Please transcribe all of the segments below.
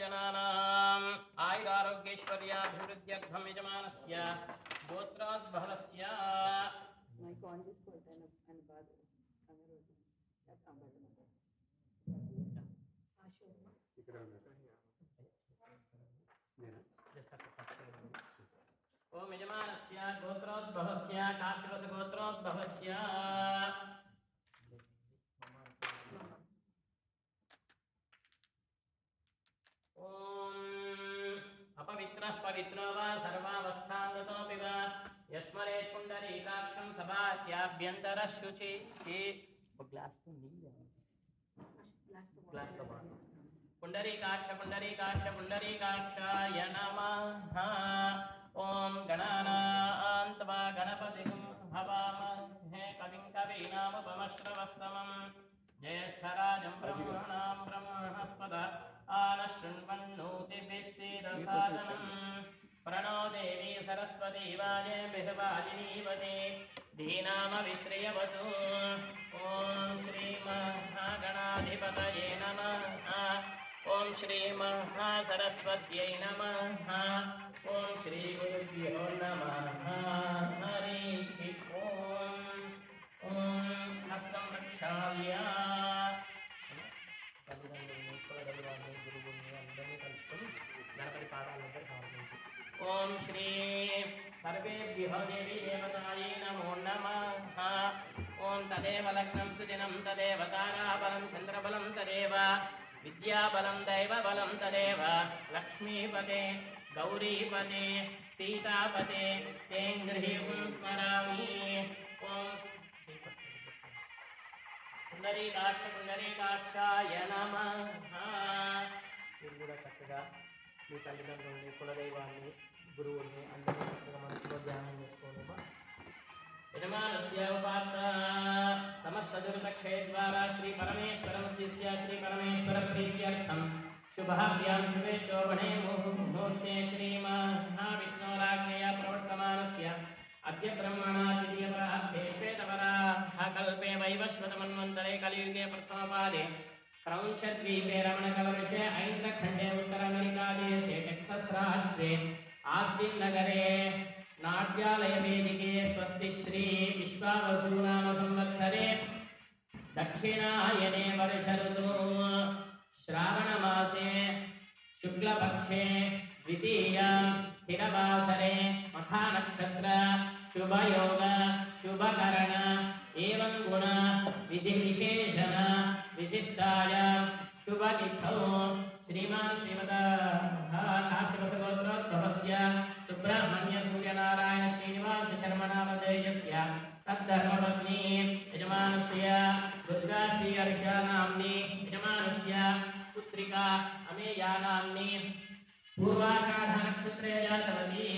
जनानां आयुरारोग्यैश्वर्याभिवृद्ध्यर्थं यजमानस्य गोत्रोद्भवस्य ओम यजमानस्य गोत्रोद्भवस्य काश्यपस्य गोत्रोद्भवस्य ओम अपवित्रः पवित्रो वा सर्वावस्थांगतोऽपि वा यस्मरेत् पुण्डरीकाक्षं सभात्याभ्यन्तरः शुचिः ग्लास तो नहीं ग्लास तो पुण्डरीकाक्ष पुण्डरीकाक्ष पुण्डरीकाक्षाय नमः। ओम गणानां त्वा गणपतिं हवामहे कविं कवीनामुपमश्रवस्तमं ज्येष्ठराजं ब्रह्मणां ब्रह्मणस्पद आनशृण्वन्नोतिभिस्सीदसादनं प्रणो देवी सरस्वती वाजेभिर्वाजिनीवते धीनामवित्रियवतु। ओम श्रीमहागणाधिपतये नमः। ओम श्री महासरस्वत्यै नमः। ओम श्री गुरुभ्यो नमः। हरिः ओम। ओम हस्तं प्रक्षाल्य ओम श्री सर्वेभ्यो देवी देवतायै नमो नमः। ओम तदेव लग्नं सुदिनं तदेव ताराबलं चन्द्रबलं तदेव विद्याबलं दैवबलं तदेव लक्ष्मीपदे गौरीपदे सीतापदे तें गृहीं स्मरामि। ओम पुण्डरीकाक्षाय नमः। మీరు కూడా చక్కగా మీ తల్లిదండ్రుల్ని కులదైవాన్ని గురువుల్ని అందరినీ చక్కగా మనసులో ధ్యానం చేసుకోండి. యజమానస్య ఉపాత్త సమస్త దుర్దక్షే ద్వారా శ్రీ పరమేశ్వరముద్దిశ్య శ్రీ పరమేశ్వర ప్రీత్యర్థం శుభాభ్యాం శుభే శోభనే ముహూర్తే శ్రీ మహావిష్ణోరాజ్ఞయ ప్రవర్తమానస్య अद्य ब्रह्मणा द्वितीय प्राप्ते श्वेतवराहकल्पे वैवस्वतमन्वन्तरे कलियुगे प्रथमपादे क्रौञ्चद्वीपे रमणकलवृषे ऐन्द्रखण्डे उत्तरामेरिकादेशे टेक्सस् राष्ट्रे आस्टिन् नगरे नाट्यालयवेदिके स्वस्ति श्री विश्वावसुनाम संवत्सरे दक्षिणायने वर्षऋतु श्रावणमासे शुक्लपक्षे द्वितीय स्थिरवासरे मखानक्षत्र शुभयोग शुभकरण एवं गुण विधि विशेषण विशिष्टाय शुभतिथौ श्रीमान् श्रीमतः काश्यपगोत्रोद्भवस्य सुब्रह्मण्य सूर्यनारायण श्रीनिवास शर्मनामधेयस्य तद्धर्मपत्नी यजमानस्य दुर्गा श्री अर्घ्या नाम्नी यजमानस्य पुत्रिका अमेया नाम्नी पूर्वाषाढ़ नक्षत्रे जातवती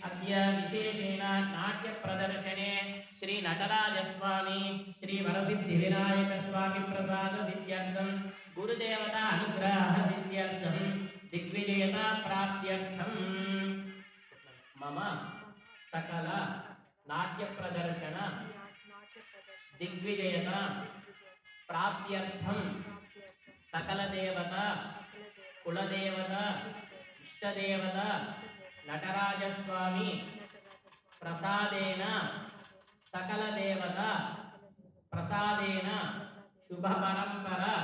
अद्य विशेषेण नाट्य प्रदर्शने श्री नटराजस्वामी श्री वरसिद्धिविनायक स्वामी प्रसाद सिद्ध्यर्थं गुरुदेवता अनुग्रह सिद्ध्यर्थं दिग्विजयता प्राप्त्यर्थं मम सकल नाट्य प्रदर्शन दिग्विजयता प्राप्त्यर्थं सकल देवता कुलदेवता इष्टदेवता नटराजस्वामी प्रसादेन सकल देवता प्रसादेन शुभ परंपरा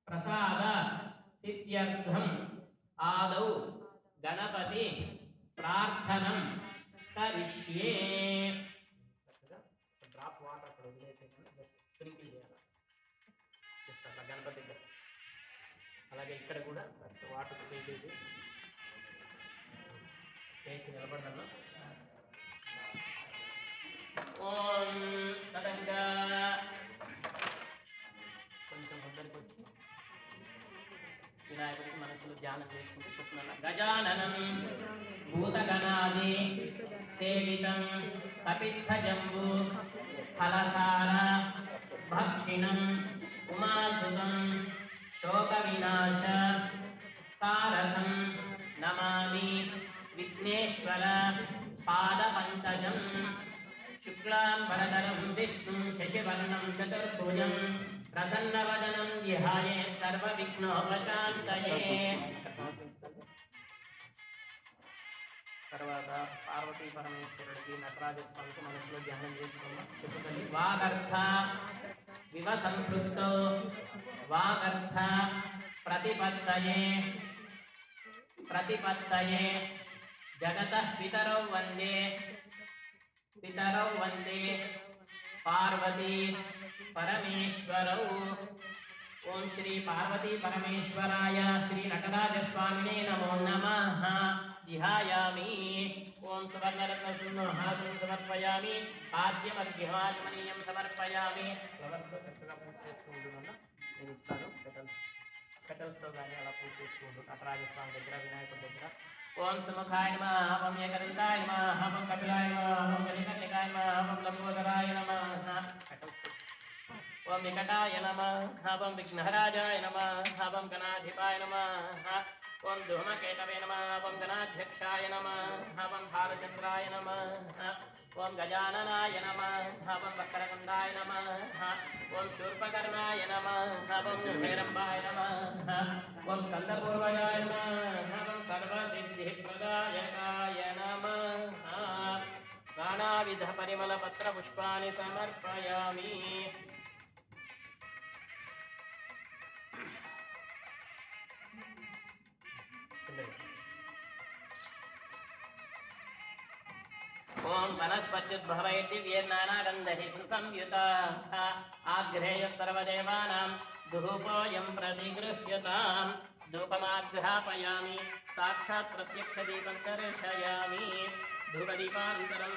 प्रसाद सिद्ध्यर्थं आदौ गणपति प्रार्थनं करिष्ये। ड्राप वाटर अక్కడ వదిలేసేయండి, జస్ట్ స్ప్రింకిల్ చేయాలి జస్ట్ అట్లా గణపతి. అలాగే ఇక్కడ కూడా వాటర్ స్ప్రే చేసి లేచి నిలబడన్నా. ఓం తదంగా కొంచెం ముందరికి వచ్చి వినాయకుడికి మనసులో ధ్యానం చేసుకుంటూ చెప్తున్నా. గజాననం భూతగణాది సేవితం కపిత్థజంబు ఫలసార భక్షిణం ఉమాసుతం శోక వినాశ కారకం నమామి విఘ్నేశ్వర పాదపంకజం శుక్లాంబరధరం విష్ణుం శశివర్ణం చతుర్భుజం ప్రసన్నవదనం ధ్యాయే సర్వవిఘ్నోపశాంతయే. తర్వాత పార్వతీ పరమేశ్వరుడికి నటరాజస్వామికి మనసులో ధ్యానం చేసుకున్నాం. చెప్పుకొని వాగర్థ వివ సంపృక్తో వాగర్థ ప్రతిపత్తయే ప్రతిపత్తయే జగతః పితరౌ వందే పార్వతీ పరమేశ్వరౌ. ఓం శ్రీ పార్వతీ పరమేశ్వరాయ శ్రీ నటరాజస్వామినే నమో నమః. ధ్యాయామి. ఓం సువర్ణరత్నసింహాసనం సమర్పయామి. ఆద్యమర్ఘ్యమాచమనీయం సమర్పయామి. ఫ్లవర్స్తో చక్కగా పూజ చేసుకుంటున్నాను. నేను ఇస్తాను పెటల్స్తో కానీ అలా పూజ చేసుకుంటూ నటరాజస్వామి దగ్గర వినాయకుడి దగ్గర. ఓం సుముఖాయ నమః, ఓం ఏకదంతాయ నమః, ఓం కపిలాయ నమః, ఓం గణికర్ణికాయ నమః, ఓం లంబోదరాయ నమః. ఓం వికటాయ నమః, ఓం విఘ్నహరాజాయ నమః, ఓం గణాధిపాయ నమః, ఓం ధూమకేతవే నమః, ఓం గణాధ్యక్షాయ నమః, ఓం భాలచంద్రాయ నమః, ఓం గజాననాయ నమః, ఓం వక్రతుండాయ నమః, ఓం శూర్పకర్ణాయ నమః, ఓం హేరంబాయ నమః, ఓం స్కందపూర్వజాయ నమః, ఓం సర్వసిద్ధిప్రదాయకాయ నమః. నానావిధ పరిమళపత్ర పుష్పాన్ని సమర్పయామి. ఓం వనస్పత్యుద్భవై దివ్యేర్నానాగంధైః సుసంయుతాః ఆగ్రేయ సర్వదేవానాం ధూపోయం ప్రతిగృహ్యతాం. ధూపమాగ్రాపయామి. సాక్షాత్ ప్రత్యక్ష దీపం దర్శయామి. ధూపదీపానంతరం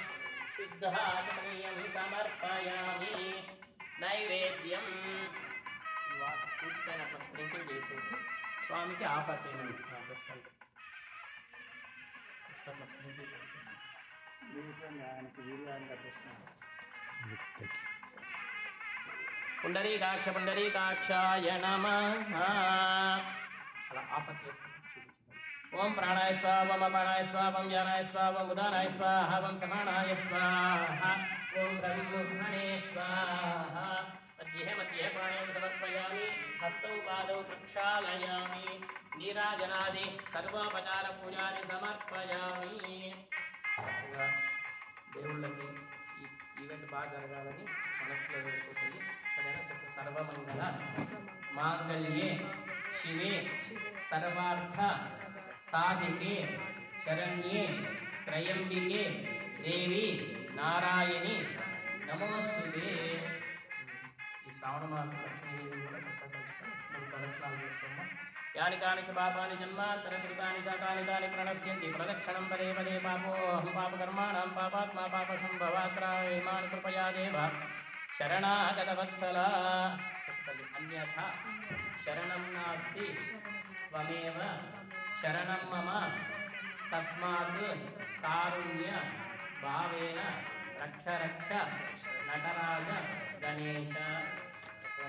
శుద్ధాచమనీయం సమర్పయామి. నైవేద్యం పూజపైన అట్లా స్ప్రింకిల్ చేసేసి స్వామికి ఆఫర్ చేయండి. పుండరీకాక్ష పుండరీకాక్షాయ నమః. అలా ఆఫర్ చేస్తాం. ఓం ప్రాణాయ స్వాహ, ఓం అపానాయ స్వాహ, ఓం జ్ఞానాయ స్వాహ, ఓం ఉదానాయ స్వాహ, ఓం సమానాయ స్వాహ, ఓం బ్రహ్మణే స్వాహ. మధ్యే మధ్యే ప్రాణాయం సమర్పయామి. హస్తౌ పాదౌ ప్రక్షాళయామి. నీరాజనాది సర్వోపచార పూజాని సమర్పయామి. దేవుళ్ళకి ఈ ఈవెంట్ బాగా జరగాలని మనసులో వెళ్ళిపోతుంది. సరేనా? చెప్పు. సర్వమంగళ మాంగళ్యే శివే సర్వార్థ సాధికే శరణ్యే త్రయంబికే దేవి నారాయణి నమోస్తుతే. ఈ శ్రావణ మాసం లక్ష్మీదేవి కూడా చక్కగా ప్రదక్షిణాలు చేసుకుందాం. యాని కాని చ పాపాని జన్మాంతరకృతాని చ తాని తాని ప్రణశ్యంతి ప్రదక్షిణం పదే పదే పాపోహం పాపకర్మాణం పాపాత్మా పాపసంభవాత్రాయమాన్ కృపయా దేవ శరణాగతవత్సలా. అన్యథా శరణం నాస్తి త్వమేవ శరణం మమ తస్మాత్ కారుణ్య భావేన రక్ష రక్ష నటరాజ గణేశ.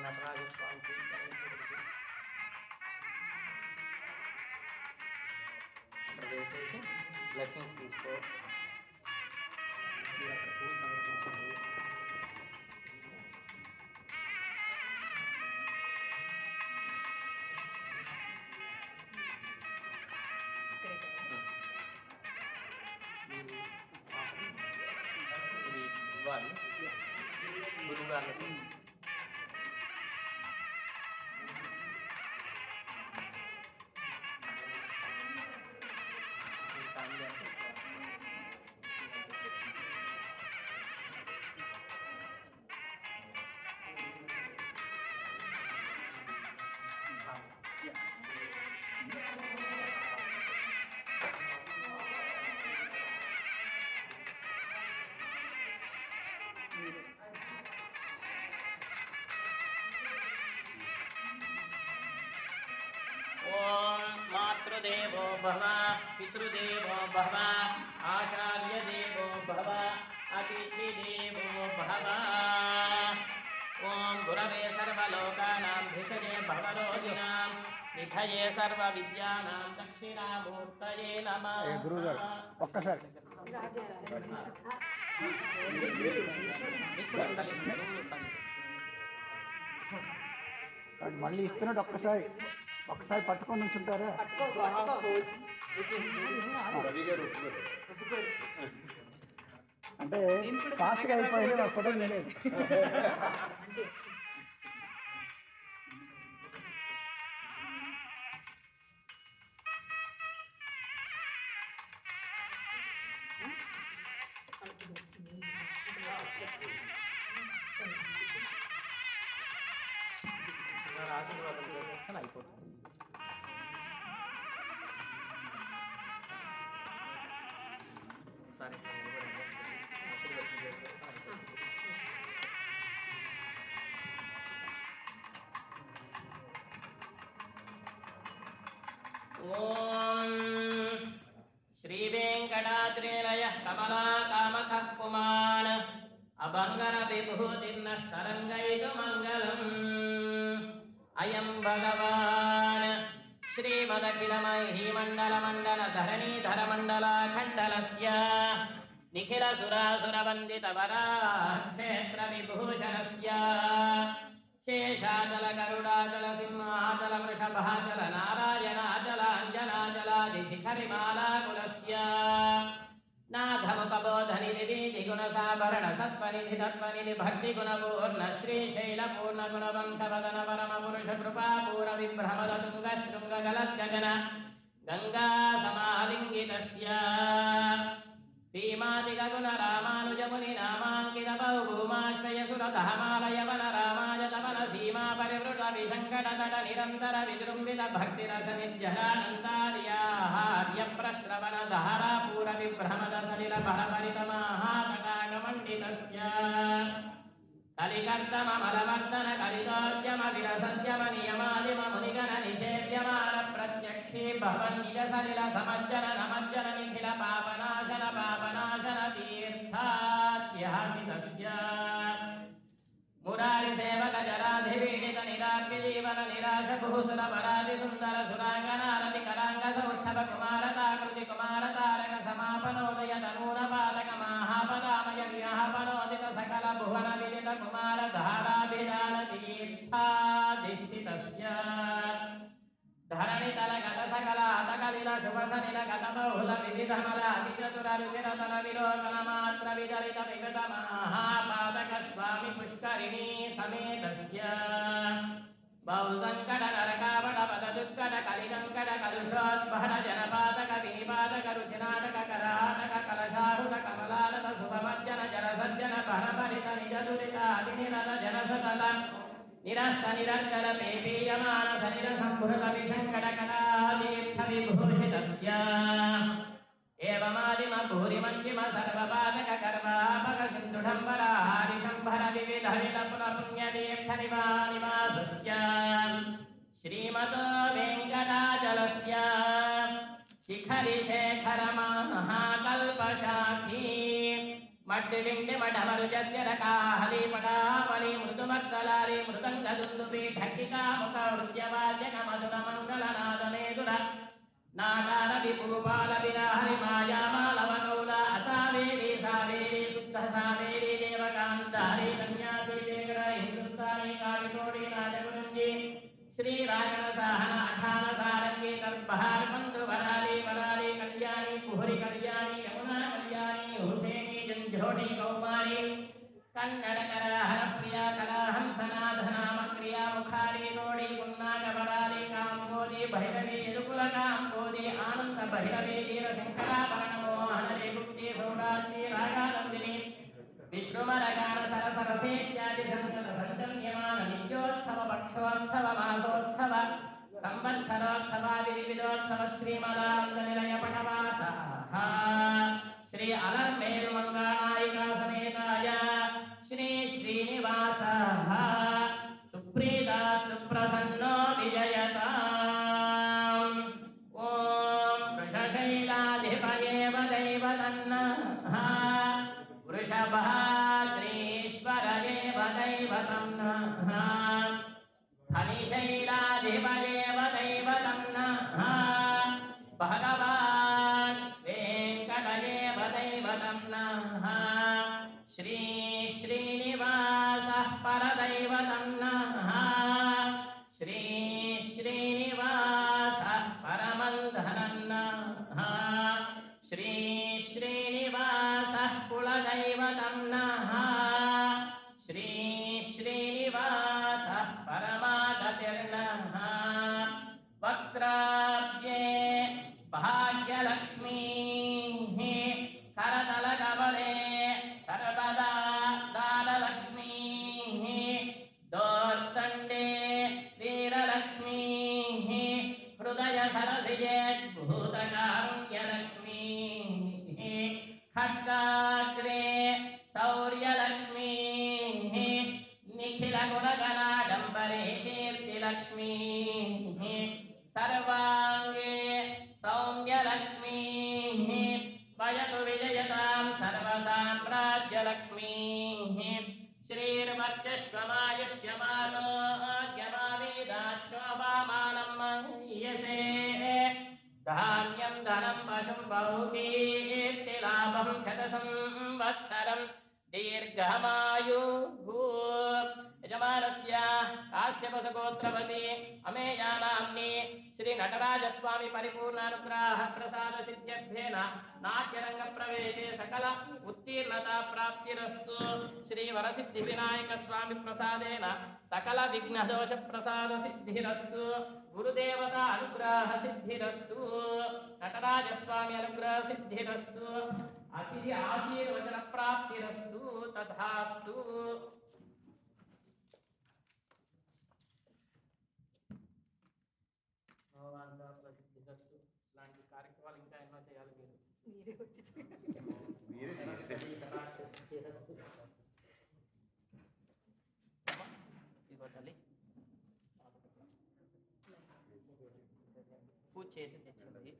నటరాజస్వామికి వేసేసి బ్లెస్సింగ్స్ తీసుకో. అక్కడ పూలు సమర్పించండి. ఇది ఇవ్వాలి గురువుగారికి. ఓం మాతృదేవో భవ, పితృదేవో భవ, ఆచార్యదేవో భవ, అతిథిదేవో భవ. ఓం గురవే సర్వలోకానాం భిషజే భవరోగిణాం నిధయే సర్వ విద్యానాం దక్షిణామూర్తయే నమః. గురుగారు ఒక్కసారి మళ్ళీ ఇస్తున్నట్టు ఒక్కసారి పట్టుకొని ఉంచుంటారా? అంటే ఫాస్ట్గా అయిపోయింది, నా ఫోటో లేదు. అయిపోతుంది. సరే ఓం శ్రీ వెంకటాద్రినిలయ కమలా కామఖః పుమాన్ అభంగర విభూతిర్న స్తరంగైతు మంగళం. అయం భగవాన్ శ్రీమదఖిలమహీ మండల మండల ధరణీధర మండలాఖండలస్య నిఖిల సురాసుర వందిత వరాక్షేత్ర విభూషణస్య శేషాచల గరుడాచల సింహాచల వృషభాచల నారాయణాచల అంజనాచలాది శిఖరిమాలాకులస్య నాథముఖబోధనిధి దిగుణసాభరణ సత్వనిధి తత్వనిధి భక్తి గుణపూర్ణ శ్రీశైల పూర్ణ గుణవంశవదన పరమ పురుష కృపాపూర విభ్రమద తుంగ శృంగ గలద్గగన గంగా సమాలింగితస్య శ్రీమాదిగగుణ రామానుజముని నామాంకిత భూమాశ్రయ సురధమాలయవన రామాయ తపన సీమా పరివృత విసంకట తట నిరంతర విజృంభిత భక్తిరస నిర్జరానందార్యాహార్య ప్రశ్రవణ ధారాపూర విభ్రమద సలిల బలపరిత మహాతటాకమండితస్య కలికర్తమలవర్తన కలితోద్యమ విరసద్యమ నియమాదిమ మునిగణ నిషేవ్యమాన ప్రత్యక్షీ భవన్ నిజ సలిల సమజ్జన నమజ్జన నిఖిల పాపనాశన పాపనాశన తీర్థాద్యహసితస్య మురారి సేవక జరాధిపీడిత నిరార్తి జీవన నిరాశ భూసుర వరాది సుందర సురాంగనారతి కరాంగ సౌష్ఠవ కుమారతాకృతి కుమారతారక సమాపనోదయ తనూన పాతక మహాపదామయ వ్యాపనోదిత సకల భువన విదిత కుమార ధారాభిధాన తీర్థాధిష్ఠితస్య ధరణితల గత సకల హతకలిల శుభసనిల గత బహుళ వివిధమల అతిచతుర రుచిరతల విలోకన మాత్ర విదలిత విగత మహాపాతక స్వామి పుష్కరిణీ సమేతస్య బహుసంకట నరకావట పద దుఃఖట కలికంకట కలుషోద్భట జనపాతక వినిపాతక రుచినాటక కరాటక కలశారుత కమలాలత శుభమజ్జన జనసజ్జన పరపరిత నిజ దురిత అతినిరత జనసతల నిరస్త నిరంజన పేపీయమాన శరీర సంభృత విశంకట కళాదీర్థ విభూషితస్య ఏవమాదిమ భూరి మంజిమ సర్వపాదక గర్వాపక సింధుఢంబర హారిశంభర వివిధ విలపుల పుణ్యతీర్థ నివాసస్య శ్రీమతో వెంకటాచలస్య శిఖరి శేఖర మహాకల్పశాఖీ మడ్డిడిండి మఠమరు జద్యర కాహలి పటావలి మృదుమర్దలాలి మృదంగ దుందుపి ఢక్కికా ముఖ హృద్యవాద్యక మధుర మంగళనాదనేదుర నాటార విభూపాల విరాహరి మాయామాలవ గౌల అసావేరి సావేరి శుద్ధ సావేరి దేవకాంతారి కన్యాసి దేగర హిందుస్థానీ కావితోడి నాటగురుంజి శ్రీరాగణ సాహన అఠాన సారంగి కర్బహార్ బంధు వరాలి వరాలి కళ్యాణి పుహరి కళ్యాణి యమునా కళ్యాణి హుసేని జంఝోటి కౌమారి కన్నడ కరహర ప్రియ కళాహంసనాథనామ క్రియా ముఖారి నోడి పున్నాగ వరాలి కాంబోది భైరవి యదుకుల కాంబోది ఆనంద భైరవి ధీర శంకరాభరణ మోహనరి గుప్తి సౌరాశ్రీ రాగానందిని విష్ణుమరగాన సరసరసేత్యాది సంతత సంచల్యమాన నిత్యోత్సవ పక్షోత్సవ మాసోత్సవ సంవత్సరోత్సవాది వివిధోత్సవ శ్రీమదానంద నిలయ పటవాస శ్రీ అలర్మేరు మంగానాయికా సమేతాయ శ్రీ శ్రీనివాస సుప్రీత సుప్రసన్నో విజయత. ఓం వృషశైలాధిపయేవ దైవతన్నః వృషభాద్రీశ్వరయేవ దైవతన్నః హనిశైలాధిపయేవ దైవతన్నః భగవాన్ వెంకటయేవ దైవతన్నః శ్రీ శ్రీనివాసః పరదైవతన్నః श्रीनिवासः कुलदैवतं नः श्री श्रीनिवासः परमागतिर्नः वक्त्राब्जे भाग्यलक्ष्मीः करतलकमले सर्वदा दानलक्ष्मीः दोर्दण्डे वीरलक्ष्मीः हृदय सरसिजे भूतकारुण्यलक्ष्मीः खड्गाग्रे शौर्यलक्ष्मीः निखिलगुणगणाडम्बरे कीर्तिलक्ष्मीः सर्वाङ्गे सौम्यलक्ष्मीः वयतु विजयतां सर्वसाम्राज्यलक्ष्मीः श्रीर्वर्चस्वमायुष्यमारोग्यमावेदाक्षोभामानं महीयसे धान्यं धनं पशुं बहुकीर्तिलाभं शतसंवत्सरं दीर्घमायुः यजमानस्य काश्यपसगोत्रवती अमेया नाम्नी श्री नटराजस्वामी परिपूर्णानुग्रह प्रसाद सिद्ध्यर्थेन नाट्यरंगप्रवेशे सकल उत्तीर्णता प्राप्तिरस्तु श्री वरसिद्धि विनायक स्वामी प्रसादेन सकल विघ्नदोष प्रसाद सिद्धिरस्तु गुरुदेवता अनुग्रह सिद्धिरस्तु नटराजस्वामी अनुग्रह सिद्धिरस्तु अतिथि आशीर्वचन प्राप्तिरस्तु तथास्तु ప్రసిద్ధిరస్తు లాంటి కార్యక్రమాలు ఇంకా ఎన్నో చేయాలి మీరు పూజ చేసి తెచ్చింది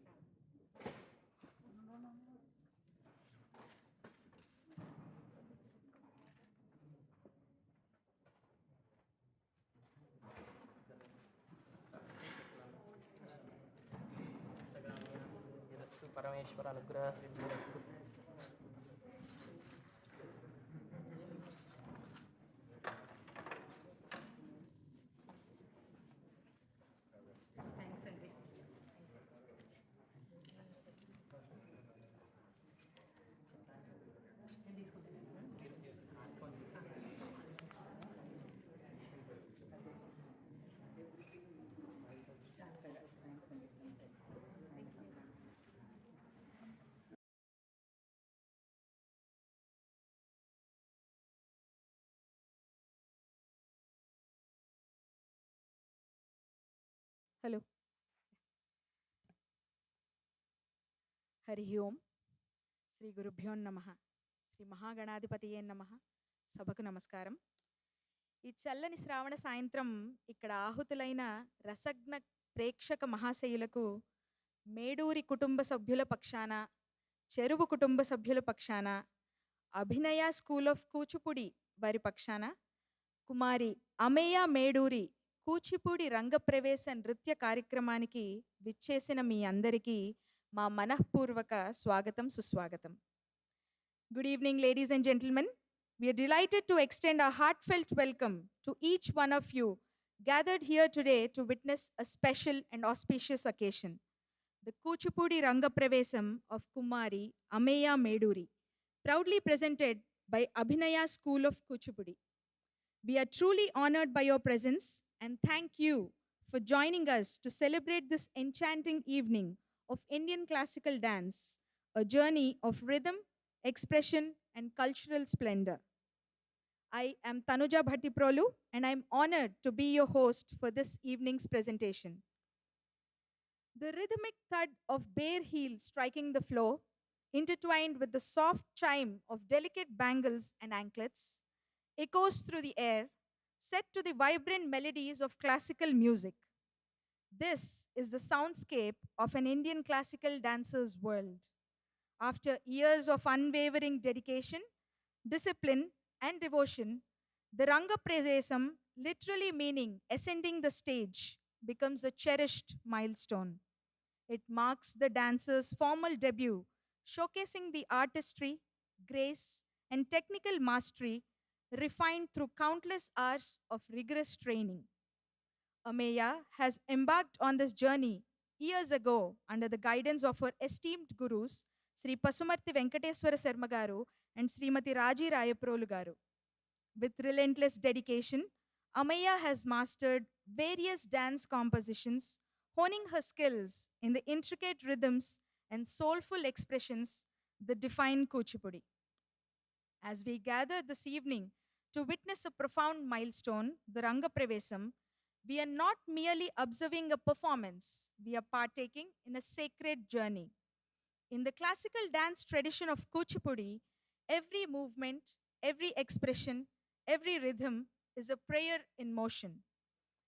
परमेश्वर अनुग्रह सिद्धिरस्तु హలో హరి ఓం శ్రీ గురుభ్యో నమః శ్రీ మహాగణాధిపతియే నమః సభకు నమస్కారం. ఈ చల్లని శ్రావణ సాయంత్రం ఇక్కడ ఆహుతులైన రసజ్ఞ ప్రేక్షక మహాశయులకు మేడూరి కుటుంబ సభ్యుల పక్షాన, చెరువు కుటుంబ సభ్యుల పక్షాన, అభినయ స్కూల్ ఆఫ్ కూచిపూడి వారి పక్షాన, కుమారి అమేయ మేడూరి కూచిపూడి రంగప్రవేశ నృత్య కార్యక్రమానికి విచ్చేసిన మీ అందరికీ మా మనఃపూర్వక స్వాగతం సుస్వాగతం. Good evening, ladies and gentlemen. We are delighted to extend our heartfelt welcome to each one of you gathered here today to witness a special and auspicious occasion, the Kuchipudi Rangapravesam of Kumari Ameya Meduri, proudly presented by Abhinaya School of Kuchipudi. We are truly honored by your presence and thank you for joining us to celebrate this enchanting evening of Indian classical dance, a journey of rhythm, expression, and cultural splendor. I am Tanuja Bhattiprolu and I am honored to be your host for this evening's presentation. The rhythmic thud of bare heels striking the floor, intertwined with the soft chime of delicate bangles and anklets, echoes through the air, set to the vibrant melodies of classical music. This is the soundscape of an Indian classical dancer's world. After years of unwavering dedication, discipline, and devotion, the Rangapravesam, literally meaning ascending the stage, becomes a cherished milestone. It marks the dancer's formal debut, showcasing the artistry, grace, and technical mastery refined through countless hours of rigorous training. Ameya has embarked on this journey years ago under the guidance of her esteemed gurus, Sri Pasumarthi Venkateswara Sharma Garu and Srimati Raji Rayaprolu Garu. With relentless dedication, Ameya has mastered various dance compositions, honing her skills in the intricate rhythms and soulful expressions that define Kuchipudi. As we gather this evening to witness a profound milestone, the Rangapravesam, we are not merely observing a performance, we are partaking in a sacred journey. In the classical dance tradition of Kuchipudi, every movement, every expression, every rhythm is a prayer in motion.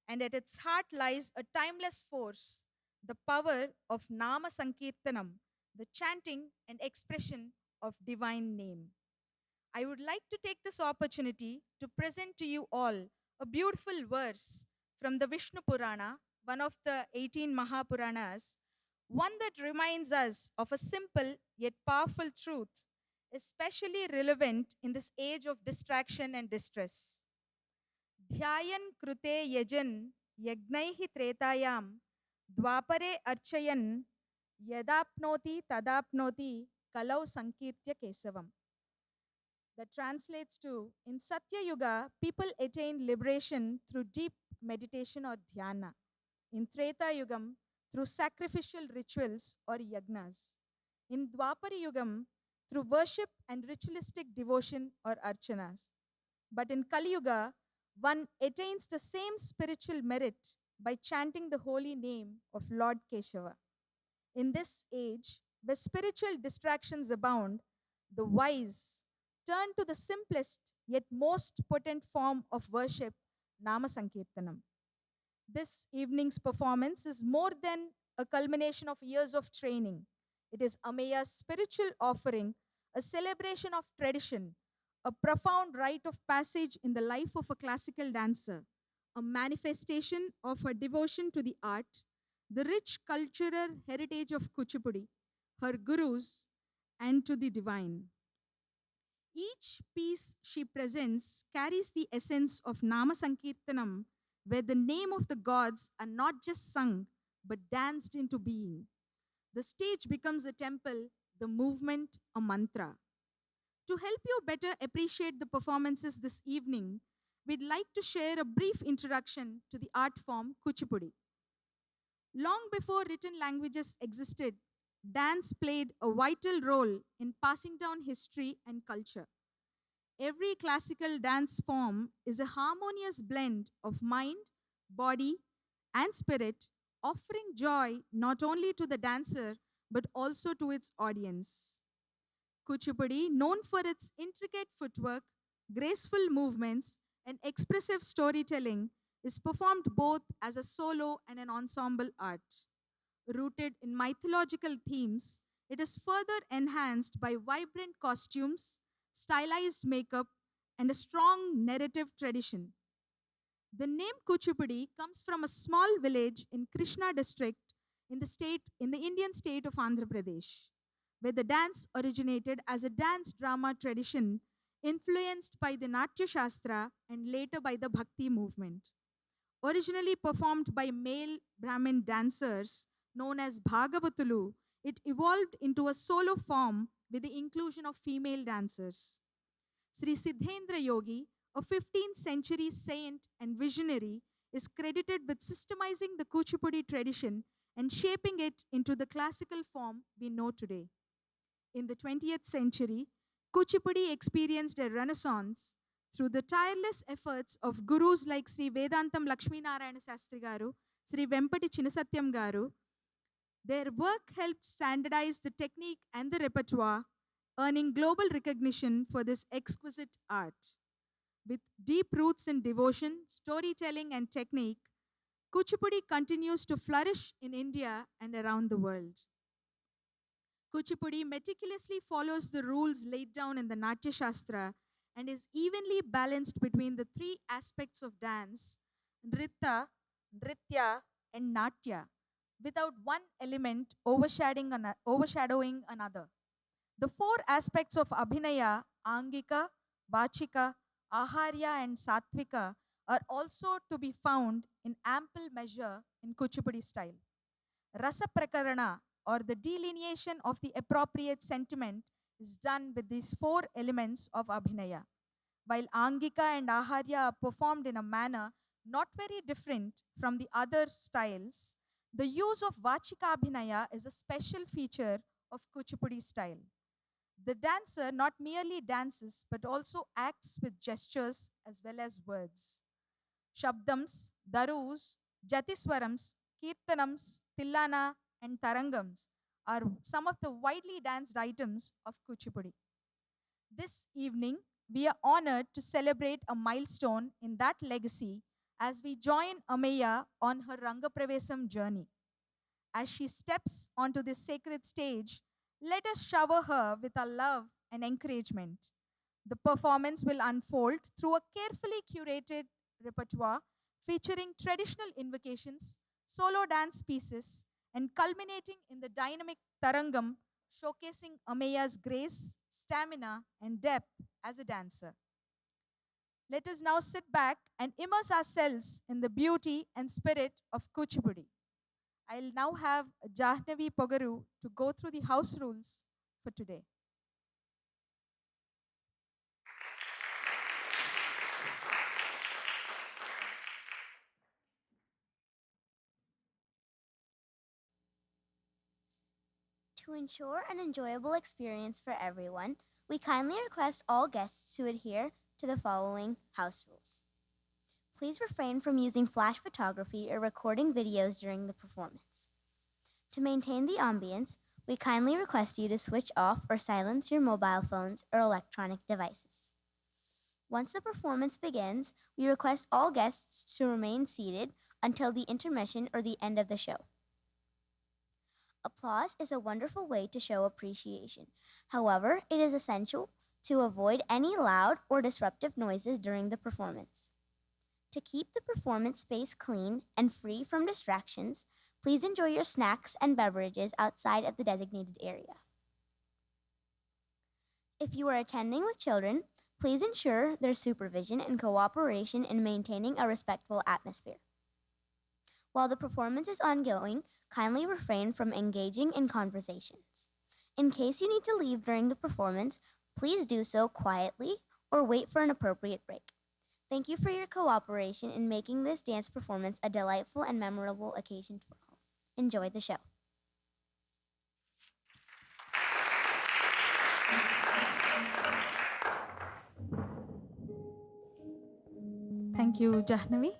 And at its heart lies a timeless force, the power of Nama Sankirtanam, the chanting and expression of divine name. I would like to take this opportunity to present to you all a beautiful verse from the Vishnu Purana, one of the 18 Mahapuranas, one that reminds us of a simple yet powerful truth, especially relevant in this age of distraction and distress. Dhyayan krute yajan yagnaihi tretayam dwapare archayan yadapnoti tadapnoti kalau sankirtya kesavam. That translates to, in Satya Yuga, people attained liberation through deep meditation or dhyana. In Treta Yugam, through sacrificial rituals or yagnas. In Dwapara Yugam, through worship and ritualistic devotion or archanas. But in Kali Yuga, one attains the same spiritual merit by chanting the holy name of Lord Keshava. In this age, where spiritual distractions abound, the wise turn to the simplest yet most potent form of worship, Nama Sankirtanam. This evening's performance is more than a culmination of years of training. It is Ameya's spiritual offering, a celebration of tradition, a profound rite of passage in the life of a classical dancer, a manifestation of her devotion to the art, the rich cultural heritage of Kuchipudi, her gurus, and to the divine. Each piece she presents carries the essence of Nama Sankirtanam, where the name of the gods are not just sung, but danced into being. The stage becomes a temple, the movement a mantra. To help you better appreciate the performances this evening, we'd like to share a brief introduction to the art form Kuchipudi. Long before written languages existed, dance played a vital role in passing down history and culture. Every classical dance form is a harmonious blend of mind, body, and spirit, offering joy not only to the dancer but also to its audience. Kuchipudi, known for its intricate footwork, graceful movements, and expressive storytelling, is performed both as a solo and an ensemble art. Rooted in mythological themes, it is further enhanced by vibrant costumes, stylized makeup, and a strong narrative tradition. The name Kuchipudi comes from a small village in Krishna district in the Indian state of Andhra Pradesh, where the dance originated as a dance drama tradition influenced by the Natya Shastra and later by the Bhakti movement. Originally performed by male Brahmin dancers known as Bhagavatulu, it evolved into a solo form with the inclusion of female dancers. Sri Siddhendra Yogi, a 15th century saint and visionary, is credited with systemizing the Kuchipudi tradition and shaping it into the classical form we know today. In the 20th century, Kuchipudi experienced a renaissance through the tireless efforts of gurus like Sri Vedantam Lakshmi Narayana Sastri Garu, Sri Vempati Chinasatyam Garu. Their work helped standardize the technique and the repertoire, earning global recognition for this exquisite art. With deep roots in devotion, storytelling, and technique, Kuchipudi continues to flourish in India and around the world. Kuchipudi meticulously follows the rules laid down in the Natya Shastra and is evenly balanced between the three aspects of dance, Nritta, Nritya, and Natya, without one element overshadowing another. The four aspects of Abhinaya, Angika, Vachika, Aharya, and Sattvika are also to be found in ample measure in Kuchipudi style. Rasa Prakarana, or the delineation of the appropriate sentiment is done with these four elements of Abhinaya. While Angika and Aharya are performed in a manner not very different from the other styles, the use of Vachika Abhinaya is a special feature of Kuchipudi style. The dancer not merely dances but also acts with gestures as well as words. Shabdams, Darus, Jatiswarams, Kirtanams, Tillana, and Tarangams are some of the widely danced items of Kuchipudi. This evening, we are honored to celebrate a milestone in that legacy as we join Ameya on her Rangapravesam journey. As she steps onto this sacred stage, let us shower her with our love and encouragement. The performance will unfold through a carefully curated repertoire featuring traditional invocations, solo dance pieces, and culminating in the dynamic Tarangam, showcasing Ameya's grace, stamina, and depth as a dancer. Let us now sit back and immerse ourselves in the beauty and spirit of Kuchipudi. I'll now have Jahnavi Pogaru to go through the house rules for today. To ensure an enjoyable experience for everyone, we kindly request all guests to adhere to the following house rules. Please refrain from using flash photography or recording videos during the performance. To maintain the ambience, we kindly request you to switch off or silence your mobile phones or electronic devices. Once the performance begins, we request all guests to remain seated until the intermission or the end of the show. Applause is a wonderful way to show appreciation. However, it is essential to avoid any loud or disruptive noises during the performance. To keep the performance space clean and free from distractions, please enjoy your snacks and beverages outside of the designated area. If you are attending with children, please ensure their supervision and cooperation in maintaining a respectful atmosphere. While the performance is ongoing, kindly refrain from engaging in conversations. In case you need to leave during the performance, please do so quietly or wait for an appropriate break. Thank you for your cooperation in making this dance performance a delightful and memorable occasion for all. Enjoy the show. Thank you, Jahnavi.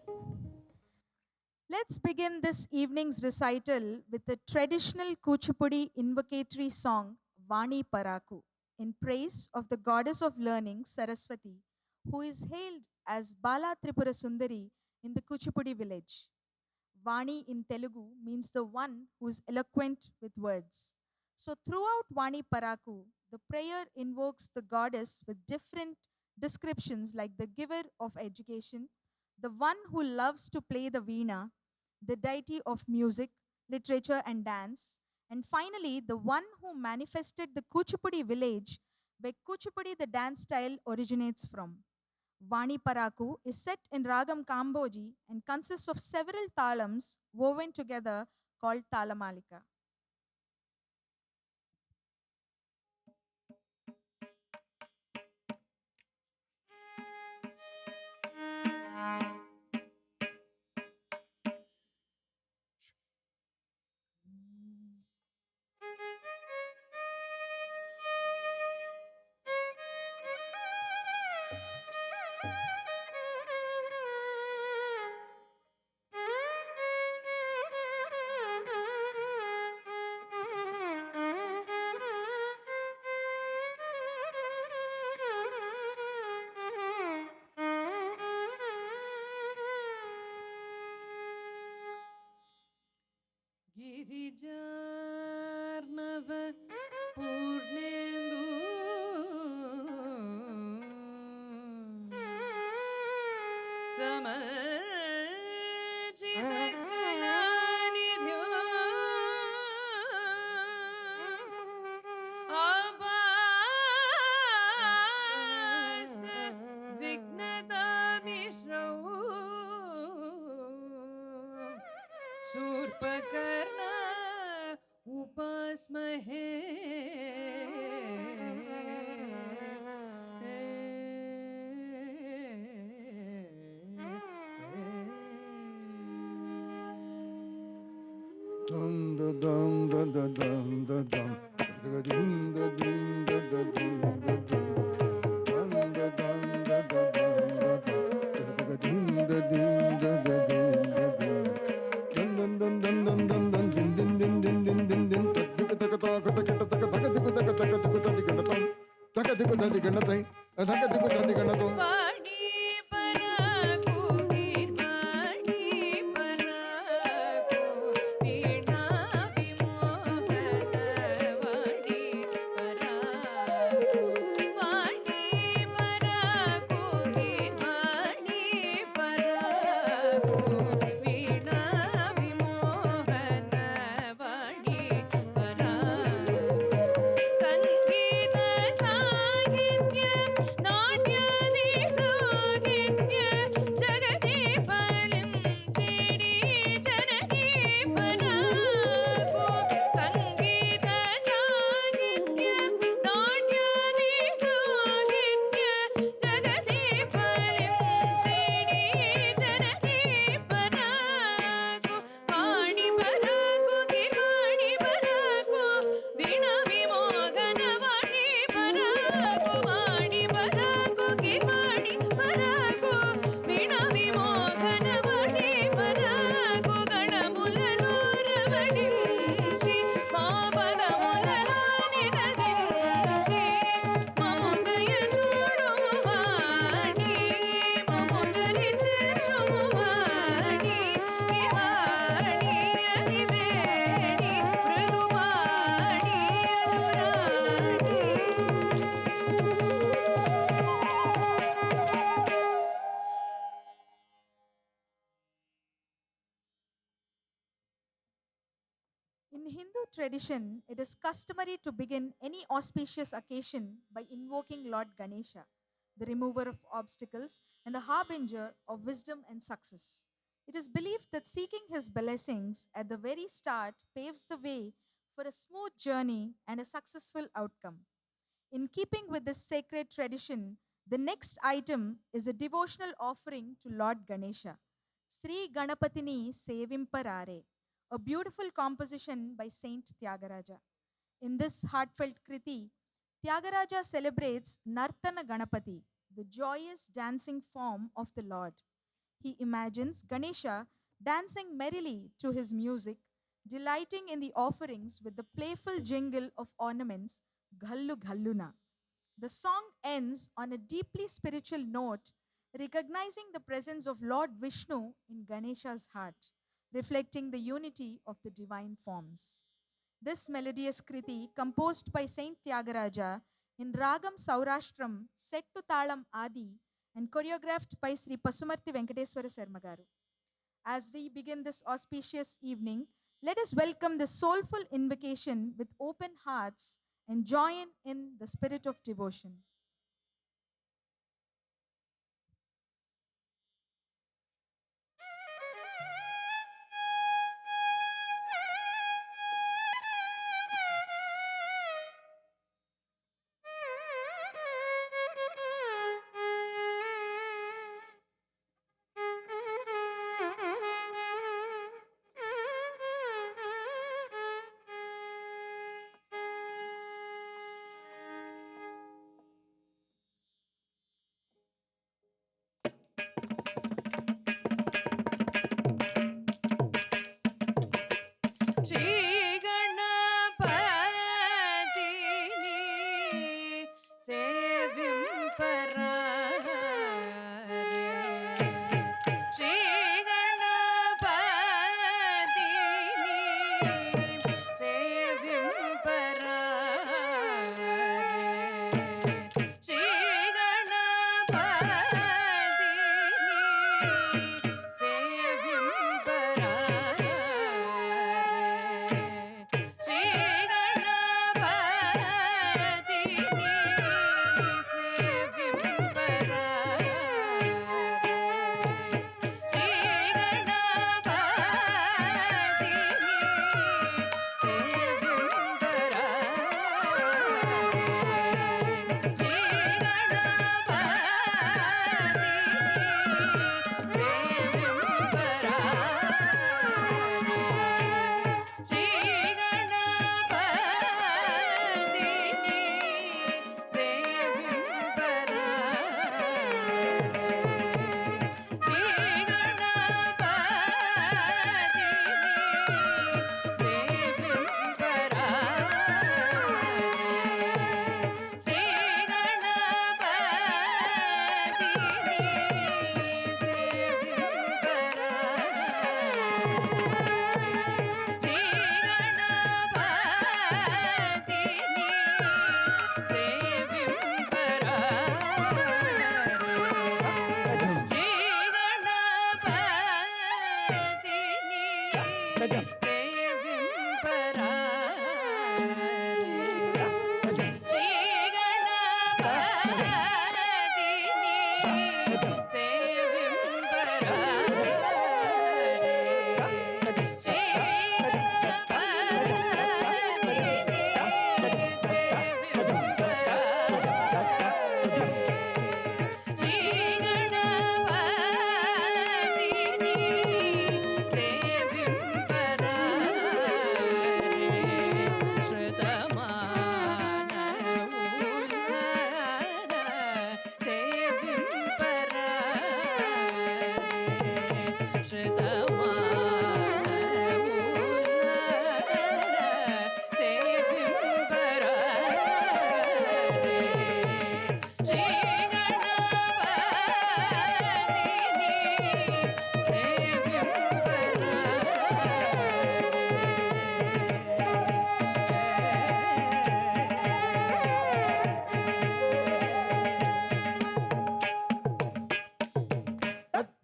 Let's begin this evening's recital with the traditional Kuchipudi invocatory song Vaani Paraku in praise of the goddess of learning Saraswati, who is hailed as Bala Tripura Sundari in the Kuchipudi village. Vaani in Telugu means the one who is eloquent with words. So throughout Vaani Paraku, the prayer invokes the goddess with different descriptions like the giver of education, the one who loves to play the veena, the deity of music, literature, and dance, and finally, the one who manifested the Kuchipudi village where Kuchipudi, the dance style, originates from. Vaani Paraku is set in Ragam Kamboji and consists of several talams woven together called Talamalika. गिरिजार्णव Purnendu dum da dum da da dum da dum da dum da dum da da dum da dum dum da dum da da dum da dum da dum da da dum da dum dun dun dun dun dun dun dun din din din din din din din taka taka taka taka taka taka taka taka taka taka taka taka taka taka taka Vaani Paraku Vaani Paraku Veena Vimohana Vaani Paraku Vaani Paraku Vaani Paraku Veena Vimohana Vaani Paraku ಸಂಗೀತ ಸಾಹಿತ್ಯ ನಾಟ್ಯದಿ ಸಾಹಿತ್ಯ ಜಗತಿ ಫಲಿಂಚಿಡಿ ಜನನಿ ಪರಾಕು ಸಂಗೀತ ಸಾಹಿತ್ಯ ನಾಟ್ಯದಿ ಸಾಹಿತ್ಯ ಜಗತಿ ಫಲಿಂಚಿಡಿ ಜನನಿ ಪರಾಕು ವಾಣಿ ಪರಾಕು ಕಿವಾಣಿ ಪರಾಕು ವೀಣ ವಿಮೋಗನ ವಾಣಿ ಪರಾಕು ವಾಣಿ ಪರಾಕು ಕಿವಾಣಿ ಪರಾಕು ವೀಣ ವಿಮೋಗನ ವಾಣಿ ಪರಾಕು ಗಣಮುలలో రవళించి మా పదములలో నినదించి మము దయ చూడుము వాణి మము దరి చేర్చుము వాణి ఈ వాణి అరివేణి మృదువాణి Anurani In Hindu tradition, it is customary to begin any auspicious occasion by invoking Lord Ganesha, the remover of obstacles and the harbinger of wisdom and success. It is believed that seeking his blessings at the very start paves the way for a smooth journey and a successful outcome. In keeping with this sacred tradition, the next item is a devotional offering to Lord Ganesha, Sri Ganapatini Sevimparare, a beautiful composition by Saint Tyagaraja. In this heartfelt kriti, Tyagaraja celebrates Nartana Ganapati, the joyous dancing form of the Lord. He imagines Ganesha dancing merrily to his music, delighting in the offerings with the playful jingle of ornaments, Ghallu Ghalluna. The song ends on a deeply spiritual note, recognizing the presence of Lord Vishnu in Ganesha's heart, reflecting the unity of the divine forms. This melodious kriti, composed by Saint Tyagaraja in Ragam Saurashtram, set to Talam Adi, and choreographed by Sri Pasumarthi Venkateswara Sarma Garu. As we begin this auspicious evening, let us welcome this soulful invocation with open hearts and join in the spirit of devotion.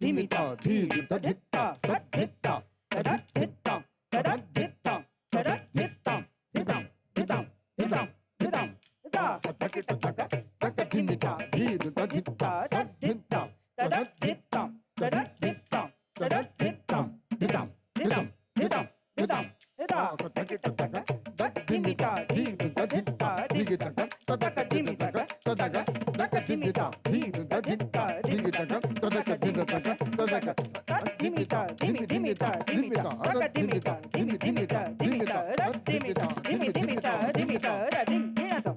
धिमिता धीमिता धित्ता धित्ता धित्ता धित्ता धित्ता धित्ता धित्ता धित्ता धित्ता तकिट तक तक धिमिता धीमिता धित्ता धित्ता धित्ता धित्ता धित्ता धित्ता धित्ता धित्ता धित्ता तकिट तक तक धिमिता धीमिता धित्ता धिमिता तक धिमिता तक तक धिमिता धीमिता धित्ता धिमिता तक धिमिता तक धिमिता धिमिता धिमिता तक धिमिता धिमिता धिमिता धिमिता धिमिता धिमिता धिमिता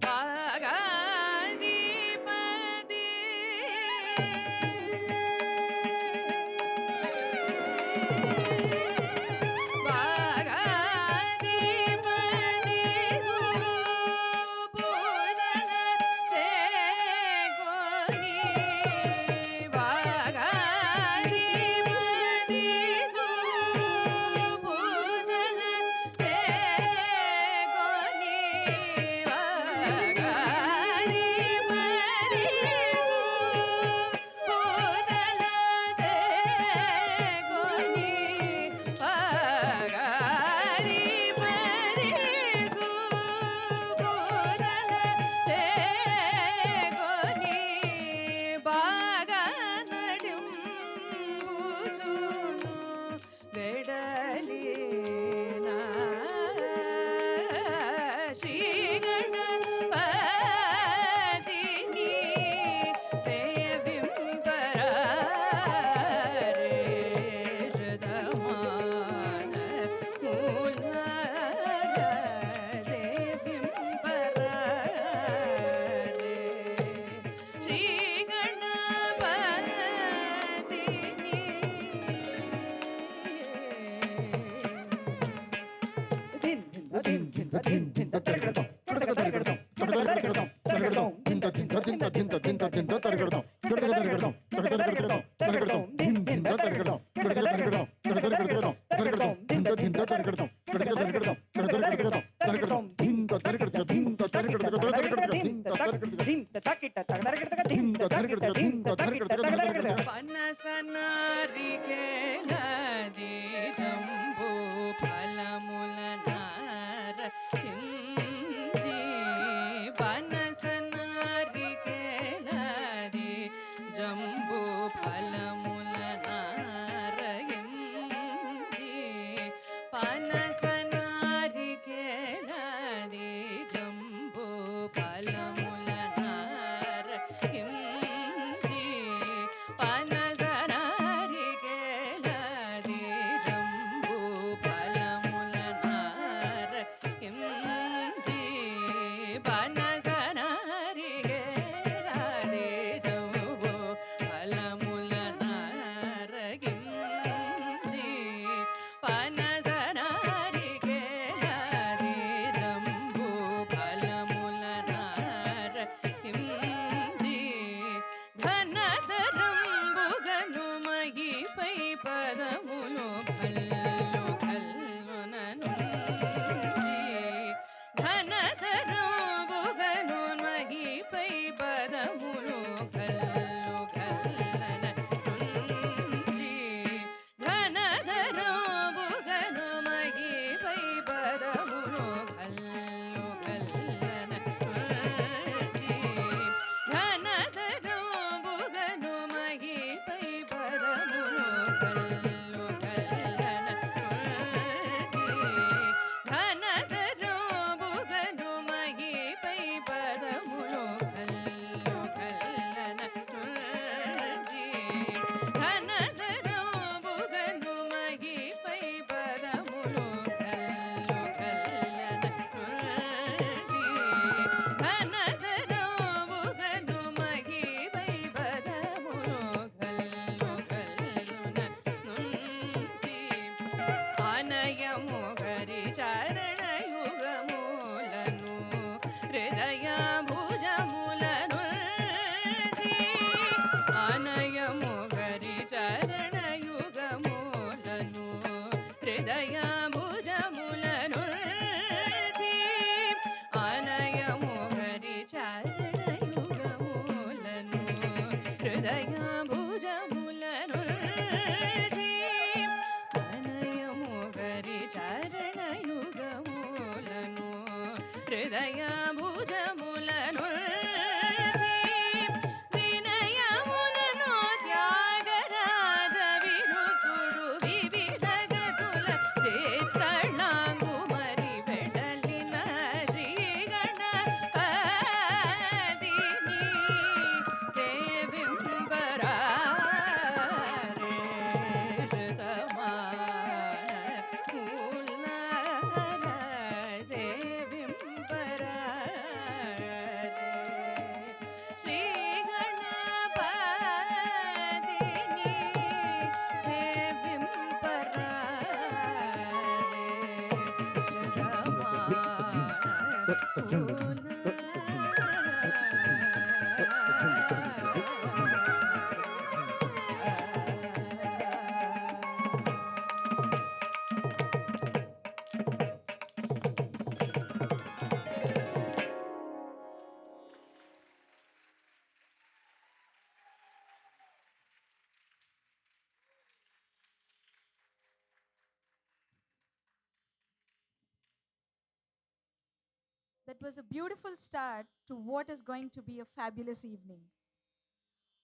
That was a beautiful start to what is going to be a fabulous evening.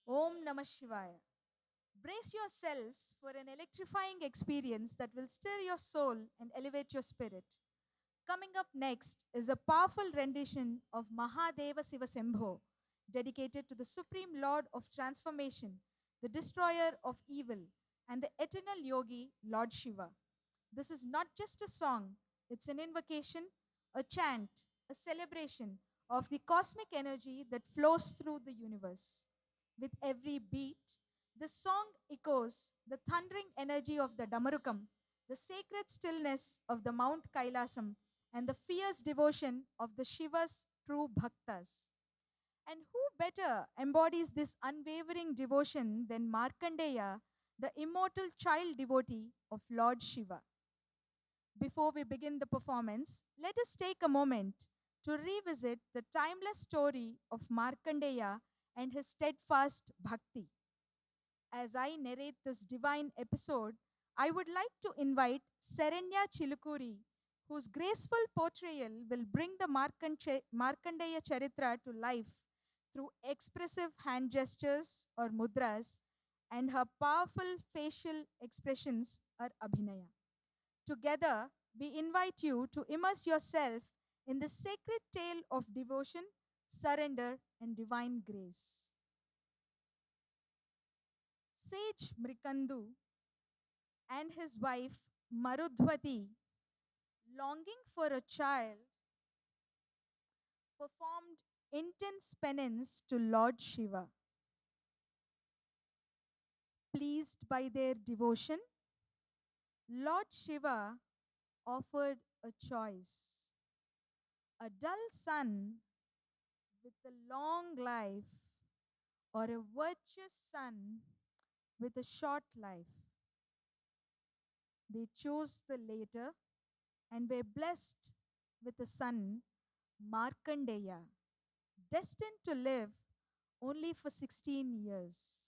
Om Namah Shivaya. Brace yourselves for an electrifying experience that will stir your soul and elevate your spirit. Coming up next is a powerful rendition of Mahadeva Siva Sambho, dedicated to the Supreme Lord of Transformation, the destroyer of evil, and the eternal yogi, Lord Shiva. This is not just a song, it's an invocation, a chant, a celebration of the cosmic energy that flows through the universe. With every beat, the song echoes the thundering energy of the Damarukam, the sacred stillness of the Mount Kailasam, and the fierce devotion of the Shiva's true bhaktas. And who better embodies this unwavering devotion than Markandeya, the immortal child devotee of Lord Shiva? Before we begin the performance, let us take a moment to revisit the timeless story of Markandeya and his steadfast bhakti. As I narrate this divine episode, I would like to invite Serenya Chilukuri, whose graceful portrayal will bring the Markandeya Charitra to life through expressive hand gestures or mudras and her powerful facial expressions or abhinaya. Together, we invite you to immerse yourself in the sacred tale of devotion, surrender, and divine grace. Sage Mrikandu and his wife Marudhwati, longing for a child, performed intense penance to Lord Shiva. Pleased by their devotion, Lord Shiva offered a choice: a dull son with a long life, or a virtuous son with a short life. They chose the latter and were blessed with a son, Markandeya, destined to live only for 16 years.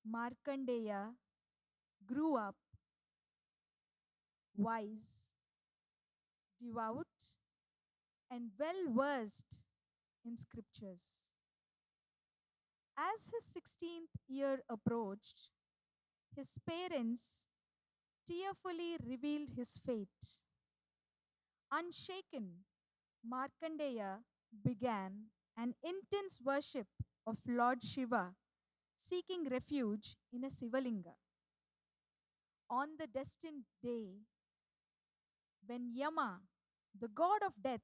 Markandeya grew up wise, devout, and well versed in scriptures. As his 16th year approached, his parents tearfully revealed his fate. Unshaken, Markandeya began an intense worship of Lord Shiva, seeking refuge in a Sivalinga. On the destined day, when Yama, the god of death,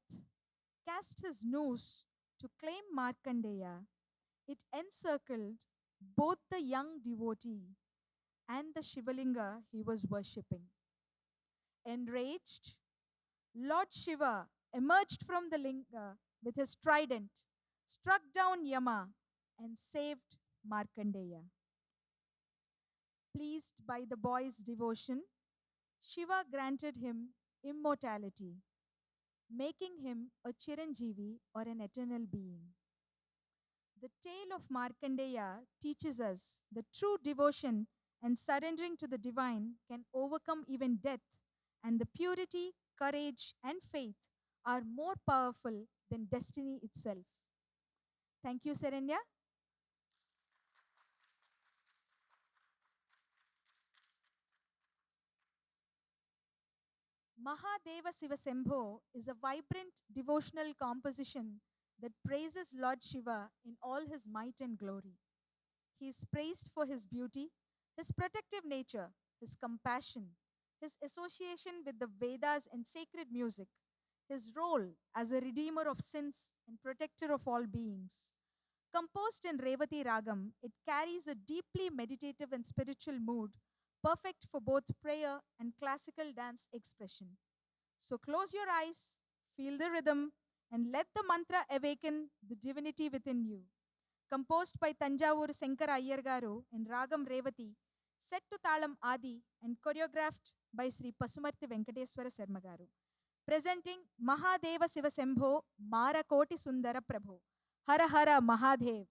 cast his noose to claim Markandeya, it encircled both the young devotee and the Shivalinga he was worshipping. Enraged, Lord Shiva emerged from the linga with his trident, struck down Yama, and saved Markandeya. Pleased by the boy's devotion, Shiva granted him immortality, making him a Chiranjeevi or an eternal being. The tale of Markandeya teaches us that true devotion and surrendering to the divine can overcome even death, and the purity, courage, and faith are more powerful than destiny itself. Thank you, Serenya. Mahadeva Siva Sambho is a vibrant devotional composition that praises Lord Shiva in all his might and glory. He is praised for his beauty, his protective nature, his compassion, his association with the Vedas and sacred music, his role as a redeemer of sins and protector of all beings. Composed in Revati Ragam, it carries a deeply meditative and spiritual mood, perfect for both prayer and classical dance expression. So close your eyes, Feel the rhythm and let the mantra awaken the divinity within you. Composed by Tanjavur Senkara Iyer Garu in Ragam Revati, set to Talam Adi and choreographed by Sri Pasumarthi Venkateswara Sarma Garu. Presenting Mahadeva Shiva Sambho Marakoti Sundara Prabho. Hara Hara Mahadev.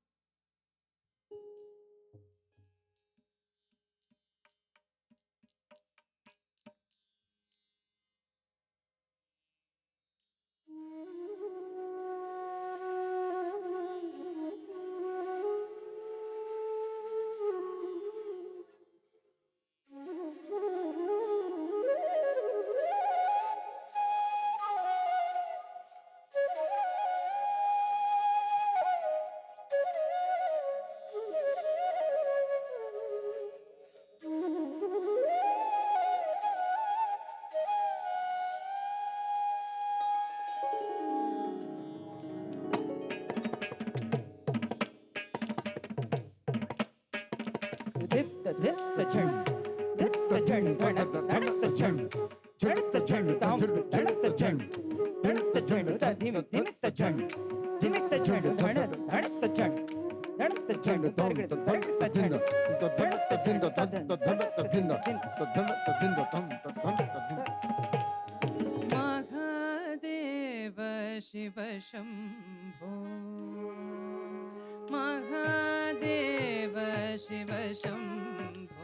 Mahadeva Shiva Shambo, Mahadeva Shiva Shambo,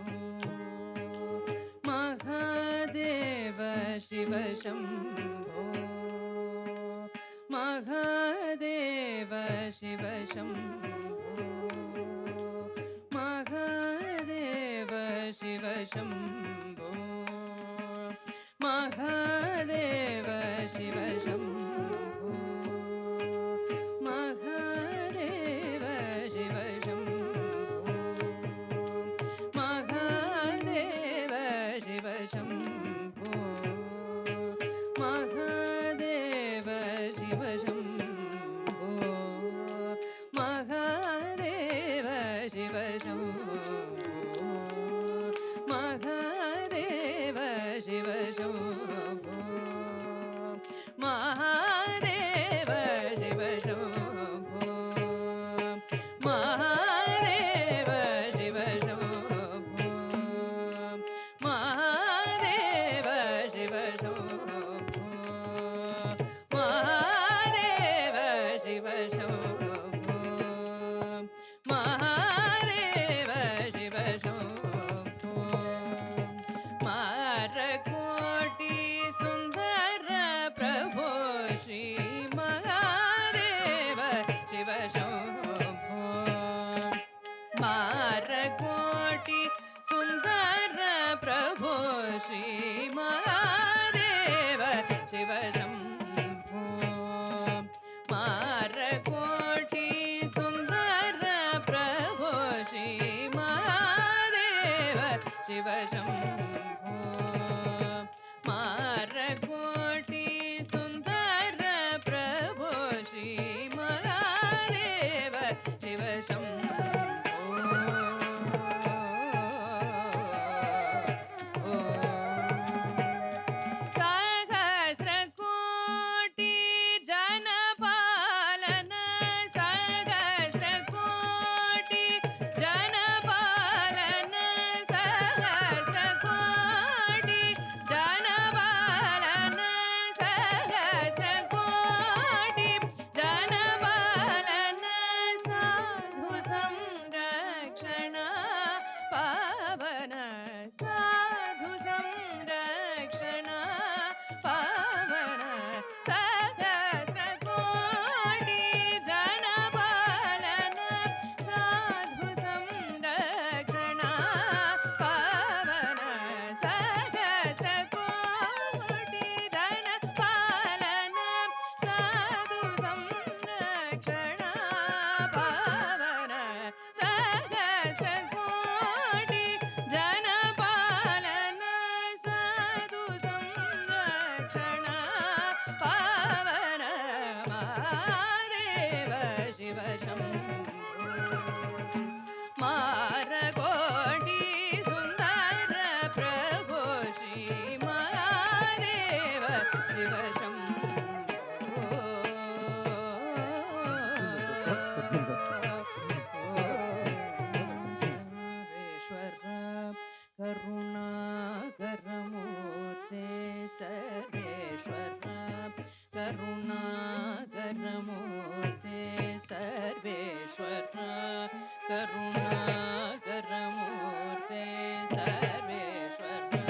Mahadeva Shiva Shambo, Mahadeva Shiva Shambo, Mahadeva Shiva Shambo, Mahadeva Shiva Shambo, Mahadeva Shiva Shambo, Mahadeva Shiva Shambo, Mahadeva Shiva Shambo, Mahadeva Shiva Shambo, Mahadeva Shiva Shambo, Mahadeva Shiva Shambo, Mahadeva Shiva Shambo, Mahadeva Shiva Shambo, Mahadeva Shiva Shambo, Mahadeva Shiva Sarveshwar करुणाकरमूर्ते Sarveshwar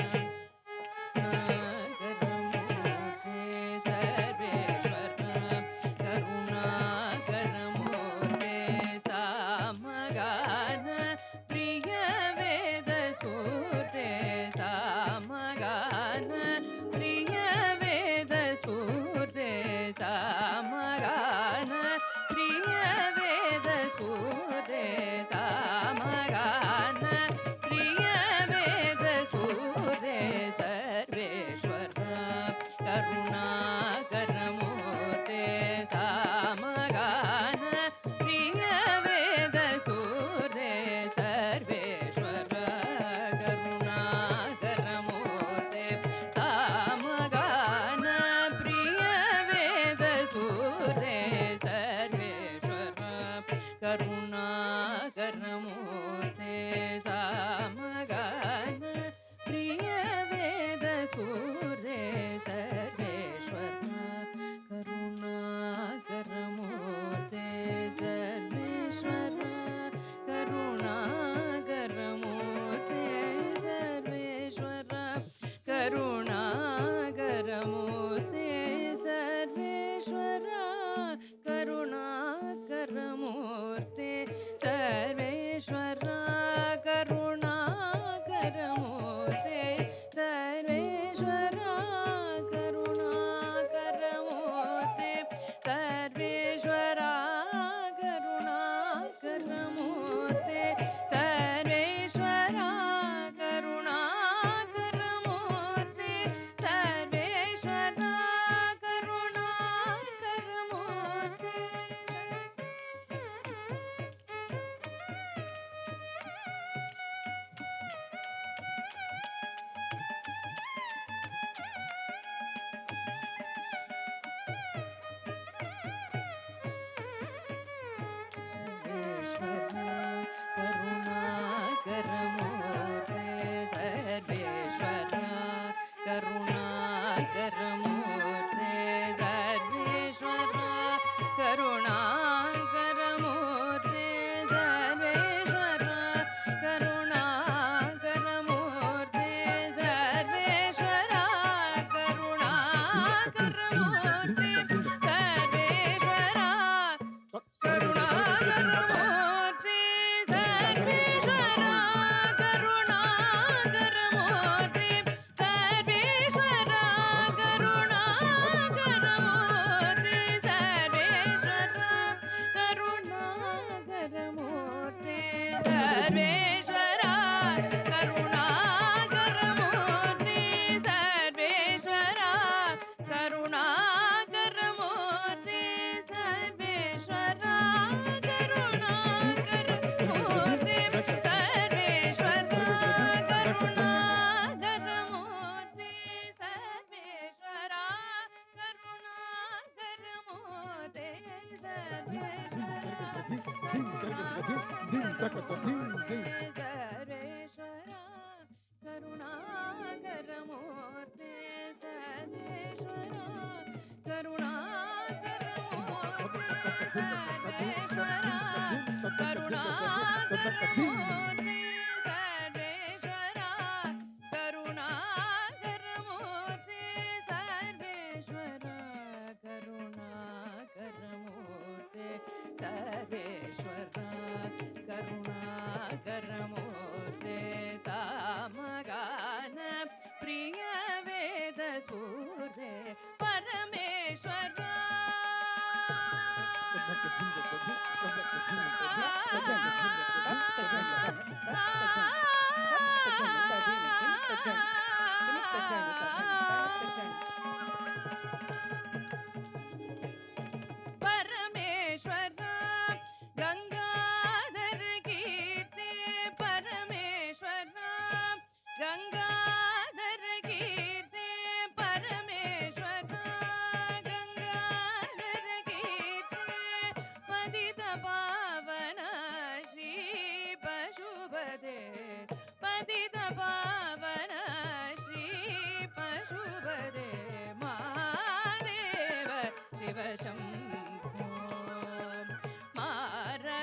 Shambho Marakatha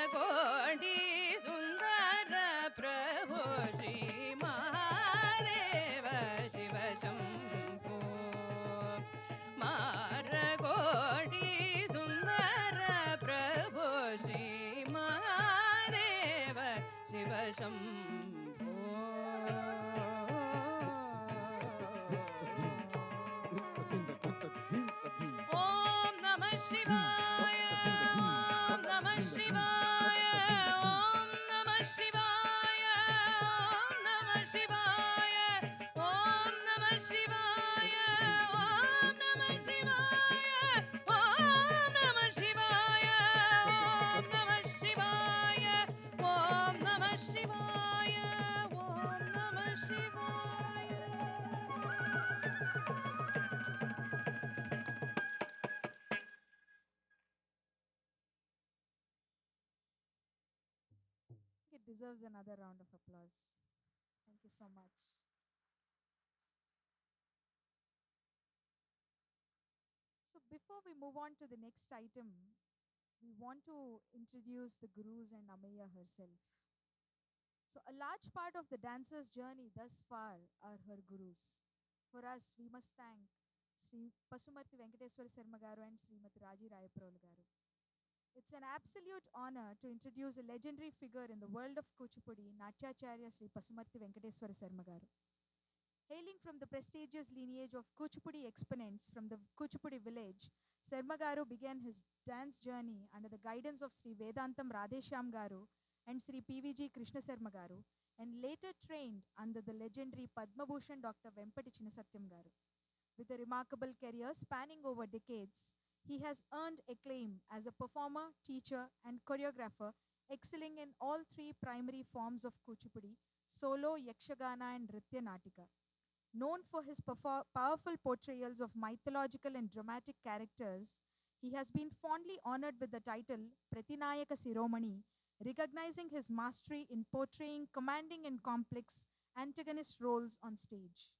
deserves another round of applause. Thank you so much. So before we move on to the next item, we want to introduce the gurus and Ameya herself. So a large part of the dancer's journey thus far are her gurus. For us, we must thank Sri Pasumarthi Venkateswara Sarma Garu and Srimati Raji Rayaprolu Garu. It's an absolute honor to introduce a legendary figure in the world of Kuchipudi, Natyacharya Sri Pasumarthi Venkateswara Sarma Garu. Hailing from the prestigious lineage of Kuchipudi exponents from the Kuchipudi village, Sarma Garu began his dance journey under the guidance of Sri Vedantam Radheshyam Garu and Sri PVG Krishna Sarma Garu, and later trained under the legendary Padma Bhushan Dr. Vempati Chinnasatyam Garu. With a remarkable career spanning over decades, he has earned acclaim as a performer, teacher, and choreographer, excelling in all three primary forms of Kuchipudi: solo, Yakshagana, and Nritya Natika. Known for his powerful portrayals of mythological and dramatic characters, he has been fondly honored with the title Pratinayaka Siromani, recognizing his mastery in portraying commanding and complex antagonist roles on stage.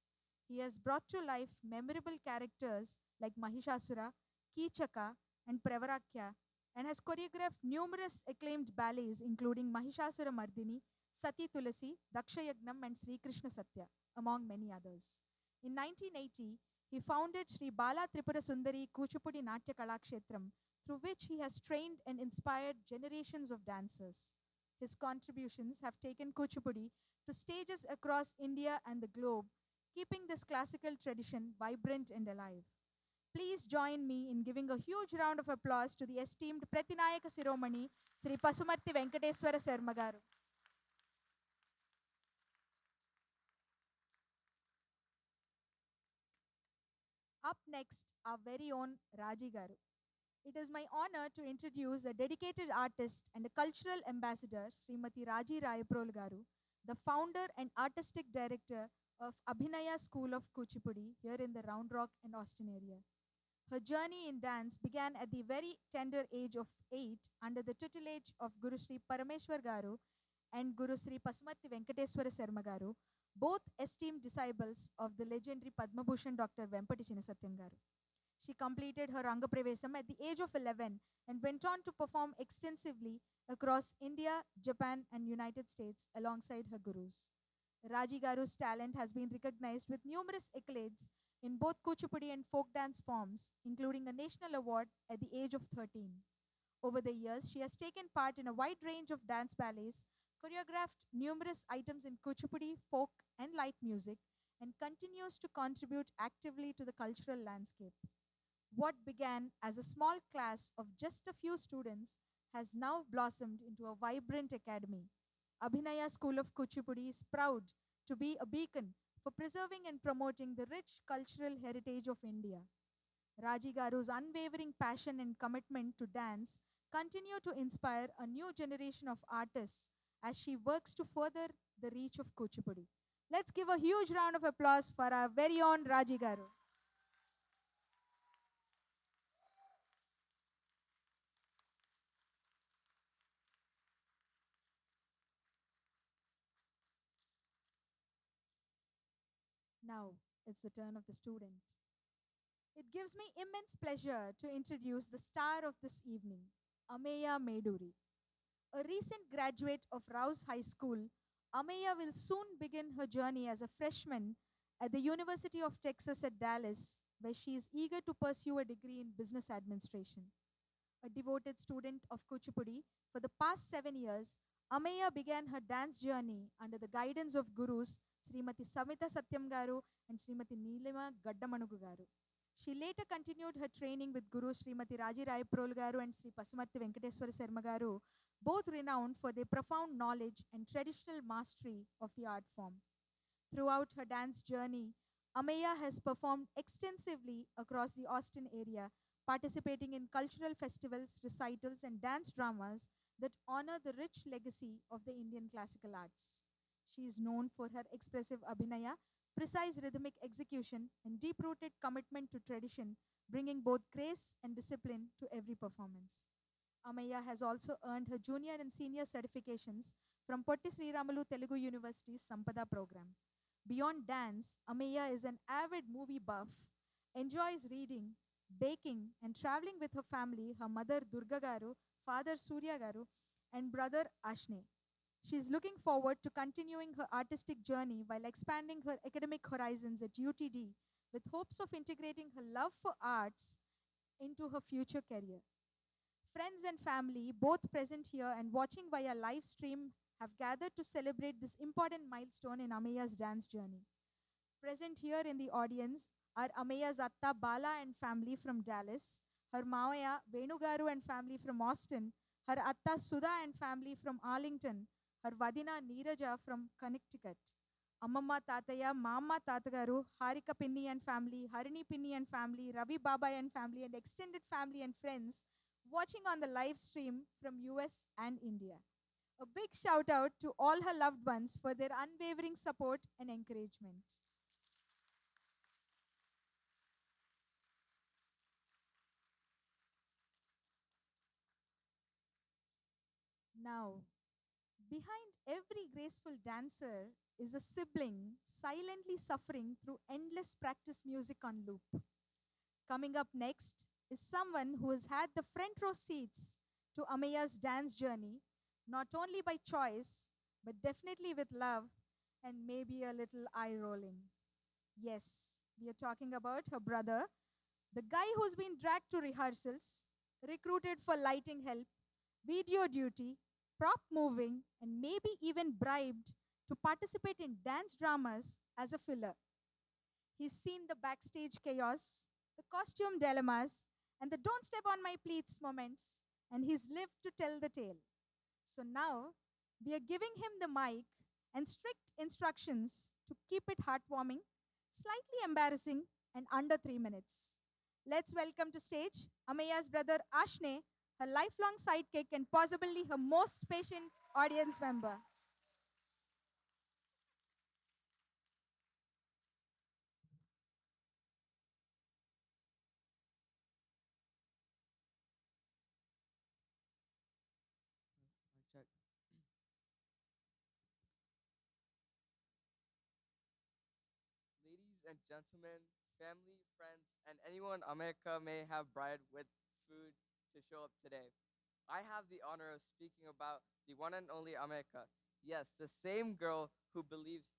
He has brought to life memorable characters like Mahishasura, Kichaka, and Pravarakya, and has choreographed numerous acclaimed ballets including Mahishasura Mardini, Sati Tulasi, Dakshayagnam, and Sri Krishna Satya, among many others. In 1980, he founded Sri Bala Tripura Sundari Kuchipudi Natya Kalakshetram, through which he has trained and inspired generations of dancers. His contributions have taken Kuchipudi to stages across India and the globe, keeping this classical tradition vibrant and alive. Please join me in giving a huge round of applause to the esteemed Pratinayaka Siromani, Sri Pasumarthi Venkateswara Sarma Garu. Up next, our very own Raji Garu. It is my honor to introduce a dedicated artist and a cultural ambassador, Srimati Raji Rayaprolu Garu, the founder and artistic director of Abhinaya School of Kuchipudi here in the Round Rock and Austin area. Her journey in dance began at the very tender age of 8 under the tutelage of Guru Sri Parameshwar Garu and Guru Sri Pasumarthi Venkateswara Sarma Garu, both esteemed disciples of the legendary Padma Bhushan Dr. Vempati Chinnasatyam Garu. She completed her Rangapravesam at the age of 11 and went on to perform extensively across India, Japan, and United States alongside her gurus. Raji Garu's talent has been recognized with numerous accolades in both Kuchipudi and folk dance forms, including a national award at the age of 13. Over the years, she has taken part in a wide range of dance ballets, choreographed numerous items in Kuchipudi, folk, and light music, and continues to contribute actively to the cultural landscape. What began as a small class of just a few students has now blossomed into a vibrant academy. Abhinaya School of Kuchipudi is proud to be a beacon for preserving and promoting the rich cultural heritage of India. Raji Garu's unwavering passion and commitment to dance continue to inspire a new generation of artists as she works to further the reach of Kuchipudi. Let's give a huge round of applause for our very own Raji Garu. Now it's the turn of the student. It gives me immense pleasure to introduce the star of this evening, Ameya Meduri. A recent graduate of Rouse High School, Ameya will soon begin her journey as a freshman at the University of Texas at Dallas, where she is eager to pursue a degree in business administration. A devoted student of Kuchipudi for the past 7 years, Ameya began her dance journey under the guidance of gurus Srimati Samita Satyam Garu and Srimati Neelima Gaddamanugu Garu. She later continued her training with Guru Srimati Raji Rayaprolu Garu and Sri Pasumarthi Venkateswara Sarma Garu, both renowned for their profound knowledge and traditional mastery of the art form. Throughout her dance journey, Ameya has performed extensively across the Austin area, participating in cultural festivals, recitals, and dance dramas that honor the rich legacy of the Indian classical arts. She is known for her expressive abhinaya, precise rhythmic execution, and deep-rooted commitment to tradition, bringing both grace and discipline to every performance. Ameya has also earned her junior and senior certifications from Potti Sriramalu Telugu University's Sampada program. Beyond dance, Ameya is an avid movie buff, enjoys reading, baking, and traveling with her family, her mother Durga Garu, father Surya Garu, and brother Aashnay. She is looking forward to continuing her artistic journey while expanding her academic horizons at UTD with hopes of integrating her love for arts into her future career. Friends and family, both present here and watching via live stream, have gathered to celebrate this important milestone in Ameya's dance journey. Present here in the audience are Ameya's Atta Bala and family from Dallas, her Mawaya Venugaru and family from Austin, her Atta Sudha and family from Arlington, her Vadina Neeraja from Connecticut. Ammamma Tataya, Mama Tatagaru, Harika Pinni and family, Harini Pinni and family, Ravi Baba and family, and extended family and friends watching on the live stream from US and India. A big shout out to all her loved ones for their unwavering support and encouragement. Now, behind every graceful dancer is a sibling silently suffering through endless practice music on loop. Coming up next is someone who has had the front row seats to Ameya's dance journey, not only by choice, but definitely with love and maybe a little eye rolling. Yes, we are talking about her brother, the guy who's been dragged to rehearsals, recruited for lighting help, video duty, prop moving, and maybe even bribed to participate in dance dramas as a filler. He's seen the backstage chaos, the costume dilemmas, and the don't step on my pleats moments, and he's lived to tell the tale. So now we are giving him the mic and strict instructions to keep it heartwarming, slightly embarrassing, and under 3 minutes. Let's welcome to stage Ameya's brother Aashnay, her lifelong sidekick and possibly her most patient audience member. Check. Ladies and gentlemen, family, friends, and anyone America may have brought with food to show up today. I have the honor of speaking about the one and only America. Yes, the same girl who believes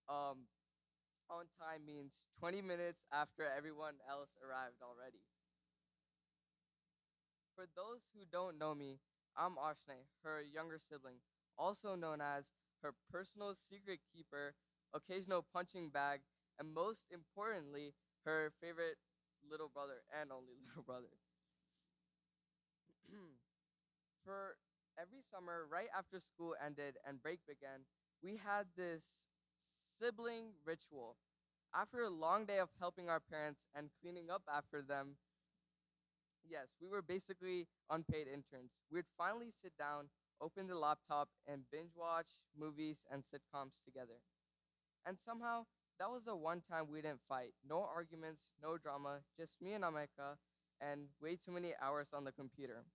um, on time means 20 minutes after everyone else arrived already. For those who don't know me, I'm Aashnay, her younger sibling, also known as her personal secret keeper, occasional punching bag, and most importantly, her favorite little brother and only little brother. For every summer, right after school ended and break began, we had this sibling ritual. After a long day of helping our parents and cleaning up after them, yes, we were basically unpaid interns. We'd finally sit down, open the laptop, and binge watch movies and sitcoms together. And somehow, that was the one time we didn't fight. No arguments, no drama, just me and Ameka, and way too many hours on the computer.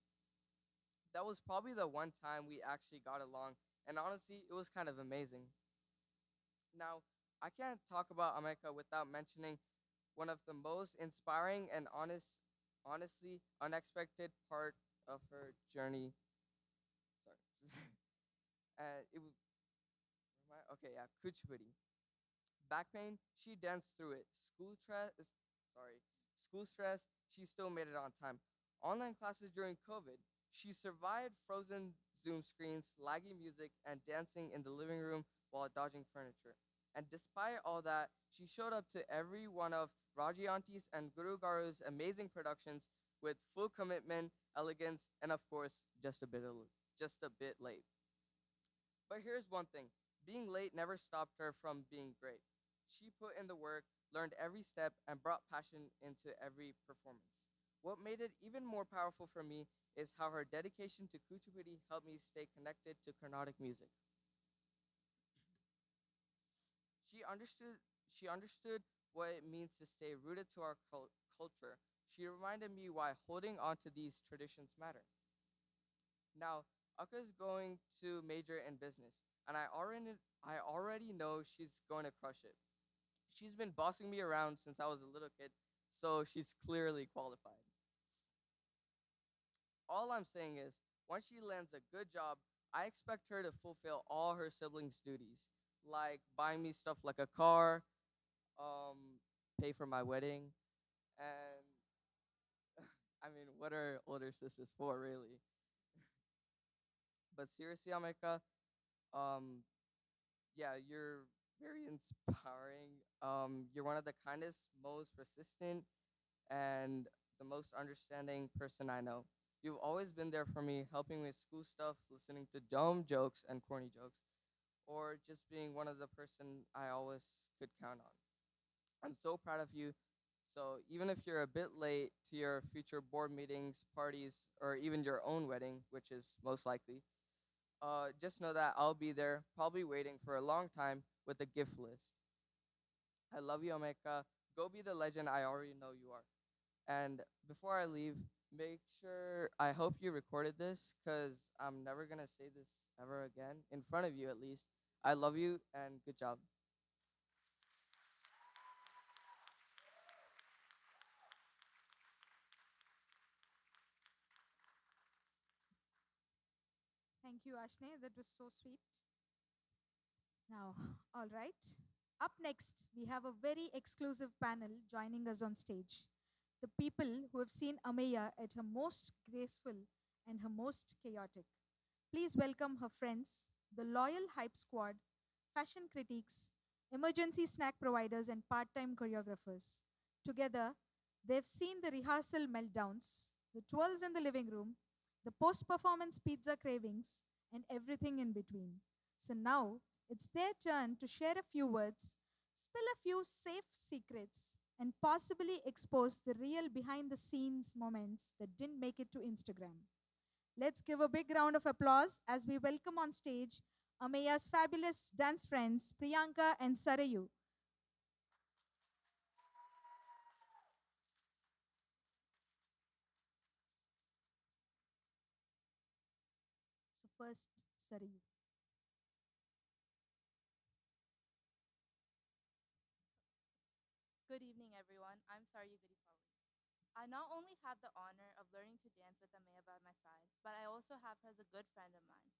That was probably the one time we actually got along, and honestly, it was kind of amazing. Now, I can't talk about Ameka without mentioning one of the most inspiring and honestly unexpected part of her journey. Sorry. It was okay, yeah, Kuchipudi. Back pain, she danced through it. School stress, she still made it on time. Online classes during COVID, she survived frozen Zoom screens, laggy music, and dancing in the living room while dodging furniture. And despite all that, she showed up to every one of Raji Auntie's and Guru Garu's amazing productions with full commitment, elegance, and of course, just a bit late. But here's one thing, being late never stopped her from being great. She put in the work, learned every step, and brought passion into every performance. What made it even more powerful for me is how her dedication to Kuchipudi helped me stay connected to Carnatic music. She understood she understood what it means to stay rooted to our culture. She reminded me why holding on to these traditions matter. Now, Aka's going to major in business, and I already know she's going to crush it. She's been bossing me around since I was a little kid, so she's clearly qualified. All I'm saying is, once she lands a good job, I expect her to fulfill all her siblings' duties, like buying me stuff like a car, pay for my wedding, and I mean, what are older sisters for, really? But seriously, Ameka, um, yeah, you're very inspiring. You're one of the kindest, most persistent, and the most understanding person I know. You've always been there for me, helping with school stuff, listening to dumb jokes and corny jokes, or just being one of the person I always could count on. I'm so proud of you. So even if you're a bit late to your future board meetings, parties, or even your own wedding, which is most likely, just know that I'll be there, probably waiting for a long time with a gift list. I love you, Omeka. Go be the legend I already know you are. And before I leave, make sure I hope you recorded this because I'm never gonna say this ever again, in front of you at least. I love you and good job. Thank you, Aashnay. That was so sweet. Now, all right. Up next, we have a very exclusive panel joining us on stage. The people who have seen Ameya at her most graceful and her most chaotic. Please welcome her friends, the loyal hype squad, fashion critics, emergency snack providers, and part time choreographers. Together, they've seen the rehearsal meltdowns, the twirls in the living room, the post performance pizza cravings, and everything in between. So now it's their turn to share a few words, spill a few safe secrets, and possibly expose the real behind the scenes moments that didn't make it to Instagram. Let's give a big round of applause as we welcome on stage Ameya's fabulous dance friends Priyanka and Sarayu. So first, Sarayu. Good evening, everyone. I'm Sarayu. I not only have the honor of learning to dance with Ameya by my side, but I also have her as a good friend of mine.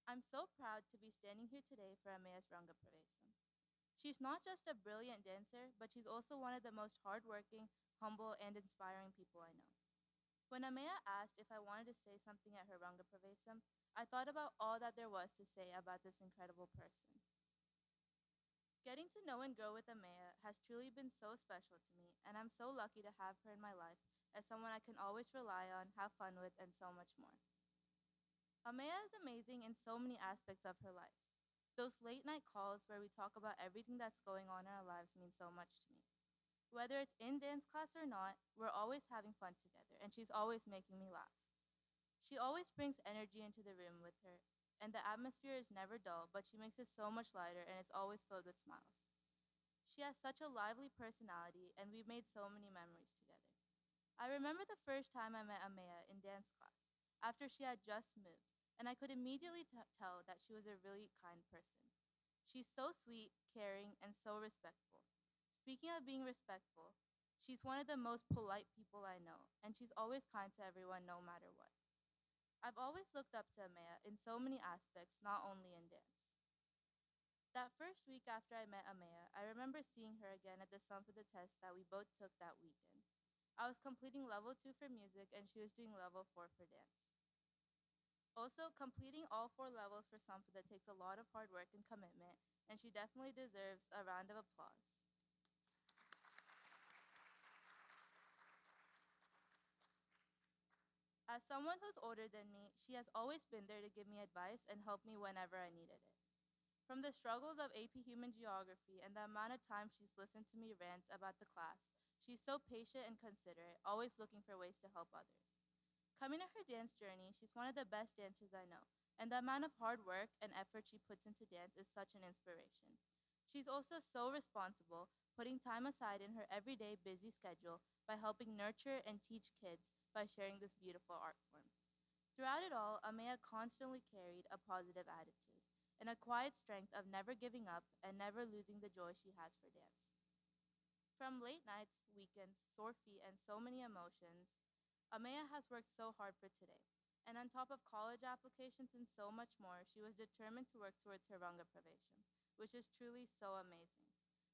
I'm so proud to be standing here today for Ameya's Rangapravesam. She's not just a brilliant dancer, but she's also one of the most hardworking, humble, and inspiring people I know. When Ameya asked if I wanted to say something at her Rangapravesam, I thought about all that there was to say about this incredible person. Getting to know and grow with Ameya has truly been so special to me, and I'm so lucky to have her in my life as someone I can always rely on, have fun with, and so much more. Ameya is amazing in so many aspects of her life. Those late night calls where we talk about everything that's going on in our lives mean so much to me. Whether it's in dance class or not, we're always having fun together, and she's always making me laugh. She always brings energy into the room with her, and the atmosphere is never dull, but she makes it so much lighter and it's always filled with smiles. She has such a lively personality, and we've made so many memories together. I remember the first time I met Ameya in dance class, after she had just moved, and I could immediately tell that she was a really kind person. She's so sweet, caring, and so respectful. Speaking of being respectful, she's one of the most polite people I know, and she's always kind to everyone no matter what. I've always looked up to Ameya in so many aspects, not only in dance. That first week after I met Ameya, I remember seeing her again at the sum for the test that we both took that weekend. I was completing level 2 for music and she was doing level 4 for dance. Also, completing all 4 levels for Sampada takes a lot of hard work and commitment, and she definitely deserves a round of applause. As someone who's older than me, she has always been there to give me advice and help me whenever I needed it. From the struggles of AP Human Geography and the amount of time she's listened to me rant about the class, she's so patient and considerate, always looking for ways to help others. Coming to her dance journey, she's one of the best dancers I know, and the amount of hard work and effort she puts into dance is such an inspiration. She's also so responsible, putting time aside in her everyday busy schedule by helping nurture and teach kids by sharing this beautiful art form. Throughout it all, Ameya constantly carried a positive attitude and a quiet strength of never giving up and never losing the joy she has for dance. From late nights, weekends, sore feet, and so many emotions, Ameya has worked so hard for today. And on top of college applications and so much more, she was determined to work towards her Rangapravesam, which is truly so amazing.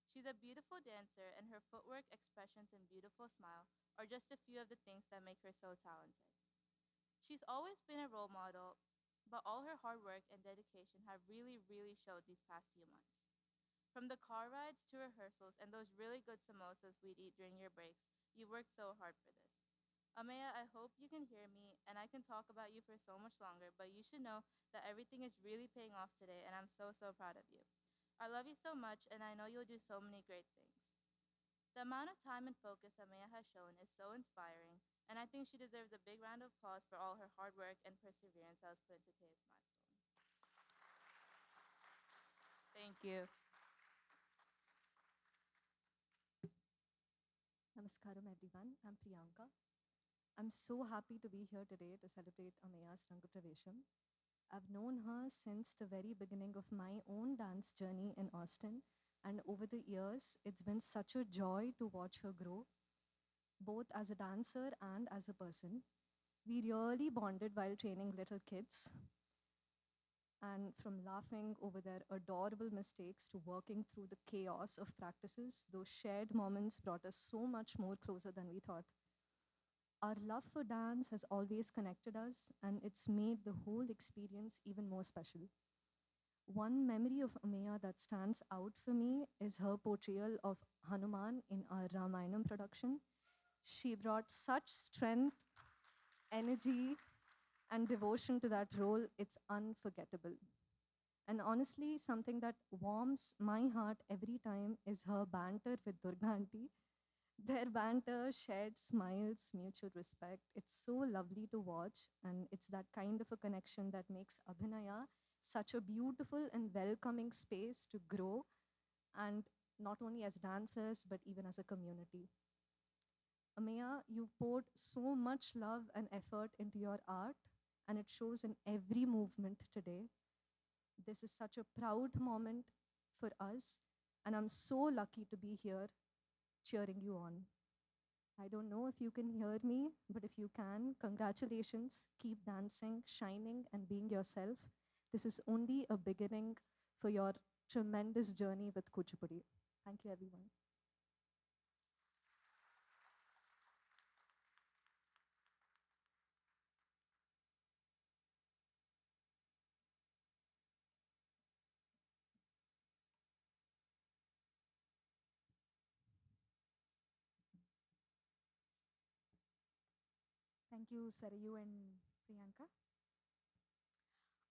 She's a beautiful dancer, and her footwork, expressions, and beautiful smile are just a few of the things that make her so talented. She's always been a role model, but all her hard work and dedication have really showed these past few months. From the car rides to rehearsals and those really good samosas we'd eat during your breaks, you worked so hard for this. Ameya, I hope you can hear me, and I can talk about you for so much longer, but you should know that everything is really paying off today, and I'm so proud of you. I love you so much, and I know you'll do so many great things. The amount of time and focus Ameya has shown is so inspiring, and I think she deserves a big round of applause for all her hard work and perseverance that was put into today's milestone. Thank you. Namaskaram everyone, I'm Priyanka. I'm so happy to be here today to celebrate Ameya's Rangapravesam. I've known her since the very beginning of my own dance journey in Austin, and over the years, it's been such a joy to watch her grow, both as a dancer and as a person. We really bonded while training little kids, and from laughing over their adorable mistakes to working through the chaos of practices, those shared moments brought us so much more closer than we thought. Our love for dance has always connected us, and it's made the whole experience even more special. One memory of Ameya that stands out for me is her portrayal of Hanuman in our Ramayanam production. She brought such strength, energy, and devotion to that role, it's unforgettable. And honestly, something that warms my heart every time is her banter with Durga auntie. Their banter, shared smiles, mutual respect. It's so lovely to watch, and it's that kind of a connection that makes Abhinaya such a beautiful and welcoming space to grow, and not only as dancers, but even as a community. Ameya, you've poured so much love and effort into your art, and it shows in every movement today. This is such a proud moment for us, and I'm so lucky to be here cheering you on. I don't know if you can hear me, but if you can, congratulations. Keep dancing, shining, and being yourself. This is only a beginning for your tremendous journey with Kuchipudi. Thank you, everyone. Thank you, Sarayu and Priyanka.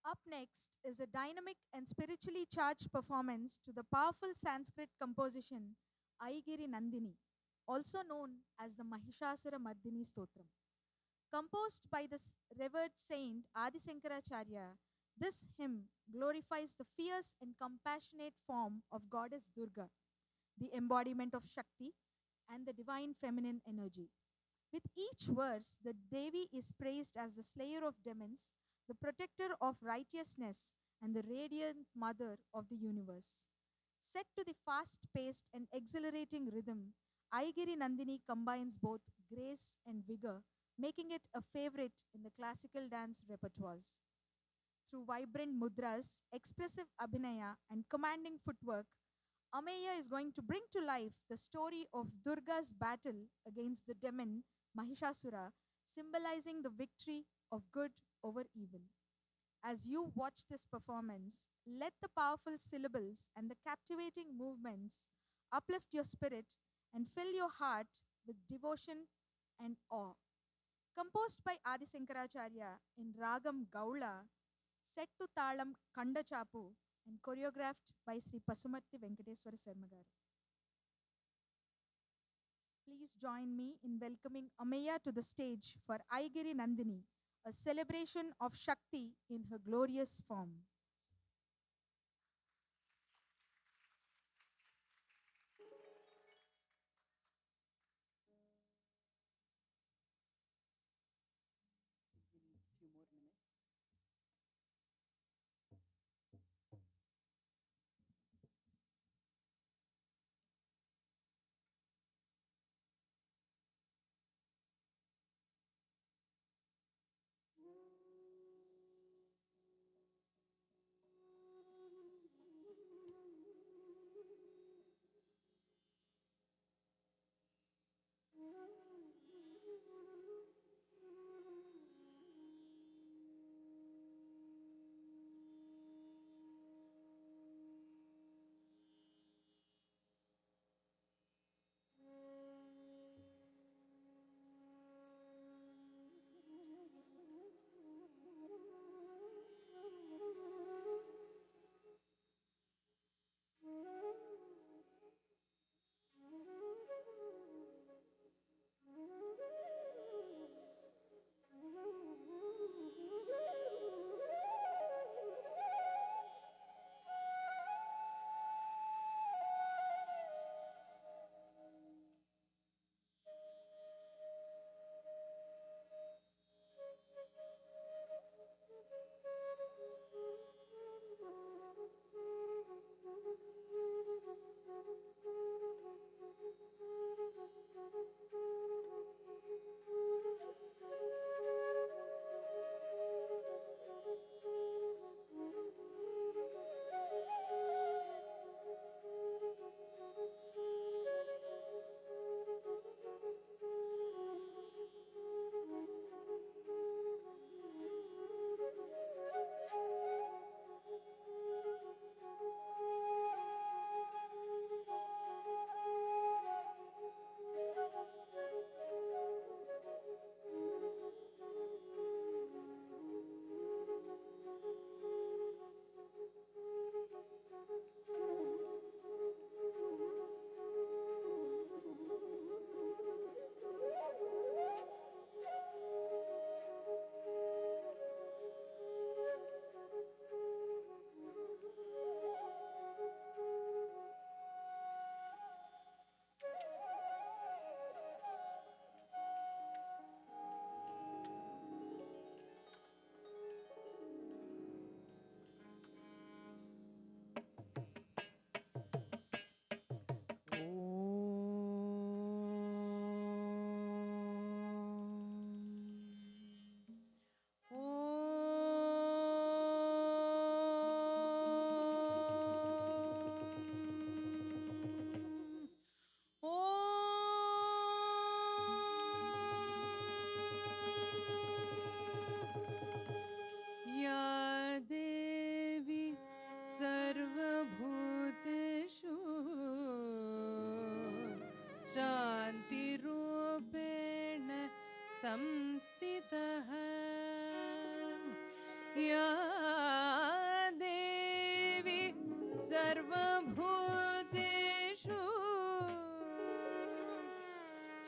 Up next is a dynamic and spiritually charged performance to the powerful Sanskrit composition Aigiri Nandini, also known as the Mahishasura Mardini Stotram. Composed by the revered saint Adi Sankaracharya, this hymn glorifies the fierce and compassionate form of goddess Durga, the embodiment of Shakti and the divine feminine energy. With each verse, the Devi is praised as the slayer of demons, the protector of righteousness, and the radiant mother of the universe. Set to the fast paced and exhilarating rhythm, Aigiri Nandini combines both grace and vigor, making it a favorite in the classical dance repertoires. Through vibrant mudras, expressive abhinaya, and commanding footwork, Ameya is going to bring to life the story of Durga's battle against the demon Mahishasura, symbolizing the victory of good over evil. As you watch this performance, let the powerful syllables and the captivating movements uplift your spirit and fill your heart with devotion and awe. Composed by Adi Sankaracharya in Ragam Gaula, set to Talam Kandachapu, and choreographed by Sri Pasumarthi Venkateswara Sarma. Please join me in welcoming Ameya to the stage for Aigiri Nandini, a celebration of Shakti in her glorious form. We need a few more minutes.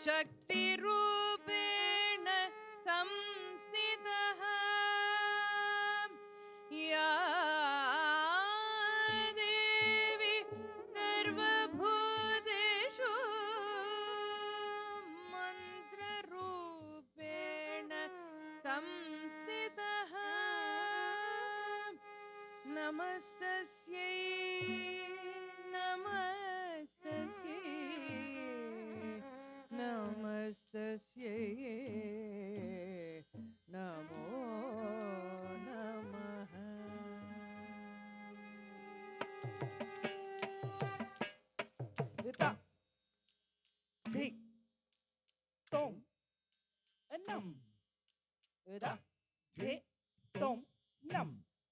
शक्तिरूपेण संस्थितः या देवी सर्वभूतेषु मन्त्ररूपेण संस्थितः नमस्तस्यै नमस्तस्यै नमस्तस्यै नमो नमः ita thi tom nam ida thi tom nam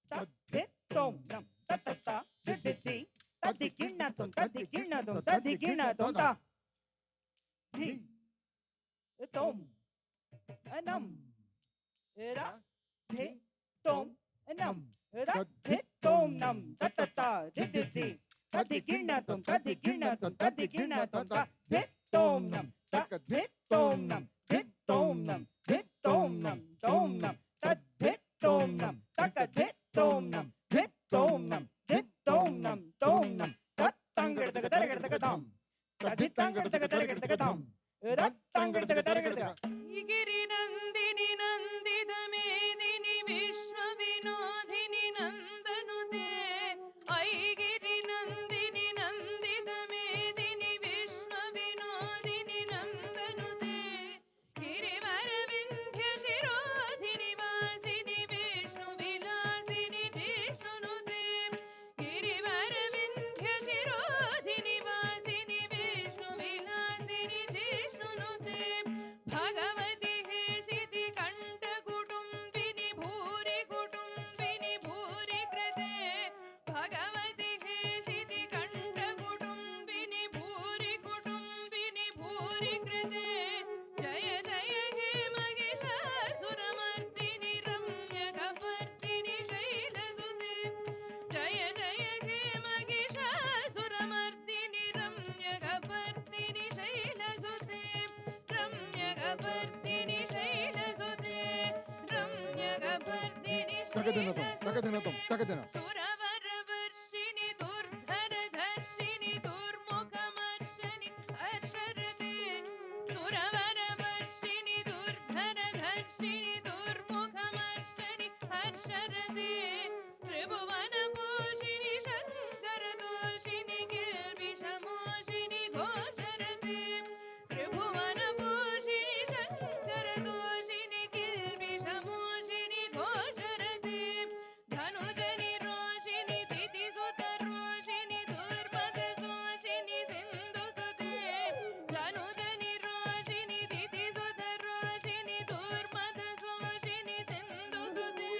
ta thi tom nam ta ta ta thi thi ta thi kirna tom ta thi kirna tom ta thi kirna tom ta thi tom nam ida thi tom nam ida thi tom nam ta ta ta thi thi ta thi kirna tom ta thi kirna tom ta thi kirna tom ta thi tom nam ta thi tom nam thi tom nam thi tom nam tom nam ta thi tom nam ta ka thi tom nam thi tom nam thi tom nam tom nam ta tangir ta ka tam ta thi tangir ta ka tam ra tangir ta ka Aigiri Nandini Nandita Medini Vishwa Vinodhini Nandanute Aigiri Nandini Nandita Medini Vishwa Vinodhini Nandanute Girivara Vindhya Shirodhini Vasini Vishnu Vilasini Jishnunute Girivara Vindhya Shirodhini Vasini Vishnu Vilasini Jishnunute Bhagavati he Siddhi Kanta Kutumbini Bhuri Kutumbini Bhuri Krite Bhagavati he Siddhi Kanta Kutumbini Bhuri Kutumbini Bhuri Krite Jaya Jaya he Mahishasuramardini Ramyakapartini Shailasute Jaya Jaya he Mahishasuramardini Ramyakapartini Shailasute Ramyakapartini Shailasute Ramyakapartini Takadinatam, takadinatam, takadina. Suravaravarshini Durdharadarshini Durmukhamarshani Harsharate Suravaravarshini Durdharadarshini Durmukhamarshani Harsharate Tribhuvana Poshini Shankaradoshini Kilvishamoshini Ghosharate Tribhuvana Poshini Shankaradoshini Kilvishamoshini Ghosharate Dhanujani Roshini Diti Sutta Roshini Durmata Soshini Sindhu Sute Dhanujani Roshini Diti Sutta Roshini Durmata Soshini Sindhu Sute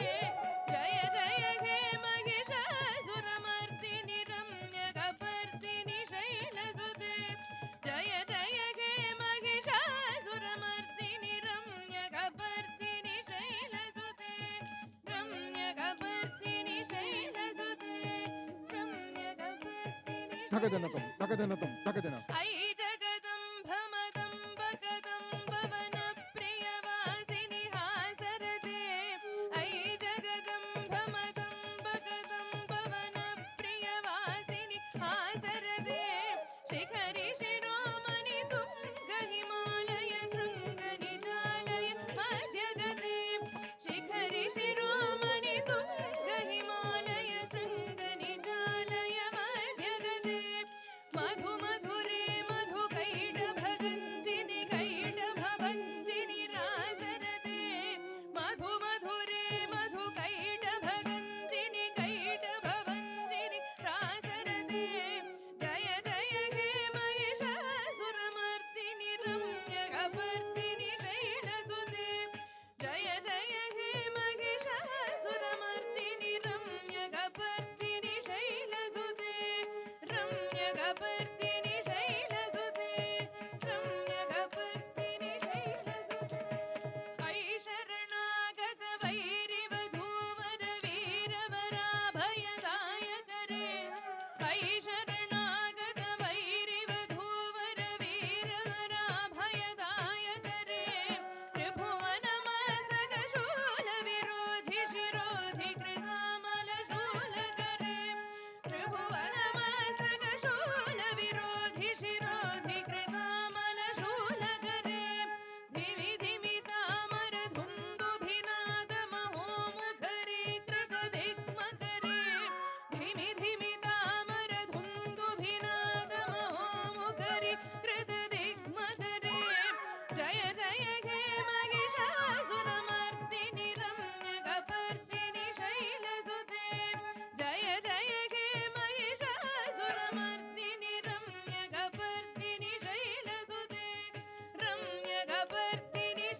Jaya Jaya He Mahishasuramardini Ramyakapartini Shailasute Jaya Jaya He Mahishasuramardini Ramyakapartini Shailasute Ramyakapartini Shailasute Ramyakapartini Takadinatam, takadinatam, takadina. Ai Jagadamba Madamba Kadamba Vana Priyavasini Hasarate Ai Jagadamba Madamba Kadamba Vana Priyavasini Hasarate Shikhari Shiromani Tunga Himalaya Shringa Nijalaya Madhyagate Shikhari Shiromani Tunga Himalaya Shringa Nijalaya Madhyagate Madhu Madhure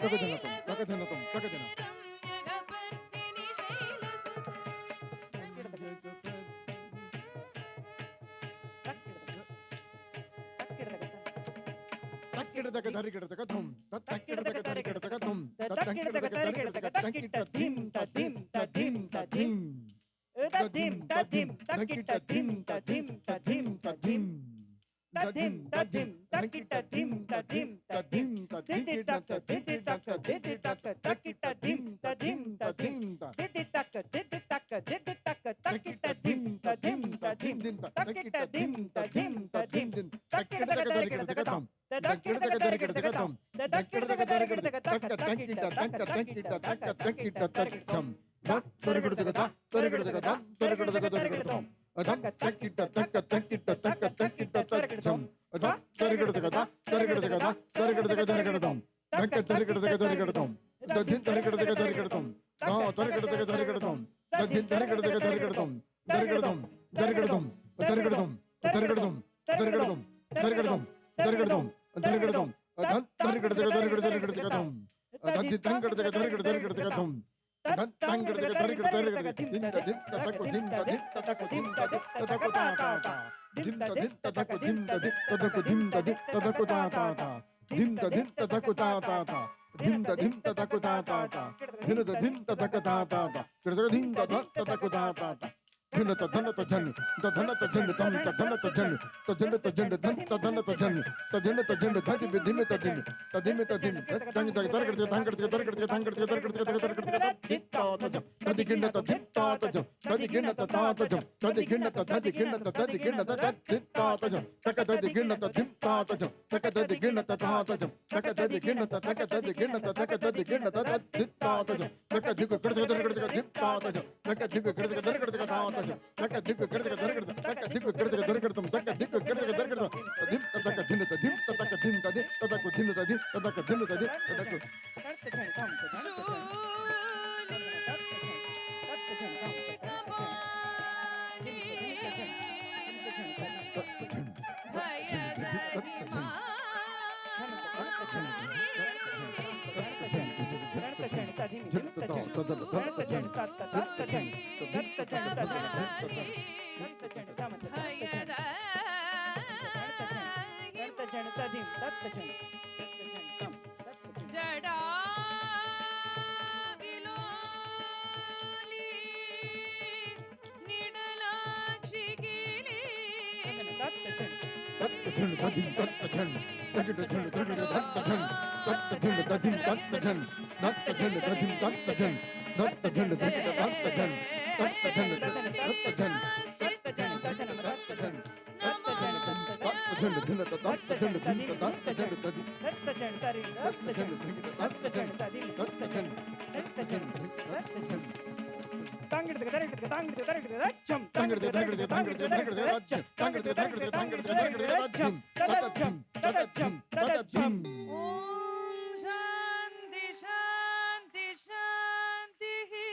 ತಗದಿನತಂ ತಗದಿನತಂ ತಗದಿನ ರಮ್ಯಗಪರ್ದಿನಿ ಶೈಲಸುತ ತಕ್ಕಿಡದಕ ಧರಿಗಿಡದಕ ಧುಂ ತಕ್ಕಿಡದಕ ಧರಿಗಿಡದಕ ಧುಂ ತಕ್ಕಿಡದಕ ಧರಿಗಿಡದಕ ತಕ್ಕಿಟ ಧಿಂ ತಧಿಂ ತಧಿಂ ತಧಿಂ ತಧಿಂ ತಧಿಂ ತಕ್ಕಿಟ ಧಿಂ ತಧಿಂ ತಧಿಂ ತಧಿಂ ತಧಿಂ ತಧಿಂ ತಕ್ಕಿಟ ಧಿಂ ತಧಿಂ ತಧಿಂ ತಧಿಂ ತಕ್ಕಿಟ ಧಿಂ ತಧಿಂ ತಧಿಂ ತಕ್ಕಿಟ ಧಿಂ ತಧಿಂ ತಧಿಂ ತಕ್ಕಿಟ ಧಿಂ ತಧಿಂ ತಧಿಂ ತಕ್ಕಿಡದಕ ಧರಿಗಿಡದಕ ಧುಂ ತಕ್ಕಿಡದಕ ಧರಿಗಿಡದಕ ಧುಂ ತಕ್ಕಿಡದಕ ಧರಿಗಿಡದಕ ತಕ್ಕ ತಕ್ಕಿಟ ತಕ್ಕ ತಕ್ಕಿಟ ತಕ್ಕ ತಕ್ಕಿಟ ತಕ್ಕಂ ತರಿಗಿಡದಕ ತರಿಗಿಡದಕ ತರಿಗಿಡದಕ ತರಿಗಿಡದಕ ಅದಂ ತಕ್ಕಿಟ ತಕ್ಕ ತಕ್ಕಿಟ ತಕ್ಕ ತಕ್ಕಿಟ ತಕ್ಕಂ ಅದಂ ತರಿಗಿಡದಕ ತರಿಗಿಡದಕ ತರಿಗಿಡದಕ ತರಿಗಿಡದಂ ತಕ್ಕ ತರಿಗಿಡದಕ ತರಿಗಿಡದಂ ದಧಿಂ ತರಿಗಿಡದಕ ತರಿಗಿಡದಂ ನಾ ತರಿಗಿಡದಕ ತರಿಗಿಡದಂ ದಧಿಂ ತರಿಗಿಡದಕ ತರಿಗಿಡದಂ ತರಿಗಿಡದಂ ತರಿಗಿಡದಂ ತರಿಗಿಡದಂ ತರಿಗಿಡದಂ ತರಿಗಿಡದಂ ತರಿಗಿಡದಂ ತರಿಗಿಡದಂ ತರಿಗಿಡದಂ ಅದಂ ತರಿಗಿಡದಕ ತರಿಗಿಡದಕ ತರಿಗಿಡದಕ ಅದಂ ತಂಗಿಡದಕ ತರಿಗಿಡದಕ ತರಿಗಿಡದಕ ಅದಂ ತಂಗಿಡದಕ ತರಿಗಿಡದಕ ತರಿಗಿಡದಕ ದಿಂತ ದಿಂತ ತಕ ದಿಂತ ದಿಂತ ತಕ ದಿಂತ ದಿಂತ ತಕ ತಾತ ದಿಂತ ದಿಂತ ತಕ ದಿಂತ ದಿಂತ ತಕ ದಿಂತ ದಿಂತ ತಕ ತಾತ ದಿಂತ ದಿಂತ ತಕ ತಾತ ದಿಂತ ದಿಂತ ತಕ ತಾತ ದಿಂತ ದಿಂತ ತಕ ತಾತ ಕಿಡದಕ ದಿಂತ ದಿಂತ ತಕ ತಾತ ಧನತ ಧನತ ಧನ್ ಧನತ ಧನ್ ತಂ ಧನತ ಧನ್ ಧನತ ಧನ್ ಧನತ ಧನತ ಧನ್ ಧನತ ಧನ್ ಧತಿ ಬಿಧಿಮಿತ ಧಿನ್ ತಧಿಮಿತ ಧಿನ್ ತಂಗ ತಗ ತರಗಡೆ ತಂಗಡೆ ತರಗಡೆ ತಂಗಡೆ ತರಗಡೆ ತರಗಡೆ ದಿತ್ತಾತ ಜ ತದಿ ಗಿಣ್ಣತ ದಿತ್ತಾತ ಜ ತದಿ ಗಿಣ್ಣತ ತಾತ ಜ ತದಿ ಗಿಣ್ಣತ ತದಿ ಗಿಣ್ಣತ ತದಿ ಗಿಣ್ಣತ ದಿತ್ತಾತ ಜ ತಕ ತದಿ ಗಿಣ್ಣತ ದಿತ್ತಾತ ಜ ತಕ ತದಿ ಗಿಣ್ಣತ ತಾತ ಜ ತಕ ತದಿ ಗಿಣ್ಣತ ತಕ ತದಿ ಗಿಣ್ಣತ ತಕ ತದಿ ಗಿಣ್ಣತ ದಿತ್ತಾತ ಜ ತಕ ದಿಗ ಕಡದ ತರಗಡೆ ದಿತ್ತಾತ ಜ ತಕ ದಿಗ ಕಡದ ತರಗಡೆ ತಾತ ತಕ್ಕ ದಿಕ್ಕು ಕೆಡದಕ ದರಗಡದ ತಕ್ಕ ದಿಕ್ಕು ಕೆಡದಕ ದರಗಡದ ತಕ್ಕ ದಿಕ್ಕು ಕೆಡದಕ ದರಗಡದ ದಿಂ ತಕ್ಕ ದಿನದ ದಿಂ ತಕ್ಕ ದಿನದ ತಕ್ಕ ದಿನದ ದಿಂ ತಕ್ಕ ದಿನದ ದಿಂ ತಕ್ಕ ಜಡಾ ಶಾಂತಿ ಶಾಂತಿ ಶಾಂತಿ ಶಾಂತಿ ಶಾಂತಿ ಶಾಂತಿ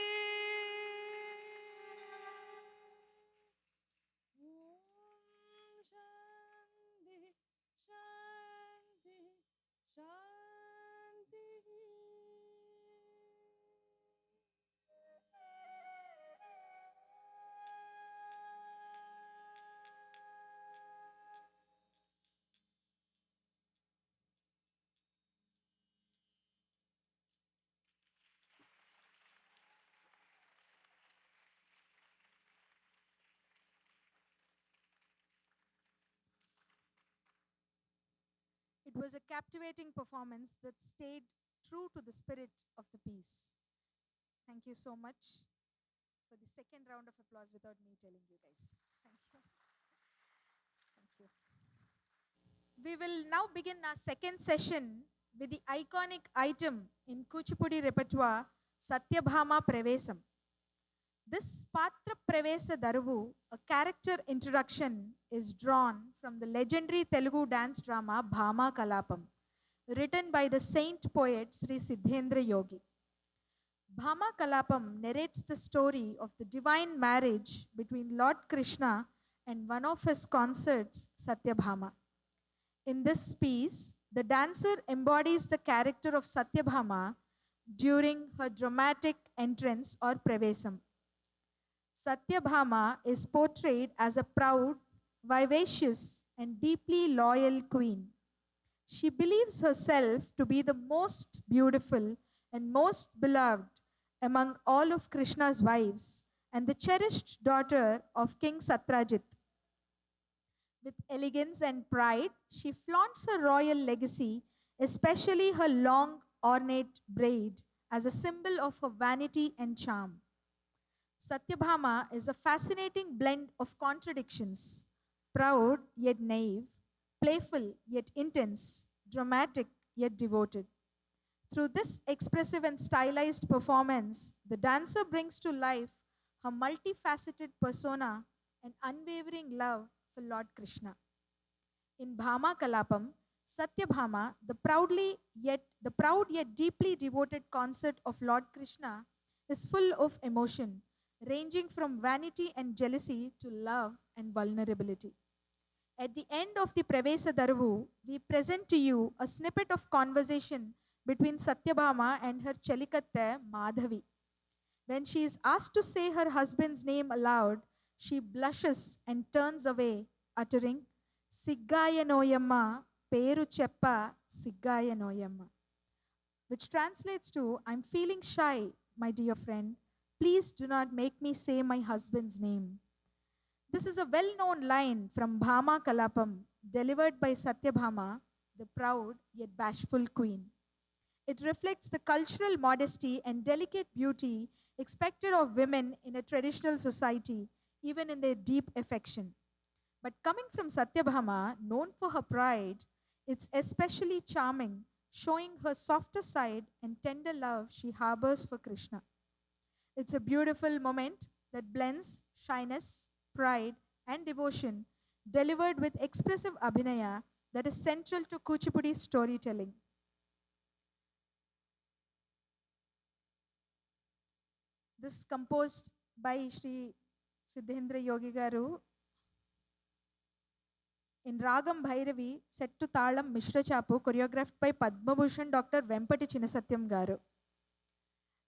It was a captivating performance that stayed true to the spirit of the piece. Thank you so much for the second round of applause without me telling you guys. Thank you. Thank you. We will now begin our second session with the iconic item in Kuchipudi repertoire, Satyabhama Pravesam. This Patra Pravesa Daruvu, a character introduction, is drawn from the legendary Telugu dance drama Bhama Kalapam, written by the saint poet Sri Siddhendra Yogi. Bhama Kalapam narrates the story of the divine marriage between Lord Krishna and one of his consorts, Satyabhama. In this piece, The dancer embodies the character of Satyabhama during her dramatic entrance or Pravesam. Satyabhama is portrayed as a proud, vivacious, and deeply loyal queen. She believes herself to be the most beautiful and most beloved among all of Krishna's wives and the cherished daughter of King Satyajit. With elegance and pride, she flaunts her royal legacy, especially her long, ornate braid, as a symbol of her vanity and charm. Satyabhama is a fascinating blend of contradictions: proud yet naive, playful yet intense, dramatic yet devoted. Through this expressive and stylized performance, the dancer brings to life her multifaceted persona and unwavering love for Lord Krishna. In Bhama Kalapam, Satyabhama, the proud yet deeply devoted consort of Lord Krishna, is full of emotion, ranging from vanity and jealousy to love and vulnerability. At the end of the Pravesa Daravu, we present to you a snippet of conversation between Satyabhama and her Chelikatte Madhavi. When she is asked to say her husband's name aloud, she blushes and turns away, uttering, Siggaya noyamma, peru cheppa, Siggaya noyamma, which translates to, I'm feeling shy, my dear friend. Please do not make me say my husband's name. This is a well-known line from Bhama Kalapam, delivered by Satyabhama, the proud yet bashful queen. It reflects the cultural modesty and delicate beauty expected of women in a traditional society, even in their deep affection. But coming from Satyabhama, known for her pride, it's especially charming, showing her softer side and tender love she harbors for Krishna. It's a beautiful moment that blends shyness, pride, and devotion, delivered with expressive abhinaya that is central to Kuchipudi storytelling. This is composed by Sri Siddhendra Yogi Garu in Ragam Bhairavi, set to Talam Mishra Chapu, choreographed by Padma Bhushan Dr. Vempati Chinasatyam Garu.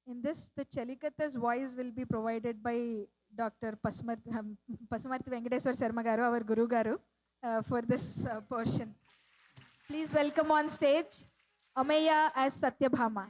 In this, the Chelikatta's voice will be provided by Dr. Pasumarthi Venkateswar Sarma Garu, our Guru Garu, for this portion. Please welcome on stage Ameya as Satyabhama.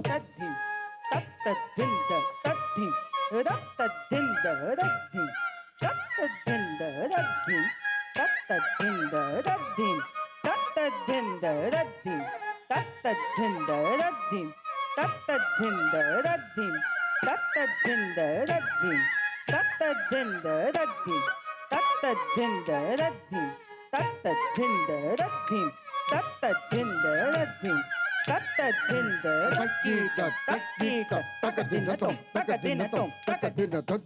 Tadhim, tattadhinda, tadhim, rattadhinda, raddhim, tattadhinda, raddhim, tattadhinda, raddhim, tattadhinda, raddhim, tattadhinda, raddhim, tattadhinda, raddhim, tattadhinda, raddhim, tattadhinda, raddhim, tattadhinda, raddhim, tattadhinda, raddhim, tattadhinda, raddhim. Tattadhinda, raddhika, taddhika, takadhinatom, takadhinatom, takadhinatom.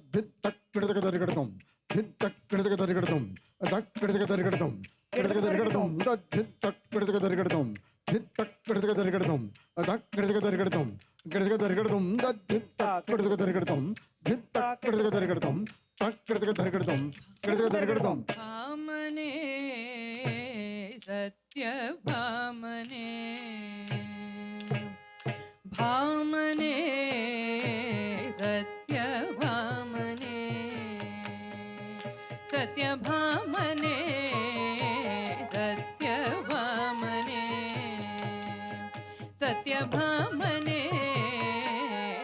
Bhamane, Satyabhamane, Bhamane, Satyabhamane, Satyabhamane, Satyabhamane, Satyabhamane,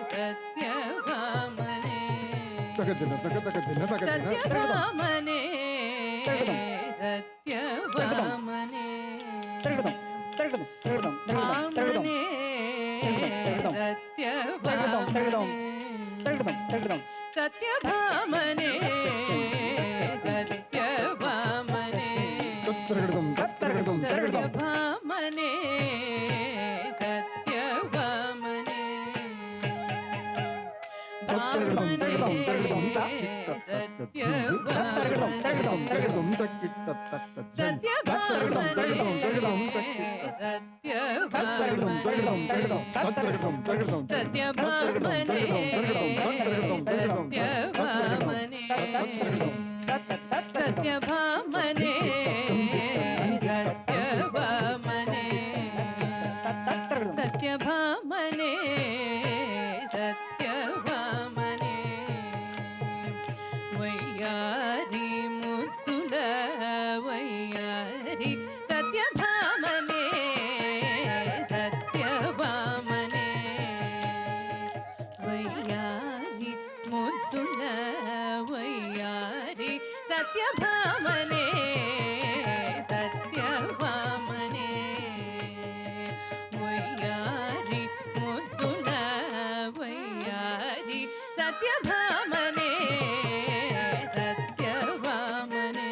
Satyabhamane, Satyabhamane, Satyabhamane, భామనే సత్యభామనే సత్యభామనే సత్యభామనే సత్యభామనే భామనే సత్యభామనే సత్యభామనే సత్యభామనే వయ్యారి ముద్దుల వయ్యారి సత్యభామనే సత్యభామనే వయ్యారి ముద్దుల వయ్యారి సత్యభామనే సత్యభామనే వయ్యారి ముద్దుల వయ్యారి సత్యభామనే సత్యభామనే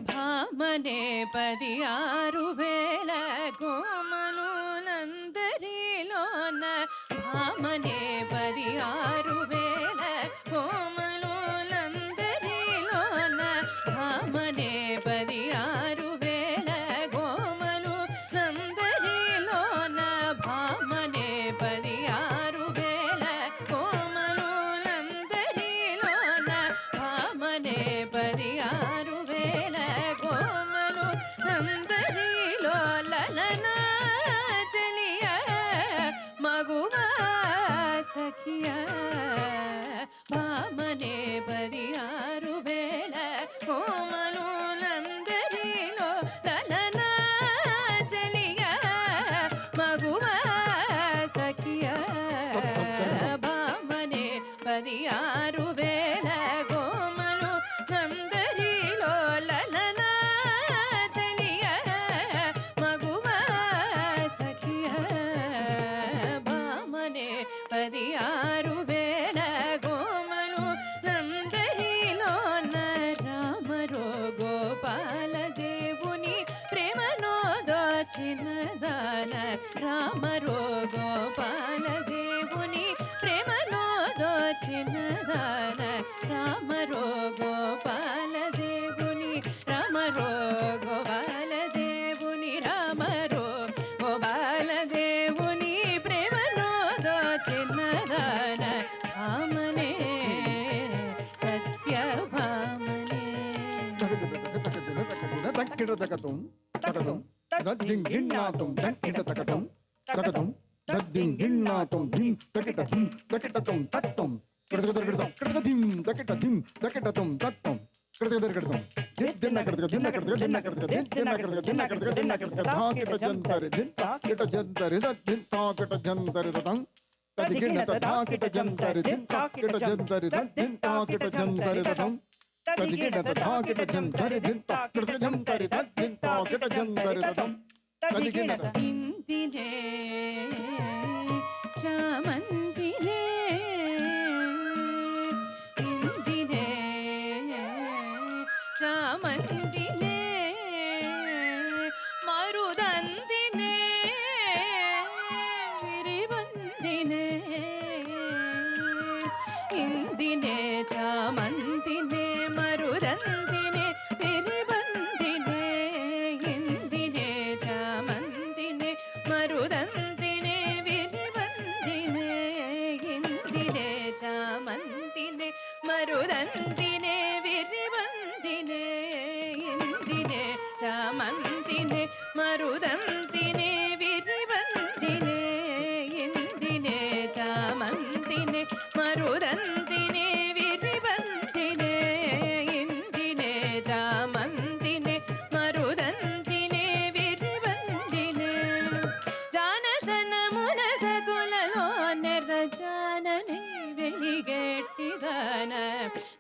భామనే 16,000 కోమలులందరిలోన భామనే 16,000 కోమలులందరిలోన భామనే 16,000 కోమలులందరిలోన భామనే 16,000 కోమలులందరిలోన భామనే 16,000 కోమలులందరిలో లలనా చలియ మగువా సఖియ భామనే 16,000 కోమలులందరిలో లలనా చలియ మగువా సఖియ భామనే 16,000 కోమలులందరిలో లలనా చలియ మగువా సఖియ భామనే 16,000 కోమలులందరిలోన రామరో గోపాల దేవుని ప్రేమలో దోచినదాన రామరో గోపాల దేవుని ప్రేమలో దోచినదాన రామరో గోపాల దేవుని రామరో గోపాల దేవుని రామరో గోపాల దేవుని ప్రేమలో దోచినదాన భామనే సత్యభామనే ఇందినే చామంతినే ఇందినే చామంతినే మరుదందినే విరివందినే ఇందినే చామంతినే మరుదందినే విరివందినే ఇందినే చామంతినే మరుదందినే విరివందినే ఇందినే చామంతినే మరుదందినే విరివందినే ఇందినే చామంతినే మరుదందినే విరివందినే ఇందినే చామంతినే మరుదందినే విరివందినే ఇందినే చామంతినే మరుదందినే విరివందినే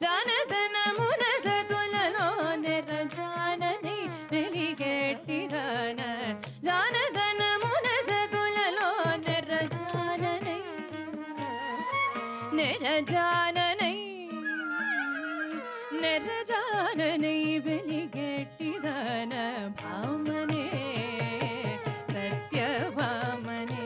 జానదనమున సతులలో నెర జానని వెలిగెట్టిదన జానదనమున సతులలో నెర జాననై నెరజాననై వెలిగెట్టిదన భామనే సత్యభామనే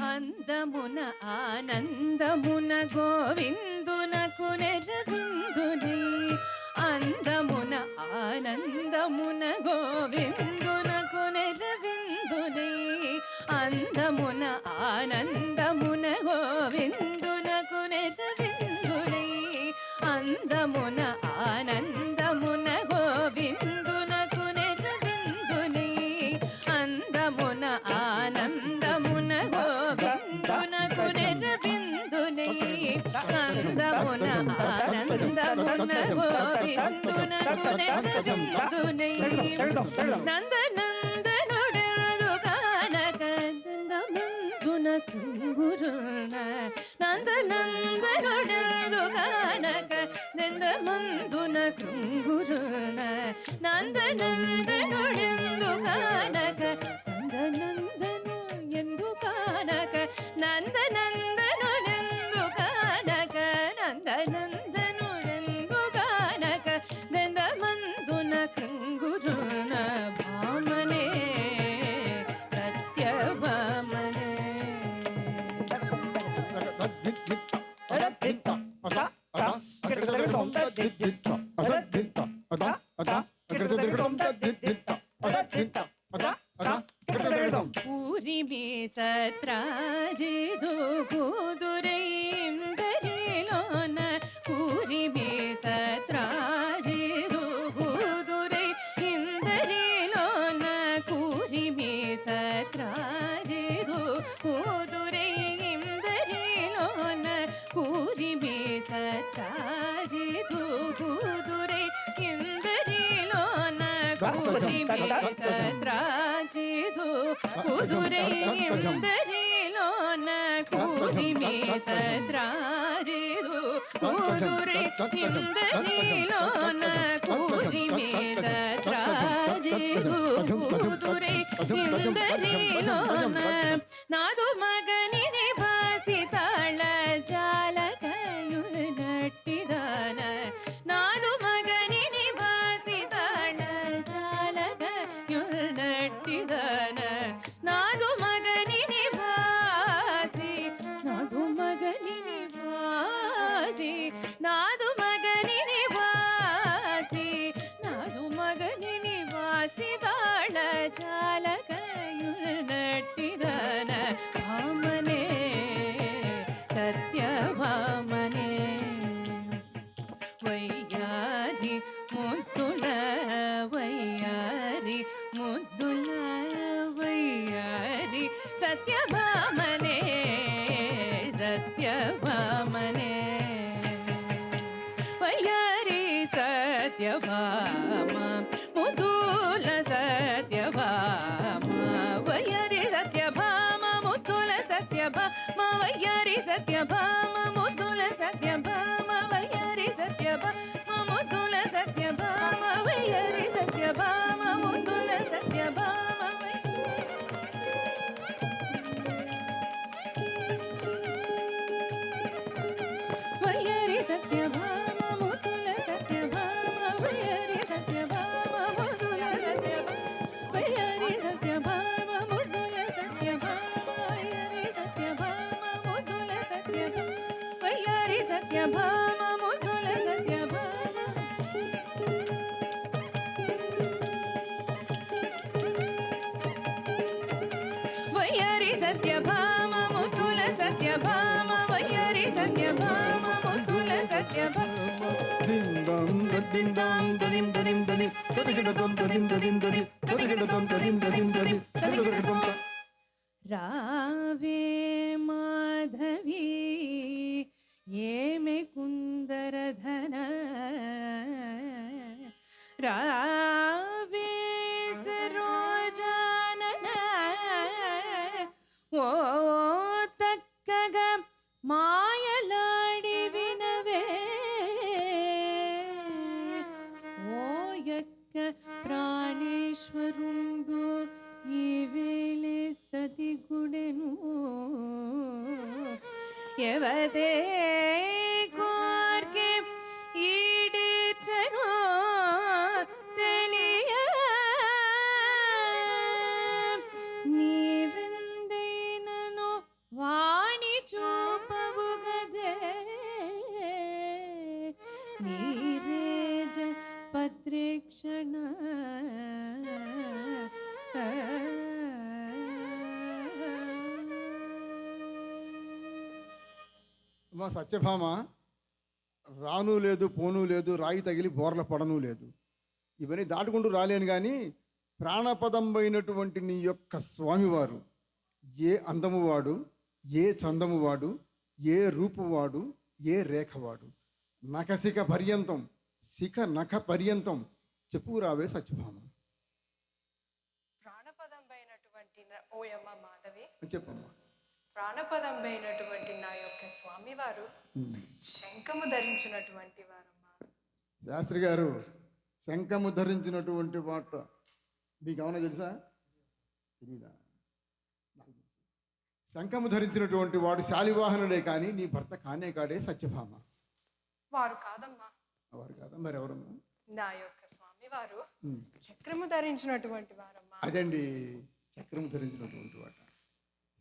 అందమున ఆనందమున గోవిందునకు నెరవిందునై అందమున ఆనందమున గోవిందునకు నెరవిందునై అందమున ఆనందమున గోవిందునకు నెరవిందునై అందమున ఆనందమున గోవిందునకు నెరవిందునై అందమున ఆనందమున గోవిందునకు నెరవిందునై అందమున ఆనందమున గోవిందునకు నెరవిందునై నందనందనుడెందు కానక నందమందున కుంగురున నందనందనుడెందు కానక నందమందున కృంగురున నందనందనుడెందు కానక నందనందను ఎందు కానక నందనందనుడెందు కానక నందనందనుడెందు కానక నందమందున కృంగురున భామనే సత్యభామనే ఊరిమి సత్రాజిదు కూదురైందరిలోన ఊరిమి సత్రాజిదు కూదురై ఇందరిలోన కూరిమి సత్రాజిదు కూదురై ఇందరిలోన కూరిమి సత్రాజిదు కూదురై ఇందరిలోన కూరిమి సత్రాజిదు కూదురై ఇందరిలోన కూరిమి సత్రాజిదు కూదురై ఇందరిలోన కూరిమి సత్రాజిదు కూదురై ఇందరిలోన నాదు మగని నివాసి తాళ జాలకయుల్ నట్టిదాన నాదు మగని నివాసి తాళ జాలకయుల్ నట్టిదాన నాదు మగని నివాసి నాదు మగని నివాసి నాదు మగని నివాసి నాదు మగని నివాసి తాళ జాలకయుల్ నట్టిదాన భామనే సత్యభామనే వయ్యారి ముద్దుల వయ్యారి ముద్దుల వయ్యారి సత్యభామనే సత్యభామనే వయ్యారి సత్యభామ ముద్దుల సత్యభామ వయ్యారి సత్యభామ ముద్దుల సత్యభామ వయ్యారి సత్యభామ ముద్దుల సత్యభామ వయ్యారి సత్యభామ ముద్దుల సత్యభామ వయ్యారి సత్యభామ ముద్దుల సత్యభామ వయ్యారి సత్యభామ ముద్దుల సత్యభామ వయ్యారి సత్యభామ ముద్దుల సత్యభామ వయ్యారి సత్యభామ ముద్దుల సత్యభామ వయ్యారి సత్యభామ ముద్దుల సత్యభామ వయ్యారి సత్యభామ ముద్దుల సత్యభామ వయ్యారి సత్యభామ ముద్దుల సత్యభామ వయ్యారి సత్యభామ ముద్దుల సత్యభామ రావే మాధవి ఏమే కుందరధన రావే సరోజానన ఓ తక్కగా మాయలాడి వినవే ఓ యక్క ప్రాణేశ్వరుండు ఈ వేళే సతిగుడెను ఎవదే కోర్కె ఈడేర్చను తెలియ నీవెందైనను వాణి చూపవు గదే నీరేజ పత్రేక్షణ అమ్మా సత్యభామ, రాను లేదు పోను లేదు, రాయి తగిలి బోర్ల పడను లేదు, ఇవన్నీ దాటుకుంటూ రాలేను కానీ ప్రాణపదంబైనటువంటి నీ యొక్క స్వామివారు ఏ అందము వాడు, ఏ చందము వాడు, ఏ రూపు వాడు, ఏ రేఖవాడు, నఖశిఖ పర్యంతం, శిఖ నఖ పర్యంతం చెప్పు రావే సత్యభామ. ప్రాణపదంబైనటువంటి ఓయమ్మ మాధవి, చెప్పమ్మా. ప్రాణపదంబైనటువంటి నా యొక్క స్వామివారు శంఖము ధరించినటువంటి వారమ్మా. శాస్త్రి గారు, శంఖము ధరించినటువంటి మాట మీకు ఏమన్నా తెలుసా? తెలీదా? శంఖము ధరించినటువంటి వాడు శాలివాహనుడే కానీ నీ భర్త కానే కాడే సత్యభామ. వారు కాదమ్మా. వారు కాదా? మరి ఎవరమ్మా? నా యొక్క స్వామివారు చక్రము ధరించినటువంటి వారమ్మా. అదండి, చక్రము ధరించినటువంటి వాడు.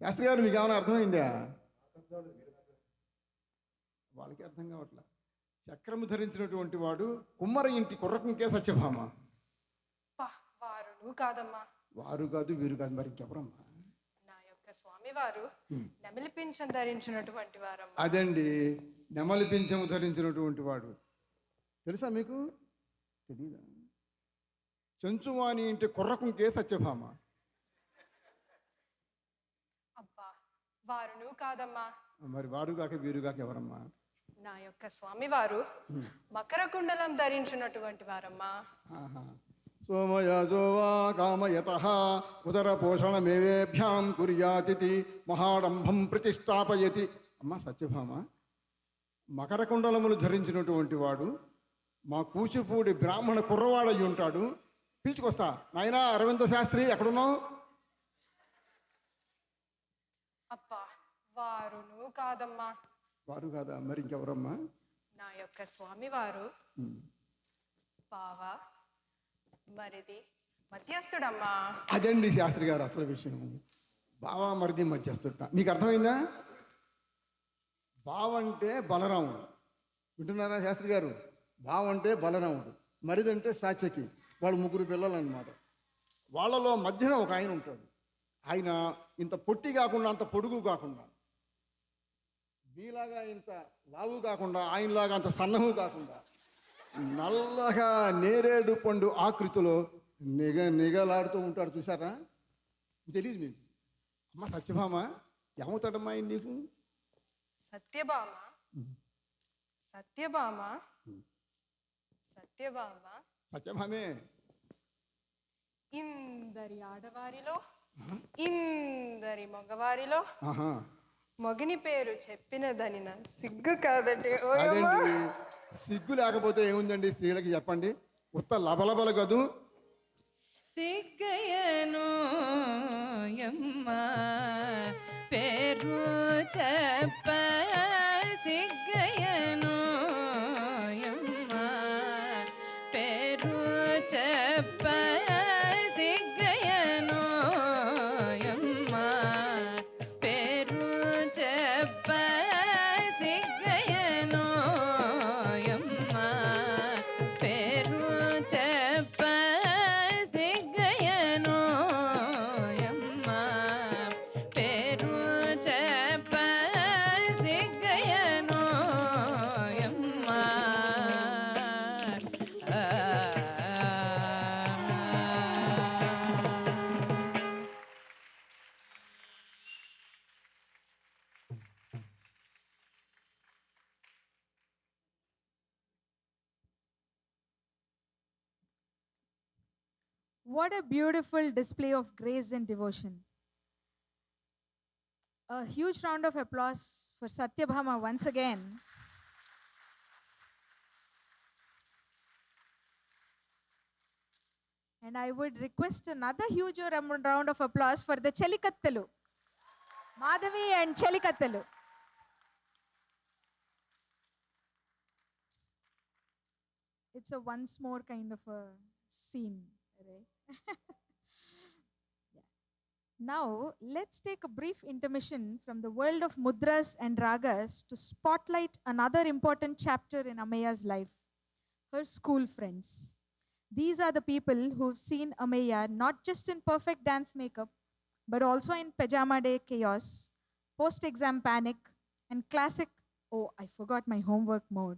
శాస్త్రి గారు, మీకు ఏమైనా అర్థమైందా? వాళ్ళకి అర్థం కావట్లా. చక్రము ధరించినటువంటి వాడు కుమ్మర ఇంటి కుర్రకుంకే సత్యభామ. వారు కాదమ్మా. వారు కాదు, వీరు కాదు, మరి ఇంకెవరమ్మా? నా యొక్క స్వామివారు నెమలి పింఛం ధరించినటువంటి వారమ్మా. అదండి, నెమలి పింఛము ధరించినటువంటి వాడు. తెలుసా మీకు? తెలీదా? చెంచువాని ఇంటి కుర్రకుంకే సత్యభామ. అబ్బా, వారును కాదమ్మా. మరి వారు కాక వీరు కాక ఎవరమ్మా? నా యొక్క స్వామివారు మకర కుండలం ధరించినటువంటి వారమ్మా. సోమయజోవా కామయత ఉదర పోషణమేవేభ్యాం కుర్యాతిథి మహాడంభం ప్రతిష్టాపయతి. అమ్మ సత్యభామ, మకర కుండలములు ధరించినటువంటి వాడు మా కూచిపూడి బ్రాహ్మణ కుర్రవాడయ్యి ఉంటాడు. పిలుచుకొస్తా. నాయనా అరవింద శాస్త్రి, ఎక్కడున్నావు? అబ్బా, వారును కాదమ్మా. వారు కాదా? మరి ఇంకెవరమ్మా? నా యొక్క స్వామివారు బావ మరిది మధ్యస్థుడమ్మా. అదండి శాస్త్రి గారు అసలు విషయం. బావ మరిది మధ్యస్థుట. మీకు అర్థమైందా? బావ అంటే బలరాముడు. వింటున్నారా శాస్త్రి గారు? బావ అంటే బలరాముడు, మరిది అంటే సాత్యకి. వాళ్ళు ముగ్గురు పిల్లలు అన్నమాట. వాళ్ళలో మధ్యన ఒక ఆయన ఉంటాడు. ఆయన ఇంత పొట్టి కాకుండా, అంత పొడుగు కాకుండా, మీలాగా ఇంత లావు కాకుండా, ఆయనలాగా అంత సన్నము కాకుండా, నల్లగా నేరేడు పండు ఆకృతిలో నిగలాడుతూ ఉంటాడు. చూసారా? తెలియదు మీకు? అమ్మ సత్యభామ, ఏమవుతాడమ్మా ఆయన నీకు? సత్యభామ, సత్యభామ, సత్యభామ. సత్యభామే. ఇందరి ఆడవారిలో, ఇందరి మగవారిలో మగని పేరు చెప్పినదని నా సిగ్గు కాదండి. అదేంటి సిగ్గు లేకపోతే ఏముందండి స్త్రీలకి? చెప్పండి. ఉత్త లబలబల కదూ. సిగ్గయను యమ్మ పేరు చెప్ప, సిగ్గయను యమ్మ పేరు చెప్ప, సిగ్గయను యమ్మ పేరు చెప్ప, సిగ్గయను యమ్మ పేరు చెప్ప, సిగ్గయను యమ్మ పేరు చెప్ప, సిగ్గయను యమ్మ. What a beautiful display of grace and devotion. A huge round of applause for Satyabhama once again. And I would request another huge round of applause for the Chelikattalu, Madhavi and Chelikattalu. It's a once more kind of a scene, right? Yeah. Now, let's take a brief intermission from the world of mudras and ragas to spotlight another important chapter in Ameya's life, her school friends. These are the people who've seen Ameya not just in perfect dance makeup, but also in pajama day chaos, post-exam panic, and classic, oh, I forgot my homework mode.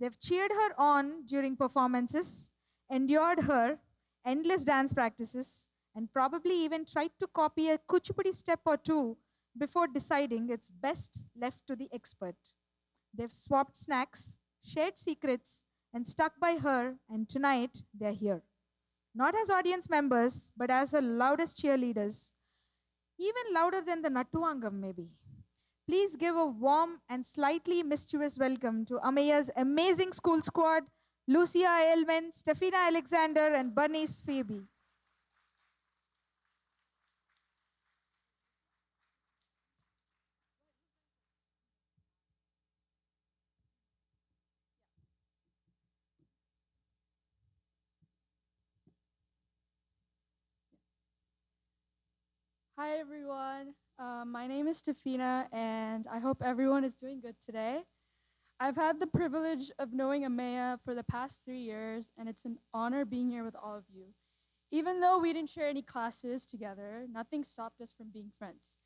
They've cheered her on during performances, endured her endless dance practices, and probably even tried to copy a kuchipudi step or two before deciding it's best left to the expert. They've swapped snacks, shared secrets, and stuck by her, and tonight they're here. Not as audience members, but as her loudest cheerleaders, even louder than the Nattuangam, maybe. Please give a warm and slightly mischievous welcome to Ameya's amazing school squad, Lucia Ailman, Staffina Alexander, and Bernice Phoebe. Hi everyone, my name is Staffina and I hope everyone is doing good today. I've had the privilege of knowing Ameya for the past 3 years and it's an honor being here with all of you. Even though we didn't share any classes together, nothing stopped us from being friends.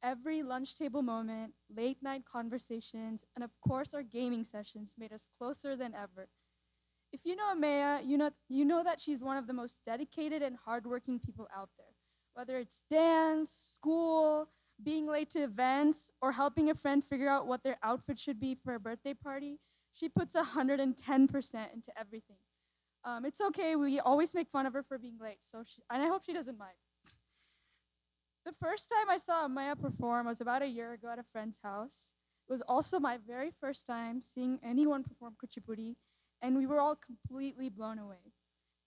Every lunch table moment, late night conversations, and of course our gaming sessions made us closer than ever. If you know Ameya, you know that she's one of the most dedicated and hardworking people out there. Whether it's dance, school, being late to events, or helping a friend figure out what their outfit should be for a birthday party, she puts 110% into everything. It's okay, we always make fun of her for being late, and I hope she doesn't mind. The first time I saw Ameya perform was about a year ago at a friend's house. It was also my very first time seeing anyone perform kuchipudi, and we were all completely blown away.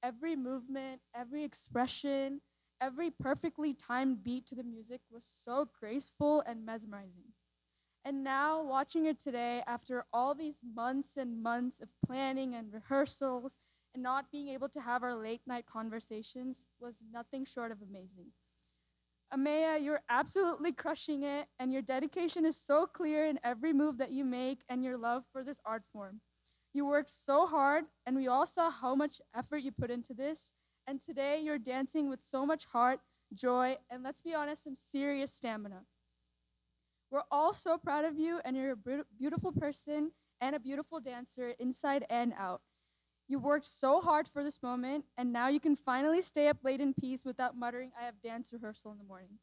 Every movement, every expression, every perfectly timed beat to the music was so graceful and mesmerizing. And now, watching her today, after all these months and months of planning and rehearsals, and not being able to have our late night conversations, was nothing short of amazing. Ameya, you're absolutely crushing it, and your dedication is so clear in every move that you make and your love for this art form. You work so hard, and we all saw how much effort you put into this, and today you're dancing with so much heart, joy, and let's be honest, some serious stamina. We're all so proud of you, and you're a beautiful person and a beautiful dancer inside and out. You worked so hard for this moment, and now you can finally stay up late in peace without muttering, I have dance rehearsal in the morning.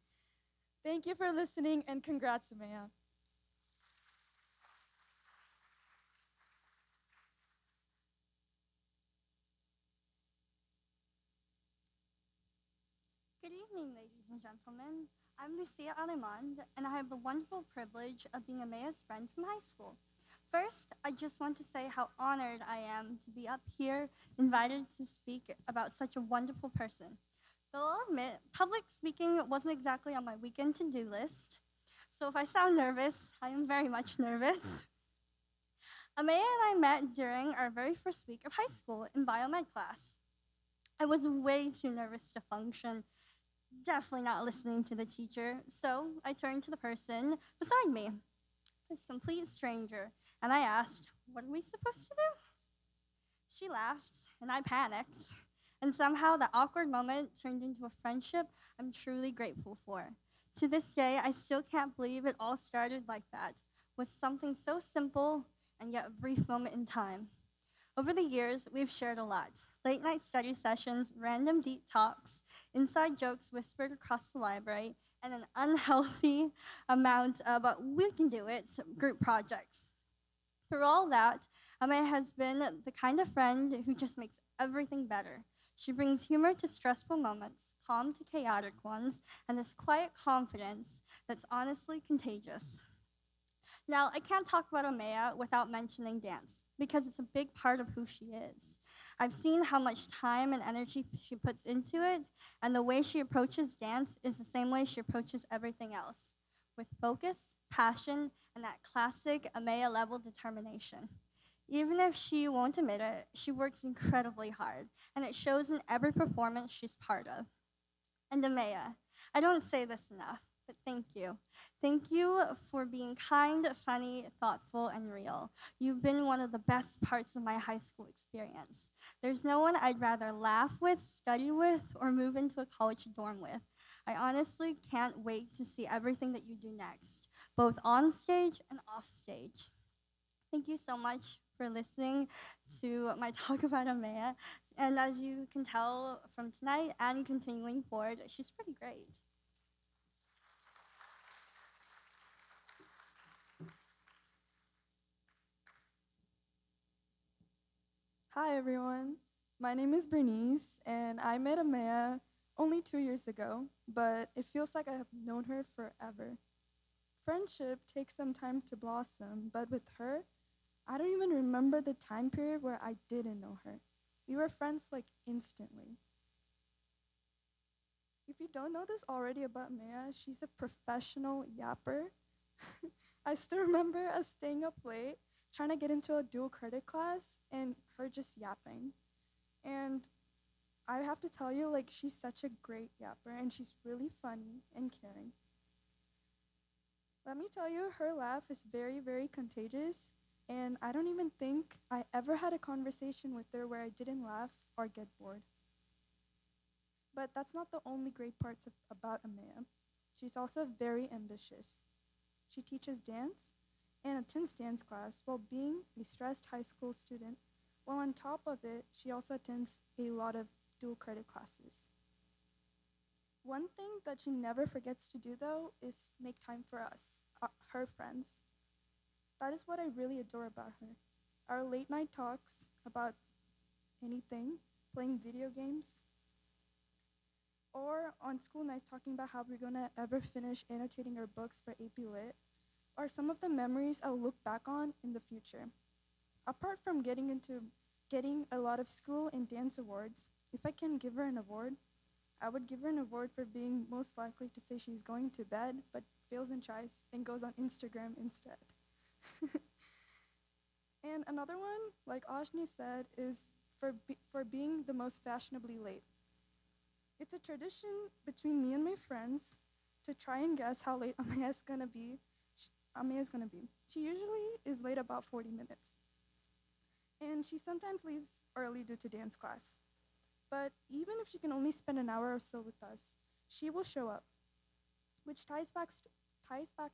Thank you for listening, and congrats, Ameya. Good evening, ladies and gentlemen. I'm Lucia and I have the wonderful privilege of being Ameya's friend from high school. First, I just want to say how honored I am to be up here, invited to speak about such a wonderful person. Though I'll admit, public speaking wasn't exactly on my weekend to-do list, so if I sound nervous, I am very much nervous. Ameya and I met during our very first week of high school in biomed class. I was way too nervous to function, definitely not listening to the teacher, so I turned to the person beside me, this complete stranger, and I asked, what are we supposed to do? She laughed, and I panicked, and somehow that awkward moment turned into a friendship I'm truly grateful for. To this day, I still can't believe it all started like that, with something so simple and yet a brief moment in time. Over the years, we've shared a lot. Late night study sessions, random deep talks, inside jokes whispered across the library, and an unhealthy amount of we can do it group projects. Through all that, Ameya has been the kind of friend who just makes everything better. She brings humor to stressful moments, calm to chaotic ones, and this quiet confidence that's honestly contagious. Now, I can't talk about Ameya without mentioning dance, because it's a big part of who she is. I've seen how much time and energy she puts into it, and the way she approaches dance is the same way she approaches everything else, with focus, passion, and that classic Ameya level determination. Even if she won't admit it, she works incredibly hard, and it shows in every performance she's part of. And Ameya, I don't say this enough, but thank you. Thank you for being kind, funny, thoughtful, and real. You've been one of the best parts of my high school experience. There's no one I'd rather laugh with, study with, or move into a college dorm with. I honestly can't wait to see everything that you do next, both on stage and off stage. Thank you so much for listening to my talk about Ameya. And as you can tell from tonight and continuing forward, she's pretty great. Hi everyone, my name is Bernice and I met Ameya only 2 years ago, but it feels like I have known her forever. Friendship takes some time to blossom, but with her, I don't even remember the time period where I didn't know her. We were friends like instantly. If you don't know this already about Ameya, she's a professional yapper. I still remember us staying up late, trying to get into a dual credit class, and her just yapping. And I have to tell you, like, she's such a great yapper, and she's really funny and caring. Let me tell you, her laugh is very, very contagious, and I don't even think I ever had a conversation with her where I didn't laugh or get bored. But that's not the only great parts about Ameya. She's also very ambitious. She teaches dance and attends dance class while being a stressed high school student, while on top of it, she also attends a lot of dual credit classes. One thing that she never forgets to do, though, is make time for us, her friends. That is what I really adore about her. Our late night talks about anything, playing video games, or on school nights talking about how we're gonna ever finish annotating our books for AP Lit, are some of the memories I'll look back on in the future. Apart from getting a lot of school and dance awards, if I can give her an award, I would give her an award for being most likely to say she's going to bed, but fails and tries and goes on Instagram instead. And another one, like Aashnay said, is for being the most fashionably late. It's a tradition between me and my friends to try and guess how late Ameya's gonna be. She usually is late about 40 minutes. And she sometimes leaves early due to dance class. But even if she can only spend an hour or so with us, she will show up, which ties back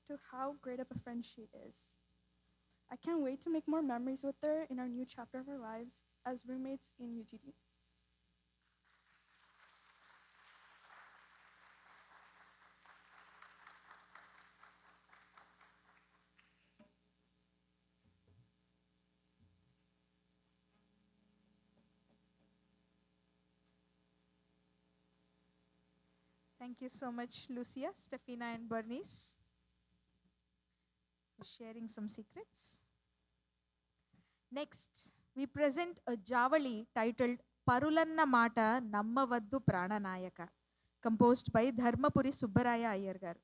to how great of a friend she is. I can't wait to make more memories with her in our new chapter of our lives as roommates in UTD. Thank you so much, Lucia, Staffina, and Bernice, for sharing some secrets. Next, we present a Javali titled Parulanna Maata Nammavaddu Prananayaka, composed by Dharmapuri Subbaraya Iyer garu.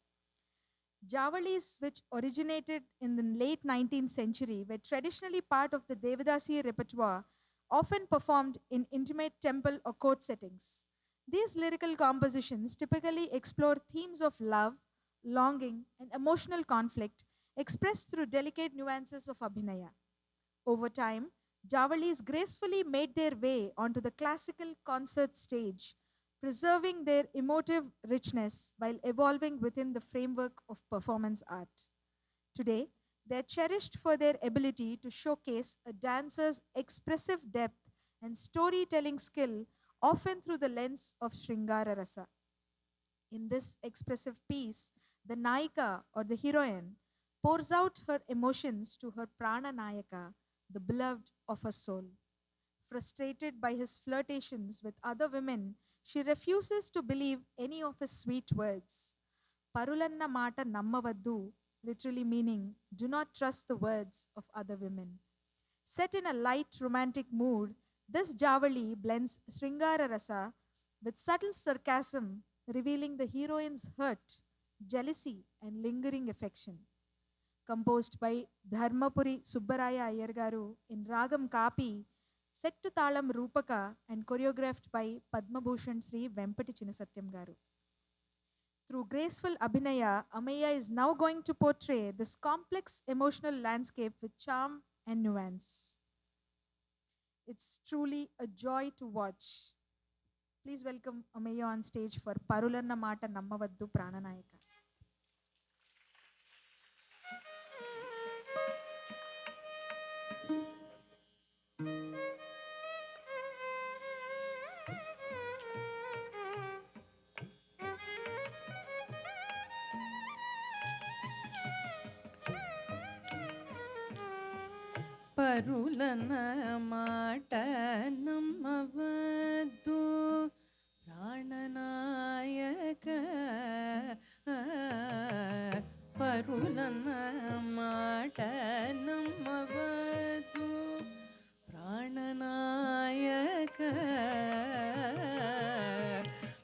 Javalis, which originated in the late 19th century, were traditionally part of the Devadasi repertoire, often performed in intimate temple or court settings. These lyrical compositions typically explore themes of love, longing, and emotional conflict expressed through delicate nuances of abhinaya. Over time, Javalis gracefully made their way onto the classical concert stage, preserving their emotive richness while evolving within the framework of performance art. Today, they are cherished for their ability to showcase a dancer's expressive depth and storytelling skill, often through the lens of Sringara Rasa. In this expressive piece, the Naika or the heroine pours out her emotions to her Prana Nayaka, the beloved of her soul. Frustrated by his flirtations with other women, she refuses to believe any of his sweet words. Parulanna Maata nammavaddu, literally meaning, do not trust the words of other women. Set in a light romantic mood, this Javali blends Sringara Rasa with subtle sarcasm, revealing the heroine's hurt, jealousy, and lingering affection. Composed by Dharmapuri Subbaraya Iyer Garu in Ragam Kapi, set to Talam Rupaka, and choreographed by Padma Bhushan Sri Vempati Chinasatyam Garu. Through graceful abhinaya, Ameya is now going to portray this complex emotional landscape with charm and nuance. It's truly a joy to watch. Please welcome Ameya on stage for Parulanna Maata Nammavaddu Prananayaka. పరులన మాట నమ్మవద్దు ప్రాణనాయక పరులన మాట నమ్మవద్దు ప్రాణనాయక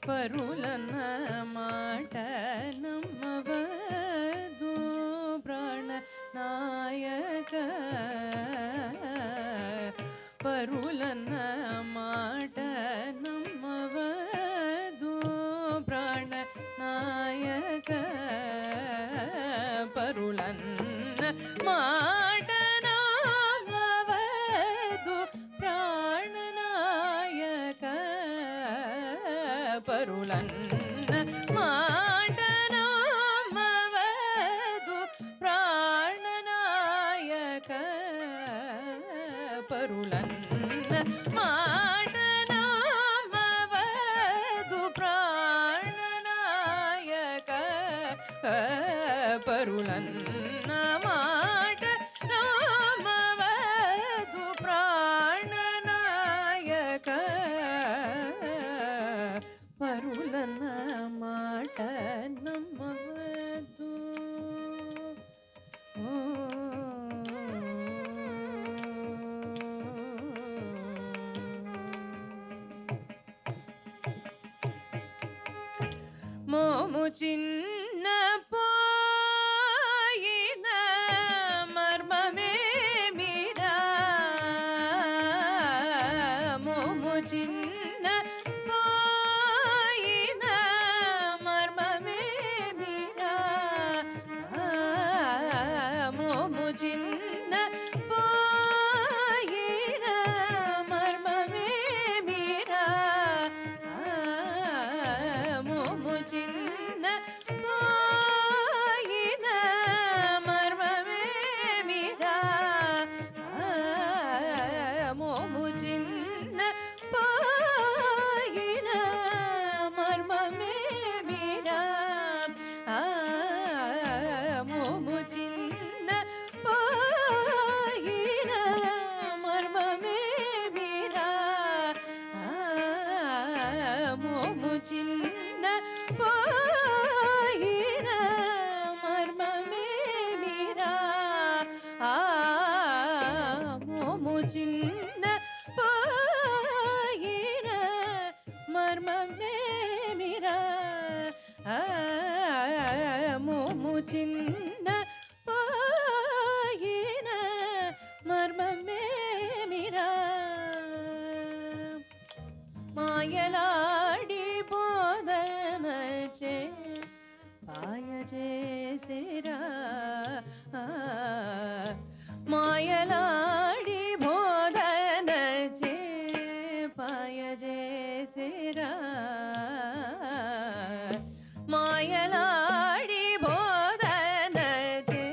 పరులన మాట నమ్మవద్దు ప్రాణనాయక పరులన్న మాట నమ్మవదు ప్రాణ నాయక పరులన్న మాట నమ్మవదు ప్రాణ నాయక పరులన్న మాట నమ్మవదు ప్రాణ నాయక పరులన్న మాట నమ్మవదు ప్రాణనాయక పరులన్న మాట నమ్మవదు ప్రాణనాయక పరులన్న మాట నమ్మవదు మోము చిన్న పోయిన మర్మమేమిరా మోము చిన్న పోయిన మర్మమేమిరా మోము చిన్న పోయిన మర్మమేమిరా మోము చిన్న పోయిన మర్మమేమిరా మోము చిన్న పోయిన మర్మమేమిరా మోము చిన్న పోయిన మర్మమేమిరా మోము చిన్న పోయిన మర్మమేమిరా మోము చిన్న పోయిన మర్మమేమిరా మోము చిన్న పోయిన మర్మమేమిరా మాయలాడి బోధన చే పాయ చేసిరా మాయలాడి బోధన చే పాయ చేసిరా మాయలాడి బోధన చే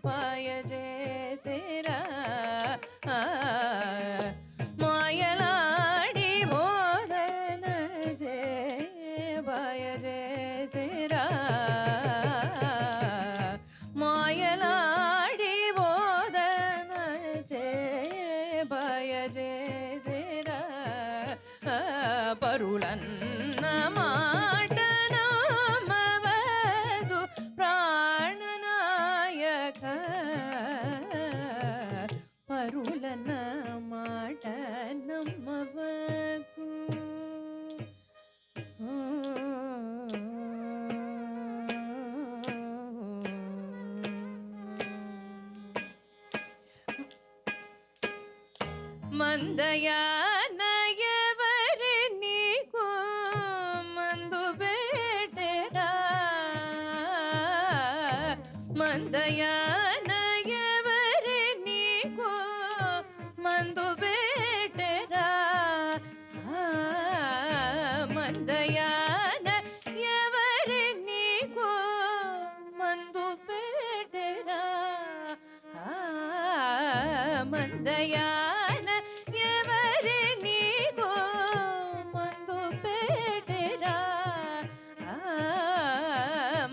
పాయ చేసిరా మాయలాడి బోధన చే పాయ చేసిరా మాయలాడి బోధన చే పాయ చేసిరా పరులన్న మాట నమ్మవదు ప్రాణనాయక పరులన్న మాట నమ్మవదు మందయాన ఎవరి నీకు మందు పెట్టెరా మందయాన ఎవరి నీకు మందు పెట్టెరా మందయాన ఎవరి నీకు మందు పెట్టెరా మందయాన ఎవరి నీకు మందు పెట్టెరా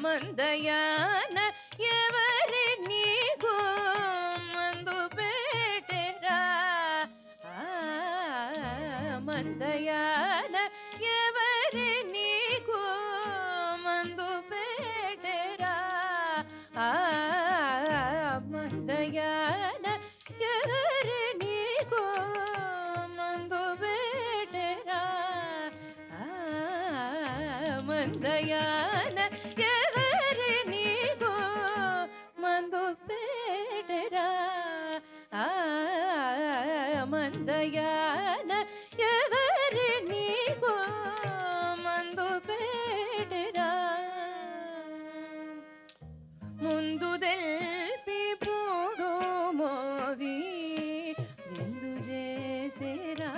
మందయాన ఎవరి నీకు మందు పెట్టెరా మందయాన ఎవరి నీకు మందు పెట్టెరా మందయాన ఎవరి నీకు మందు పెట్టెరా మందయాన ఎవరి నీకు మందు పెట్టెరా మందయాన ఎవరి నీకు మందు పెట్టెరా ముందు దెల్పి పూడు మోవి విందు చేసేరా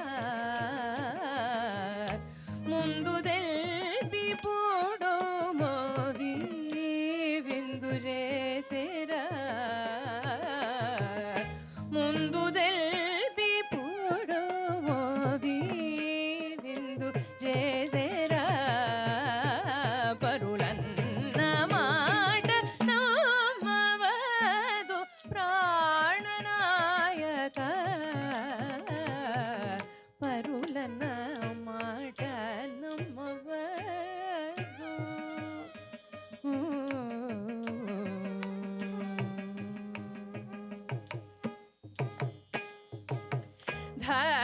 ముందు దెల్పి పూడు మోవి విందు చేసేరా ముందు దెల్పి పూడు మోవి విందు చేసేరా పరులన్న మాట నమ్మవదు ప్రాణనాయక పరులన్న మాట నమ్మవదు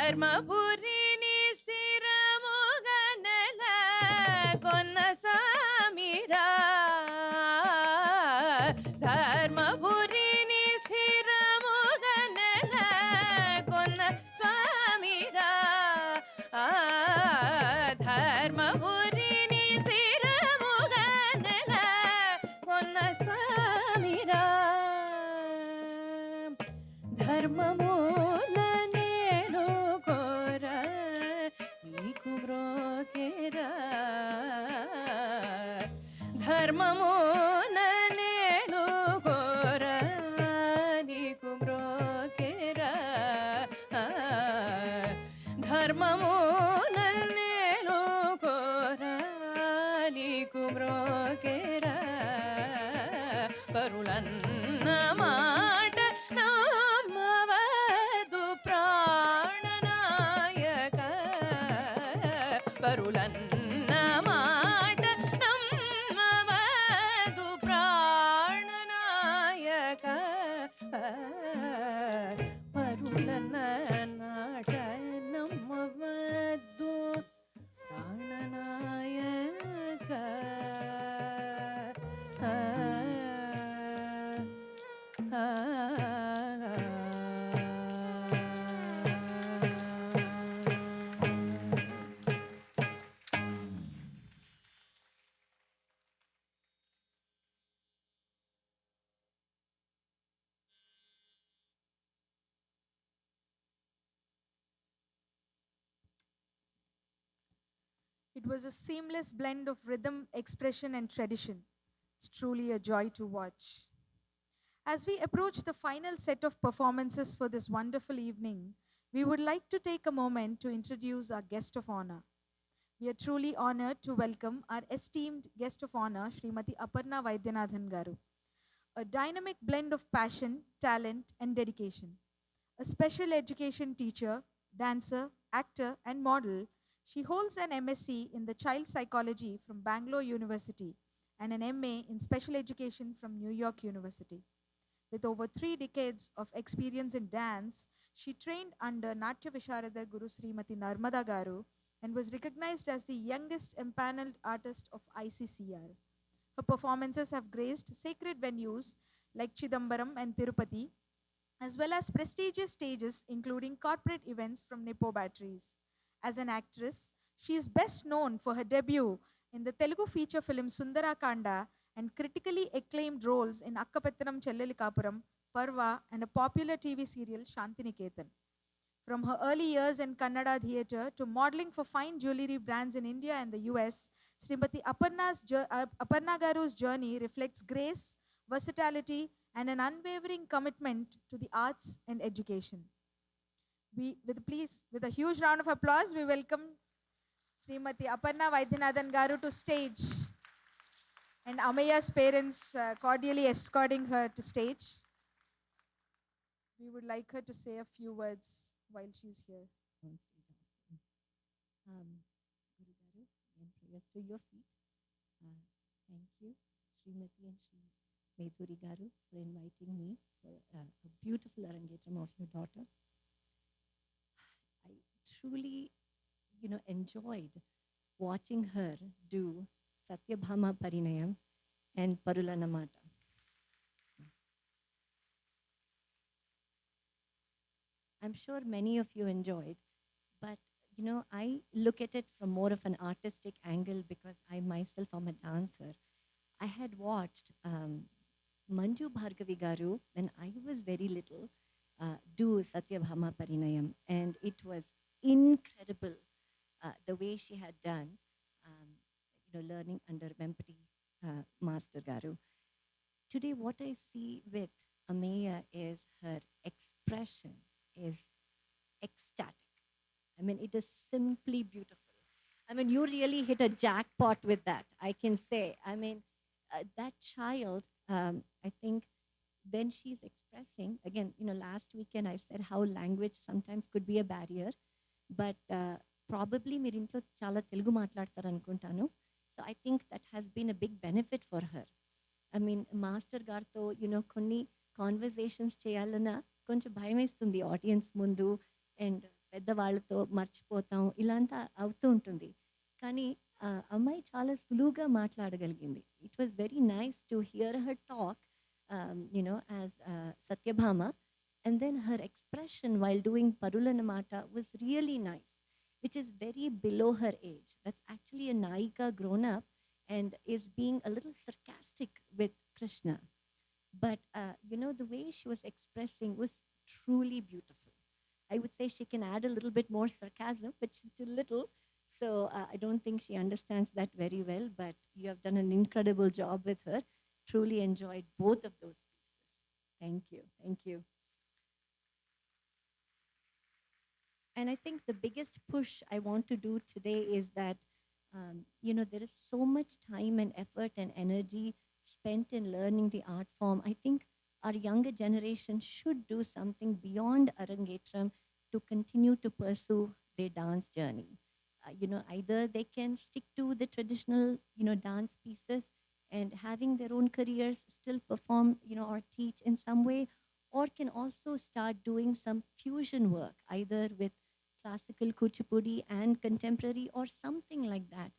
ధర్మపురిని స్థిరముగా నెల కొన్న సామిరా ధర్మపురిని స్థిరముగా నెల కొన్న స్వామిరా ధర్మపురిని స్థిరముగా నెల కొన్న స్వామిరా ధర్మమున నేను కోర నీకు బ్రోకెరా ధర్మమున నేను కోర నీకు బ్రోకెరా ధర్మమున నేను కోర నీకు బ్రోకెరా పరులన్న మాట నమ్మవదు ప్రాణనాయక పరులన్న మాట నమ్మవదు ప్రాణనాయక పరులన్న నాట నమ్మవద్దు ప్రాణనాయక It was a seamless blend of rhythm, expression, and tradition. It's truly a joy to watch. As we approach the final set of performances for this wonderful evening, we would like to take a moment to introduce our guest of honor. We are truly honored to welcome our esteemed guest of honor, Srimati Aparna Vaidyanathan Garu. A dynamic blend of passion, talent, and dedication. A special education teacher, dancer, actor, and model, She holds an MSc in the child psychology from Bangalore University and an MA in special education from New York University. With over 3 decades of experience in dance, she trained under Natya Visharada Guru Srimati Narmada Garu and was recognized as the youngest empaneled artist of ICCR. Her performances have graced sacred venues like Chidambaram and Tirupati, as well as prestigious stages including corporate events from Nepo Batteries. As an actress, she is best known for her debut in the Telugu feature film Sundara Kanda and critically acclaimed roles in Akkapettanam Chellali Kapuram, Parva, and a popular TV serial Shantiniketan. From her early years in Kannada theatre to modeling for fine jewelry brands in India and the US, Srimati Aparna Garu's journey reflects grace, versatility, and an unwavering commitment to the arts and education. With a huge round of applause, we welcome Srimati Aparna Vaidyanathan Garu to stage, and Ameya's parents cordially escorting her to stage. We would like her to say a few words while she's here. On stage often. Guru Garu, again, prayers to your feet. Thank you, Srimati and Sri Meduri Garu, for inviting me for a beautiful arangetram of your daughter. I truly, enjoyed watching her do Satyabhama Parinayam and Parulanna Maata. I'm sure many of you enjoyed, but I look at it from more of an artistic angle because I myself am a dancer. I had watched Manju Bhargavi Garu when I was very little do Satyabhama Parinayam, and it was incredible the way she had done, learning under Vempati Master Garu. Today, what I see with Ameya is her expression is ecstatic. I mean, it is simply beautiful. I mean, you really hit a jackpot with that, I can say. I mean, that child, I think, when she's expressing, again, last weekend I said how language sometimes could be a barrier, but probably మీరు ఇంట్లో చాలా తెలుగు మాట్లాడతారు అనుకుంటాను. So I think that has been a big benefit for her. I mean, master గారితో కొన్ని conversations చేయాలన్నా కొంచెం భయం వేస్తుంది ఆడియన్స్ ముందు, అండ్ పెద్దవాళ్ళతో మర్చిపోతాం, ఇలాంతా అవుతూ ఉంటుంది. కానీ అమ్మాయి చాలా సులువుగా మాట్లాడగలిగింది. It was very nice to hear her talk, as Satyabhama, and then her expression while doing Parulanna Maata was really nice, which is very below her age. That's actually a Naika grown up and is being a little sarcastic with Krishna. But, the way she was expressing was truly beautiful. I would say she can add a little bit more sarcasm, but she's still little. So I don't think she understands that very well, but you have done an incredible job with her. Truly enjoyed both of those pieces. Thank you. Thank you. And I think the biggest push I want to do today is that, there is so much time and effort and energy spent in learning the art form. I think our younger generation should do something beyond Arangetram to continue to pursue their dance journey. Either they can stick to the traditional, dance pieces and having their own careers, still perform, or teach in some way, or can also start doing some fusion work, either with classical kuchipudi and contemporary or something like that,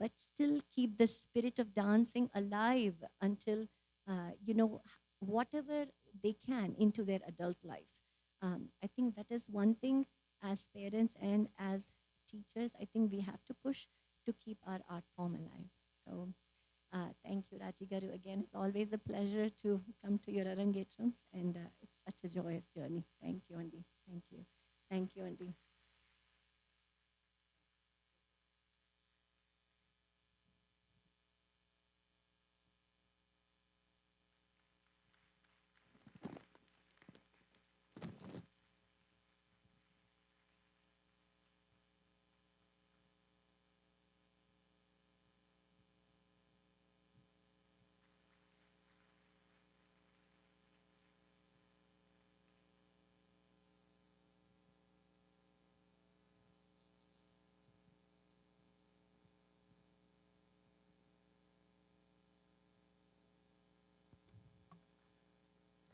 but still keep the spirit of dancing alive until, whatever they can into their adult life. I think that is one thing as parents and as teachers, I think we have to push to keep our art form alive. So thank you, Raji Garu. Again, it's always a pleasure to come to your Arangetrams, and it's such a joyous journey. Thank you, Andy. Thank you. Thank you, Andy.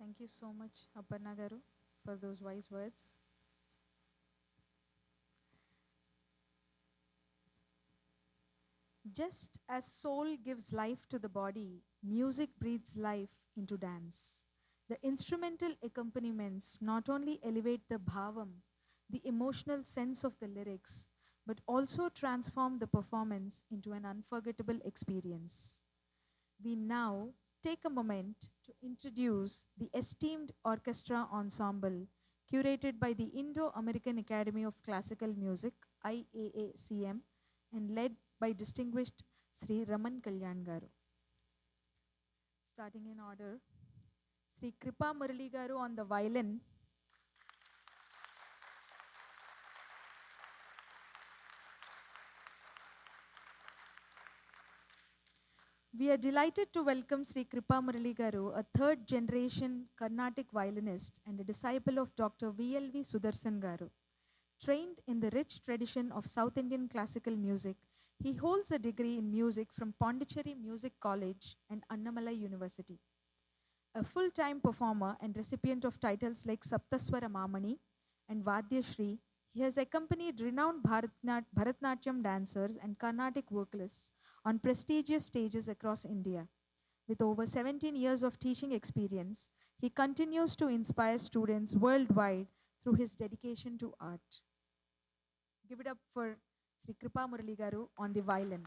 Thank you so much, Aparna Garu, for those wise words. Just as soul gives life to the body, music breathes life into dance. The instrumental accompaniments not only elevate the bhavam, the emotional sense of the lyrics, but also transform the performance into an unforgettable experience. We now take a moment to introduce the esteemed orchestra ensemble curated by the Indo-American Academy of Classical Music, IAACM, and led by distinguished Sri Raman Kalyan Garu. Starting in order, Sri Kripa Murali Garu on the violin. We are delighted to welcome Sri Kripa Murali Garu, a third generation Carnatic violinist and a disciple of Dr. VLV Sudarsan Garu. Trained in the rich tradition of South Indian classical music, he holds a degree in music from Pondicherry Music College and Annamalai University. A full-time performer and recipient of titles like Saptaswara Mamani and Vadya Shri, he has accompanied renowned Bharatnatyam dancers and Carnatic vocalists on prestigious stages across India. With over 17 years of teaching experience, he continues to inspire students worldwide through his dedication to art. Give it up for Sri Kripa Murali Garu on the violin.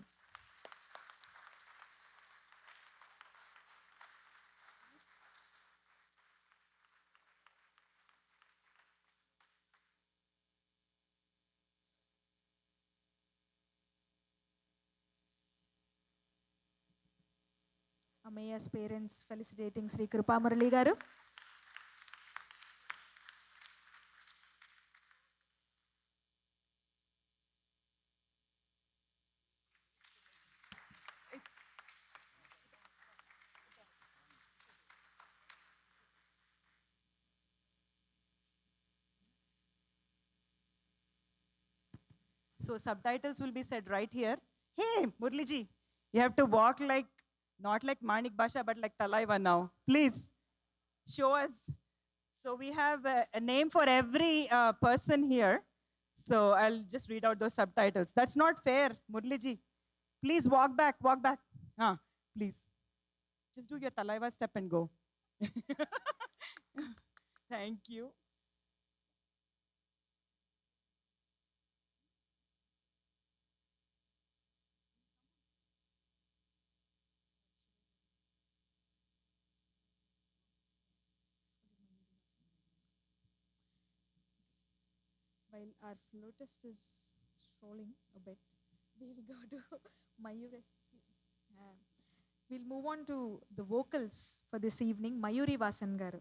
Ameya's parents felicitating Sri Kripa Murali Garu. So subtitles will be said right here. Hey, Murliji, you have to walk like, not like Manik Basha, but like Talaiva now. Please, show us. So we have a name for every person here. So I'll just read out those subtitles. That's not fair, Murliji. Please walk back, walk back. Please. Just do your Talaiva step and go. Thank you. While our flautist is strolling a bit, we'll go to Mayuri. We'll move on to the vocals for this evening, Mayuri Vasan Garu.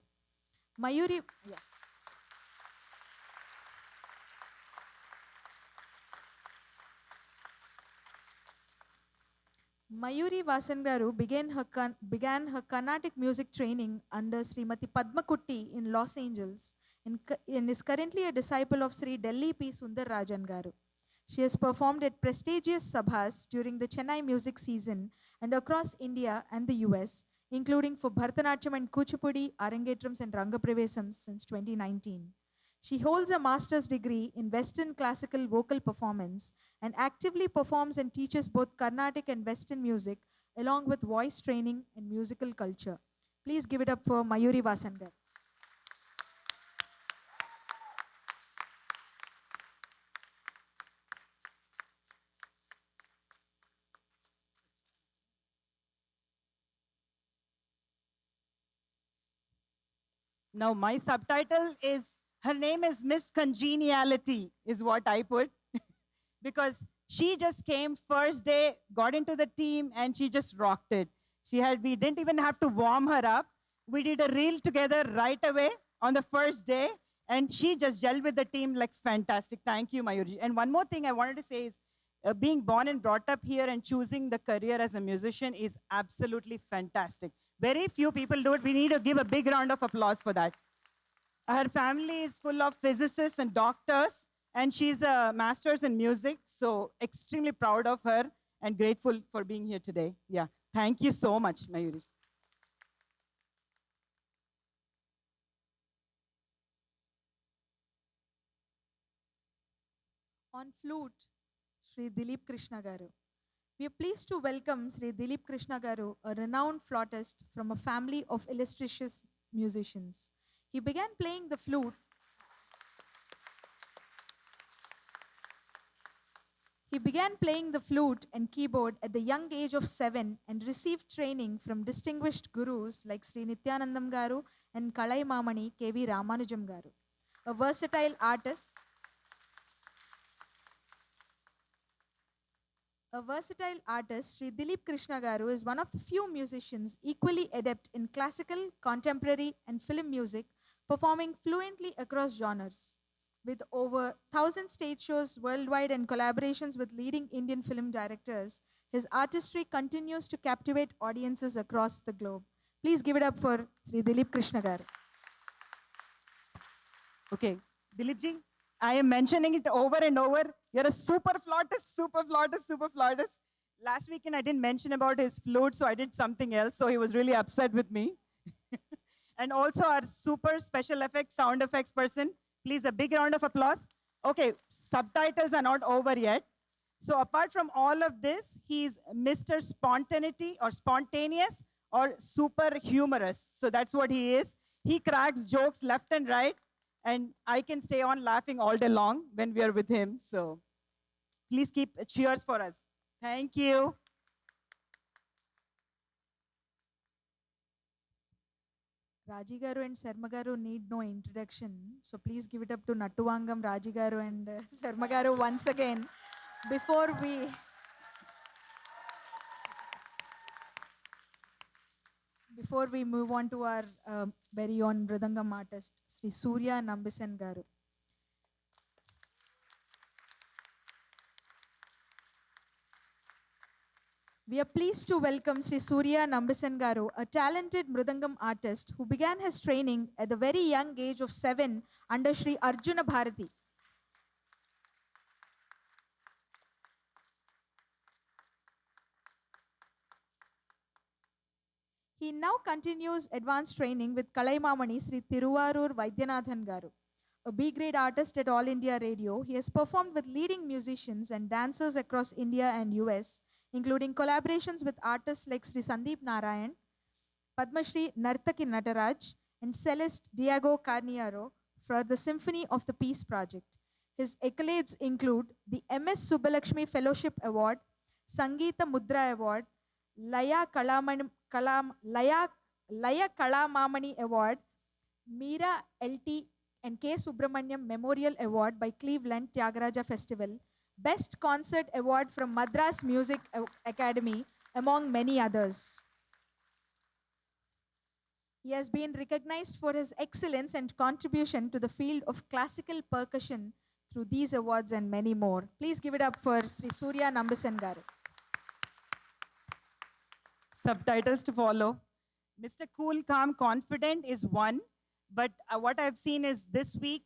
Mayuri, yeah. Mayuri Vasan Garu began her Carnatic music training under Srimati Padma Kutti in Los Angeles and is currently a disciple of Sri Delhi P. Sundar Rajan Garu. She has performed at prestigious sabhas during the Chennai music season and across India and the US, including for Bharatanatyam and Kuchipudi, Arangetrams and Rangapravesams since 2019. She holds a master's degree in Western classical vocal performance and actively performs and teaches both Carnatic and Western music, along with voice training and musical culture. Please give it up for Mayuri Vasan Garu. Now my subtitle is, her name is Miss Congeniality, is what I put. Because she just came first day, got into the team, and she just rocked it. We didn't even have to warm her up. We did a reel together right away on the first day, and she just gelled with the team like fantastic. Thank you, Mayuri. And one more thing I wanted to say is, being born and brought up here and choosing the career as a musician is absolutely fantastic. Very few people do it. We need to give a big round of applause for that. Her family is full of physicists and doctors, and she's a master's in music, so extremely proud of her and grateful for being here today. Yeah, thank you so much, Mayuri. On flute, Sri Dilip Krishna Garu. We are pleased to welcome Sri Dilip Krishna Garu, a renowned flautist from a family of illustrious musicians. He began playing the flute. He began playing the flute and keyboard at the young age of 7 and received training from distinguished gurus like Sri Nityanandam Garu and Kalai Mamani K.V. Ramanujam Garu. A versatile artist, Sri Dilip Krishna Garu is one of the few musicians equally adept in classical, contemporary, and film music, performing fluently across genres. With over 1,000 stage shows worldwide and collaborations with leading Indian film directors, his artistry continues to captivate audiences across the globe. Please give it up for Sri Dilip Krishna Garu. Okay, Dilipji, I am mentioning it over and over. You're a super flautist, super flautist, super flautist. Last weekend I didn't mention about his flute, so I did something else, so he was really upset with me. And also our super special effects, sound effects person. Please, a big round of applause. Okay, subtitles are not over yet. So apart from all of this, he's Mr. Spontaneity or spontaneous or super humorous. So that's what he is. He cracks jokes left and right. And I can stay on laughing all day long when we are with him. So please keep cheers for us. Thank you. Raji Garu and Sarma Garu need no introduction. So please give it up to Nattuvangam, Raji Garu and Sarma Garu once again. Before we move on to our very own Mridangam artist, Sri Surya Nambisan Garu. We are pleased to welcome Sri Surya Nambisan Garu, a talented Mridangam artist who began his training at the very young age of 7 under Sri Arjuna Bharati. He now continues advanced training with Kalaimamani Sri Tiruvarur Vaidyanathan Garu. A B-grade artist at All India Radio, he has performed with leading musicians and dancers across India and US, including collaborations with artists like Sri Sandeep Narayan, Padma Shri Nartaki Nataraj, and cellist Diego Carniero for the Symphony of the Peace project. His accolades include the MS Subbalakshmi Fellowship Award, Sangeeta Mudra Award, Laya Kalamamani Award, Meera LT and K. Subramaniam Memorial Award by Cleveland Tyagaraja Festival, Best Concert Award from Madras Music Academy, among many others. He has been recognized for his excellence and contribution to the field of classical percussion through these awards and many more. Please give it up for Sri Surya Nambisan Garu. Subtitles to follow. Mr. Cool, Calm, Confident is one, but what I've seen is this week,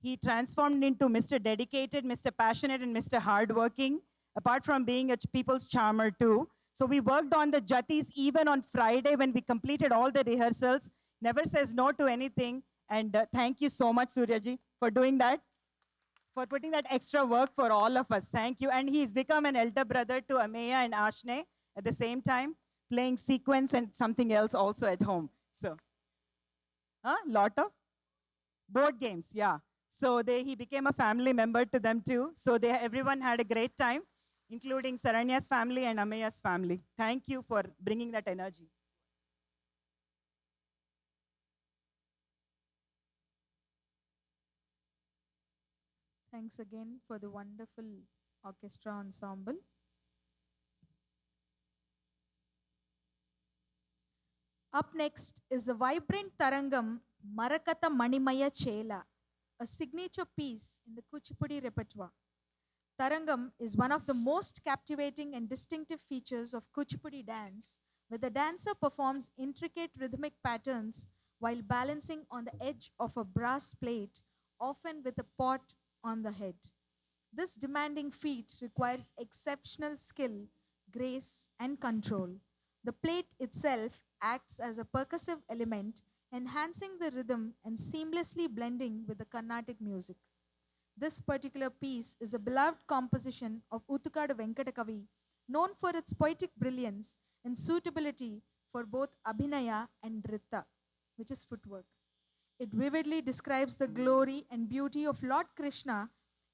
he transformed into Mr. Dedicated, Mr. Passionate, and Mr. Hardworking, apart from being a people's charmer too. So we worked on the Jatis even on Friday when we completed all the rehearsals. Never says no to anything. And thank you so much, Suryaji, for doing that, for putting that extra work for all of us. Thank you. And he's become an elder brother to Ameya and Aashnay at the same time, playing sequence and something else also at home. So, lot of board games, yeah. So he became a family member to them too. So everyone had a great time, including Saranya's family and Ameya's family. Thank you for bringing that energy. Thanks again for the wonderful orchestra ensemble. Up next is the vibrant Tarangam Marakatha Mani Chela, a signature piece in the Kuchipudi repertoire. Tarangam is one of the most captivating and distinctive features of Kuchipudi dance, where the dancer performs intricate rhythmic patterns while balancing on the edge of a brass plate, often with a pot on the head. This demanding feat requires exceptional skill, grace, and control. The plate itself acts as a percussive element, enhancing the rhythm and seamlessly blending with the Carnatic music. This particular piece is a beloved composition of Utukadu Venkatakavi, known for its poetic brilliance and suitability for both Abhinaya and Nritta, which is footwork. It vividly describes the glory and beauty of Lord Krishna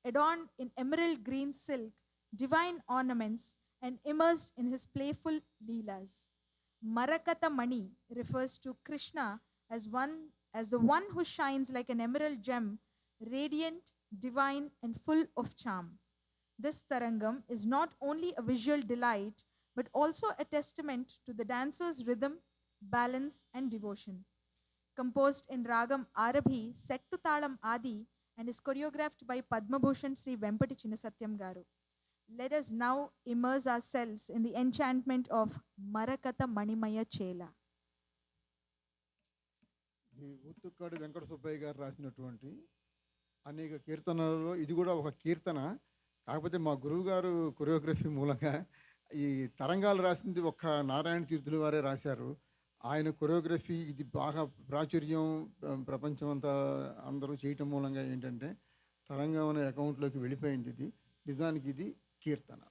adorned in emerald green silk, divine ornaments, and immersed in his playful leelas. Marakatha Mani refers to Krishna as the one who shines like an emerald gem, radiant, divine, and full of charm. This tarangam is not only a visual delight, but also a testament to the dancer's rhythm, balance, and devotion. Composed in Ragam Arabhi, set to Talam Adi, and is choreographed by Padma Bhushan Sri Vempati Chinnasatyam Garu. Let us now immerse ourselves in the enchantment of Marakatha Manimaya Chela. ఈ ఊతుక్కాడు వెంకట సుబ్బయ్య గారు రాసినటువంటి అనేక కీర్తనలలో ఇది కూడా ఒక కీర్తన. కాకపోతే మా గురువు గారు కొరియోగ్రఫీ మూలంగా ఈ తరంగాలు రాసింది ఒక్క నారాయణ తీర్థుల వారే రాశారు. ఆయన కొరియోగ్రఫీ ఇది బాగా ప్రాచుర్యం ప్రపంచం అంతా అందరూ చేయటం మూలంగా ఏంటంటే తరంగం అనే అకౌంట్లోకి వెళ్ళిపోయింది. ఇది నిజానికి ఇది కీర్తన.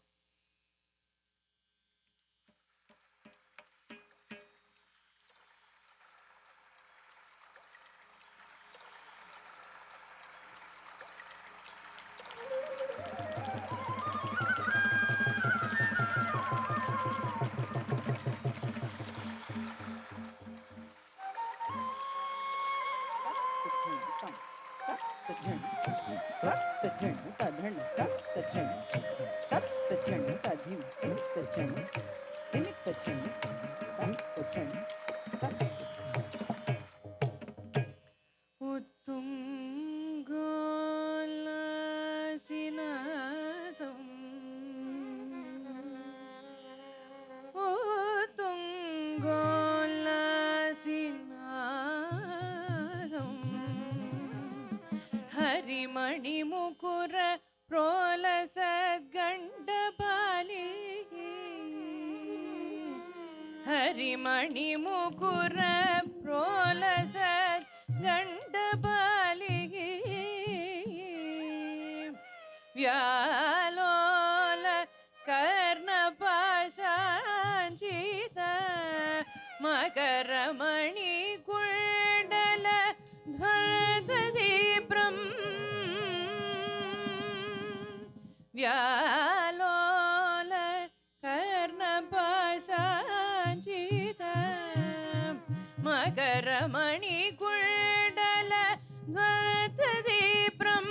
ಹರಿಮಣಿ ಮುಕುರ ಪ್ರೋಲಸದ್ಗಂಡಬಾಲಿ ಹರಿಮಣಿ ಮುಕುರ ಪ್ರೋಲಸದ್ಗಂಡಬಾಲಿ ವ್ಯಾಲೋಲ ಕರ್ಣಪಾಶಾಂಚಿತ ಮಕರಮಣಿ ಕುಂಡಲ ಧ್ವದೀಪ್ರಂ ವ್ಯಾಲೋಲ ಕರ್ಣಪಾಶಾಂಚಿತ ಮಕರಮಣಿ ಕುಂಡಲ ಧ್ವದೀಪ್ರಂ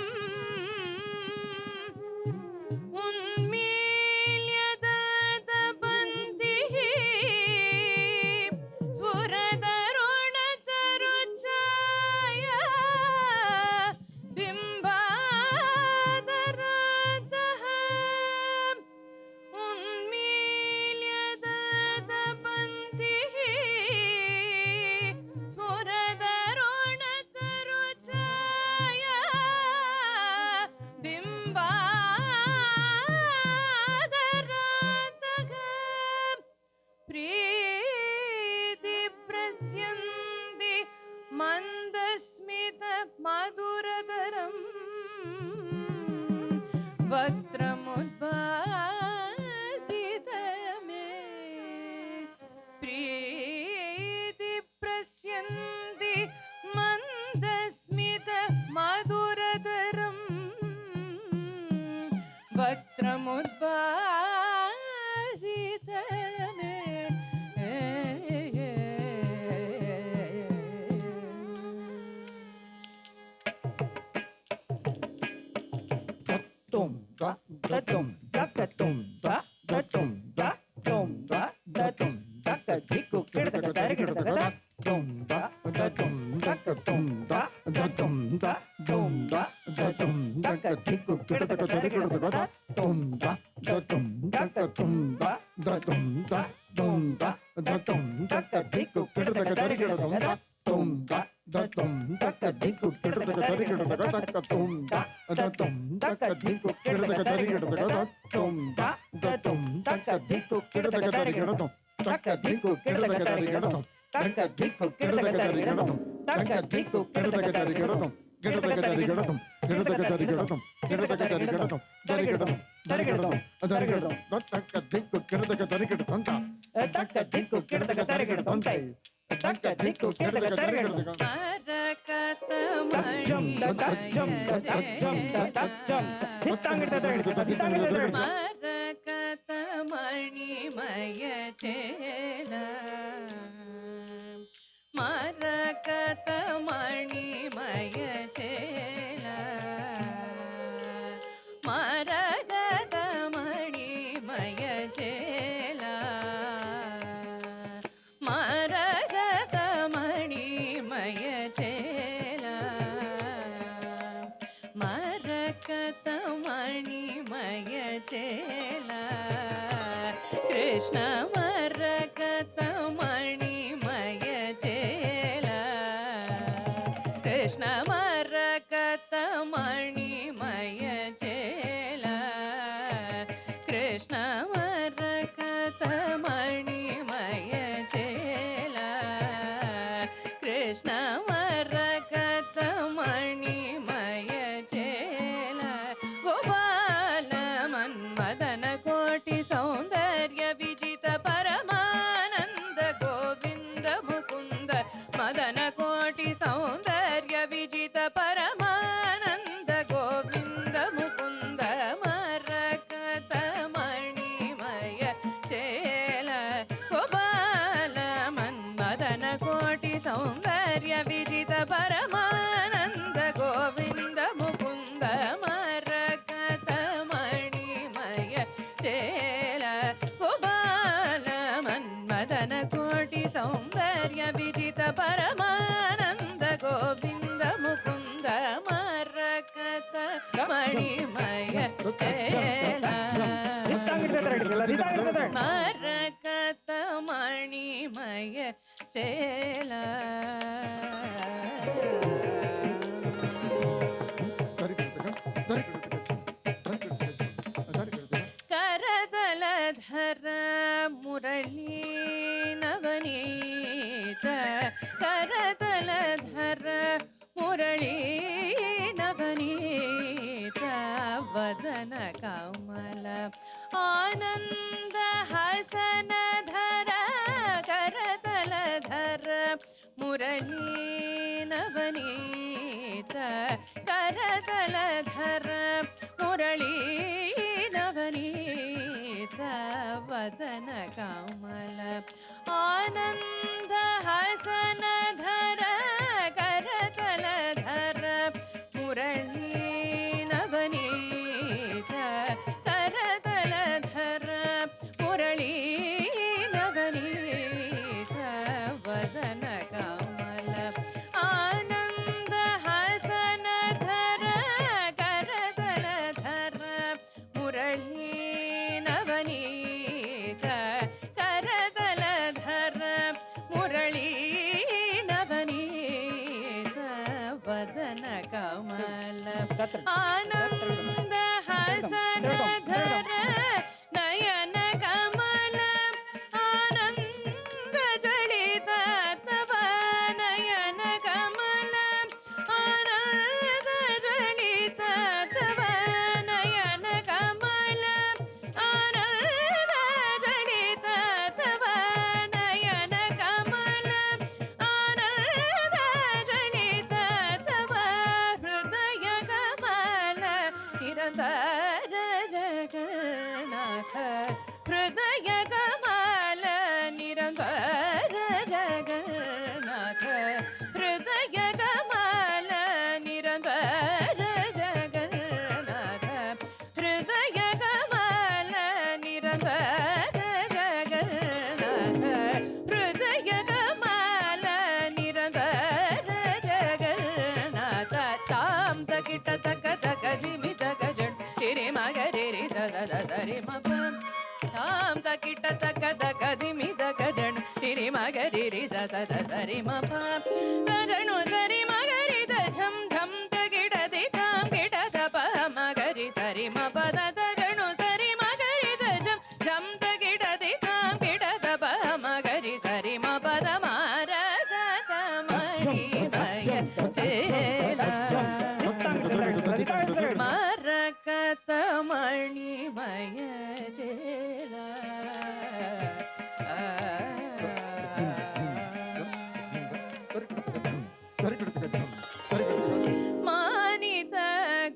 ಮಾನಿತ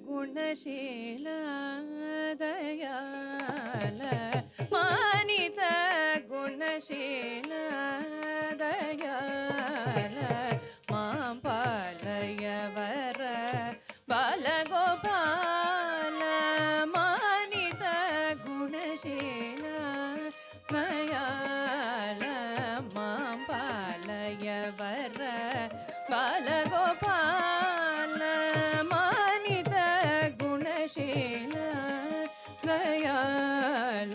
ಗುಣಶೀಲ ದಯಾಲ ಮಾನಿತ ಗುಣಶೀಲ ದಯಾಲ ಮಾಂಪಾಲಯವರ ಬಾಲಗೋಪಾಲ ಮಾನಿತ ಗುಣಶೀಲ ದಯಾಲ ಮಾಂಪಾಲಯವರ ಬಾಲಗೋಪಾಲ ಮಾನಿತ ಗುಣಶೀಲ ದಯಾಲ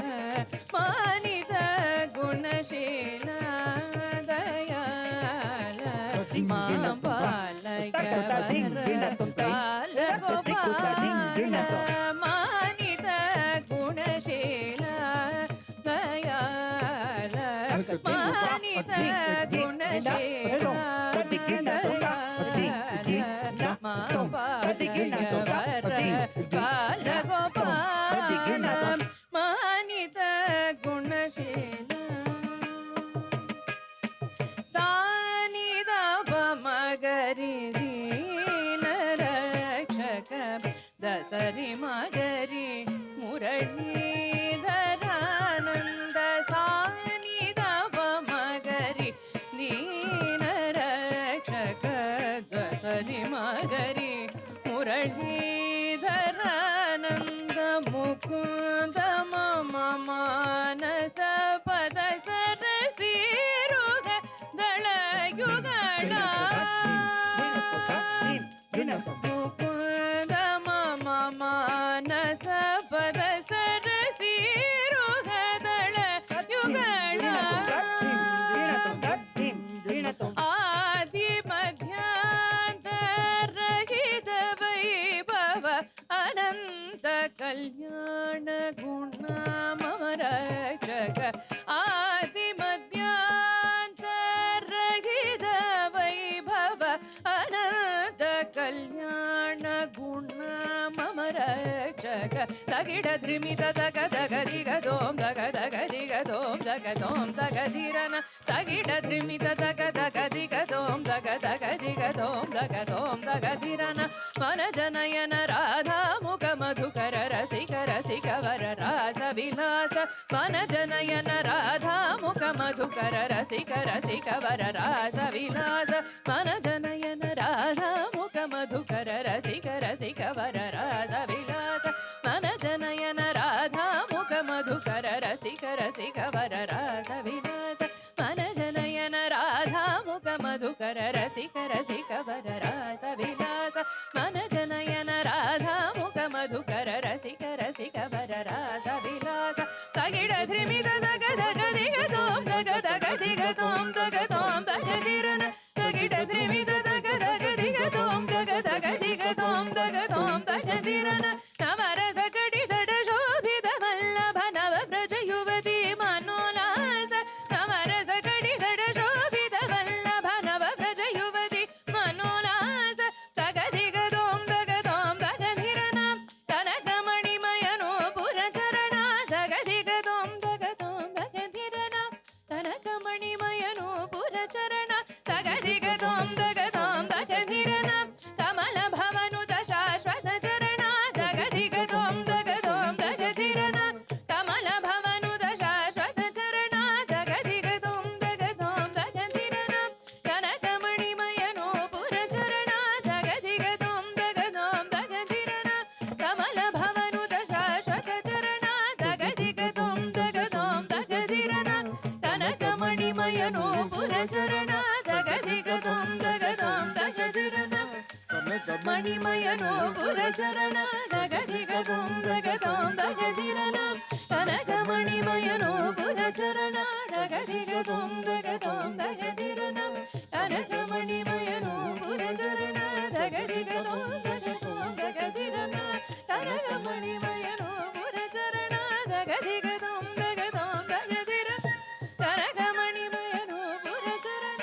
ಮಾನಿತ ಗುಣಶೀಲ ದಯಾಲ ಮಾಂಪಾಲಯವರ ಬಾಲಗೋಪಾಲ ಮಾನಿತ ಗುಣಶೀಲ ದಯಾಲ ಮಾನಿತ ಗುಣಶೀಲ ಮಾನಿತ ಗುಣಶೀಲ ಸಾನಿದ ಮಗರಿ ರಕ್ಷಕ ದಸರಿ ಮಗರಿ ಮುರಳೀಧರಾನಂದ ಸಾನಿದ ಮಗರಿ ದೀನ ರಕ್ಷಕ ದಸರಿ ಮಗರಿ ಮುರಳೀಧರಾನಂದ ಮುಕುಂದ ಮಮ ಮಾನಸ ಪದ ಸರಸಿರುಗ ದಳ ಯುಗಳ ಮುಕುಂದ ಮಮ ಮಾನಸ ಪದ ಸರಸಿರುಗ ದಳ ಯುಗಳ ಆದಿ ಮಧ್ಯಾಂತರಹಿತ ವೈಭವ ಅನಂತ ಕಲ್ಯಾಣ ಗುಣ ಮಮ ರಕ್ಷಕ ಆದಿ ಮಧ್ಯಾಂತರಹಿತ ವೈಭವ ಅನಂತ ಕಲ್ಯಾಣ ಗುಣ ಮಮ ರಕ್ಷಕ ತಗಿಡ ದ್ರಿಮಿತ ತಗ ತಗ ದಿಗ ದೋಂ ತಗ ತಗ ದಿಗ ದೋಂ ತಗ ದೋಂ ತಗ ಧಿರನ ತಗಿಡ ದ್ರಿಮಿತ ತಗ ತಗ ದಿಗ ದೋಂ ತಗ ತಗ ದಿಗ ದೋಂ ತಗ ದೋಂ ತಗ ಧಿರನ ಮನ ಜನಯನ ರಾಧಾ ಮುಖ ಮಧುಕರ ರಸಿಕ ರಸಿಕ ವರ ರಾಸ ವಿಲಾಸ ಮನ ಜನಯನ ರಾಧಾ ಮುಖ ಮಧುಕರ ರಸಿಕ ರಸಿಕ ವರ ರಾಸ ವಿಲಾಸ ಮನ ಜನಯನ ರಾಧಾ ಮುಖ ಮಧುಕರ ರಸಿಕ ರಸಿಕ ವರ ರಾಸ ವಿಲಾಸ ಮನ ಜನಯನ ರಾಧಾ ಮುಖ ಮಧುಕರ ರಸಿಕ ರಸಿಕ ವರ ರಾಸ ವಿಲಾಸ ಮನ ಜನಯನ ರಾಧಾ ಮುಖ ಮಧುಕರ ರಸಿಕ ರಸಿಕ ವರ ರಾಸ ವಿಲಾಸ ಮನ ಜನಯನ ರಾಧಾ ಮುಖ ಮಧುಕರ ರಸಿಕ ರಸಿಕ ವರ ರಾಸ ವಿಲಾಸ ತಗಿಡ ಧ್ರಿಮಿದ ದಗ ದಗ ದಿಗ ದೋಂ ದಗ ದಗ ದಿಗ ದೋಂ ದಗ ದೋಂ ದಗ ಧಿರನ ತಗಿಡ ಧ್ರಿಮಿದ ದಗ ದಗ ದಿಗ ದೋಂ ದಗ ದಗ ದಿಗ ದೋಂ ದಗ ದೋಂ ದಗ ಧಿರನ ನವರಸ ಕಡಿ ದಡ ಶೋಭಿತ ವಲ್ಲಭ ನವ ಬ್ರಜ ಯುವತಿ ಮನೋಲಾಸ ನವರಸ ಕಡಿ ದಡ ಶೋಭಿತ ವಲ್ಲಭ ನವ ಬ್ರಜ ಯುವತಿ ಮನೋಲಾಸ ತಗ ದಿಗ ದೋಂ ದಗ ದೋಂ ದಗ ಧಿರನ ಕನಕ ಮಣಿಮಯನೋ ಪುರ ಚರಣ ದಗ ದಿಗ ದೋಂ ದಗ ದೋಂ ದಗ ಧಿರನ ಕನಕ ಮಣಿಮಯನೋ ಪುರ ಚರಣ ತಗ ದಿಗ ದೋಂ ದಗ ದೋಂ ದಗ ಧಿರನ ಕಮಲ ಭವನುತ ಶಾಶ್ವತ ಚರಣ ದಗ ದಿಗ ದೋಂ ದಗ ದೋಂ ದಗ ಧಿರನ ಕಮಲ ಭವನುತ ಶಾಶ್ವತ ಚರಣ ದಗ ದಿಗ ದೋಂ ದಗ ದೋಂ ದಗ ಧಿರನ ಕನಕ ಮಣಿಮಯನೋ ಪುರ ಚರಣ ದಗ ದಿಗ ದೋಂ ದಗ ದೋಂ ದಗ ಧಿರನ ಕಮಲ ಭವನುತ ಶಾಶ್ವತ ಚರಣ ದಗ ದಿಗ ದೋಂ ದಗ ದೋಂ ದಗ ಧಿರನ ಕನಕ ಮಣಿಮಯನೋ ಪುರ ಚರಣ ದಗ ದಿಗ ದೋಂ ದಗ ದೋಂ ದಗ ಧಿರನ ಮಣಿಮಯನೋ ಪುರ ಚರಣ ದಗ ದಿಗ ದೋಂ ದಗ ದೋಂ ದಗ ಧಿರನ ಕನಕ ಮಣಿಮಯನೋ ಪುರ ಚರಣ ದಗ ದಿಗ ದೋಂ ದಗ ದೋಂ ದಗ ಧಿರನ ಕನಕ ಮಣಿಮಯನೋ ಪುರ ಚರಣ ದಗ ದಿಗ ದೋಂ ದಗ ದೋಂ ದಗ ಧಿರನ ಕನಕ ಮಣಿಮಯನೋ ಪುರ ಚರಣ ದಗ ದಿಗ ದೋಂ ದಗ ದೋಂ ದಗ ಧಿರನ ಕನಕ ಮಣಿಮಯನೋ ಪುರ ಚರಣ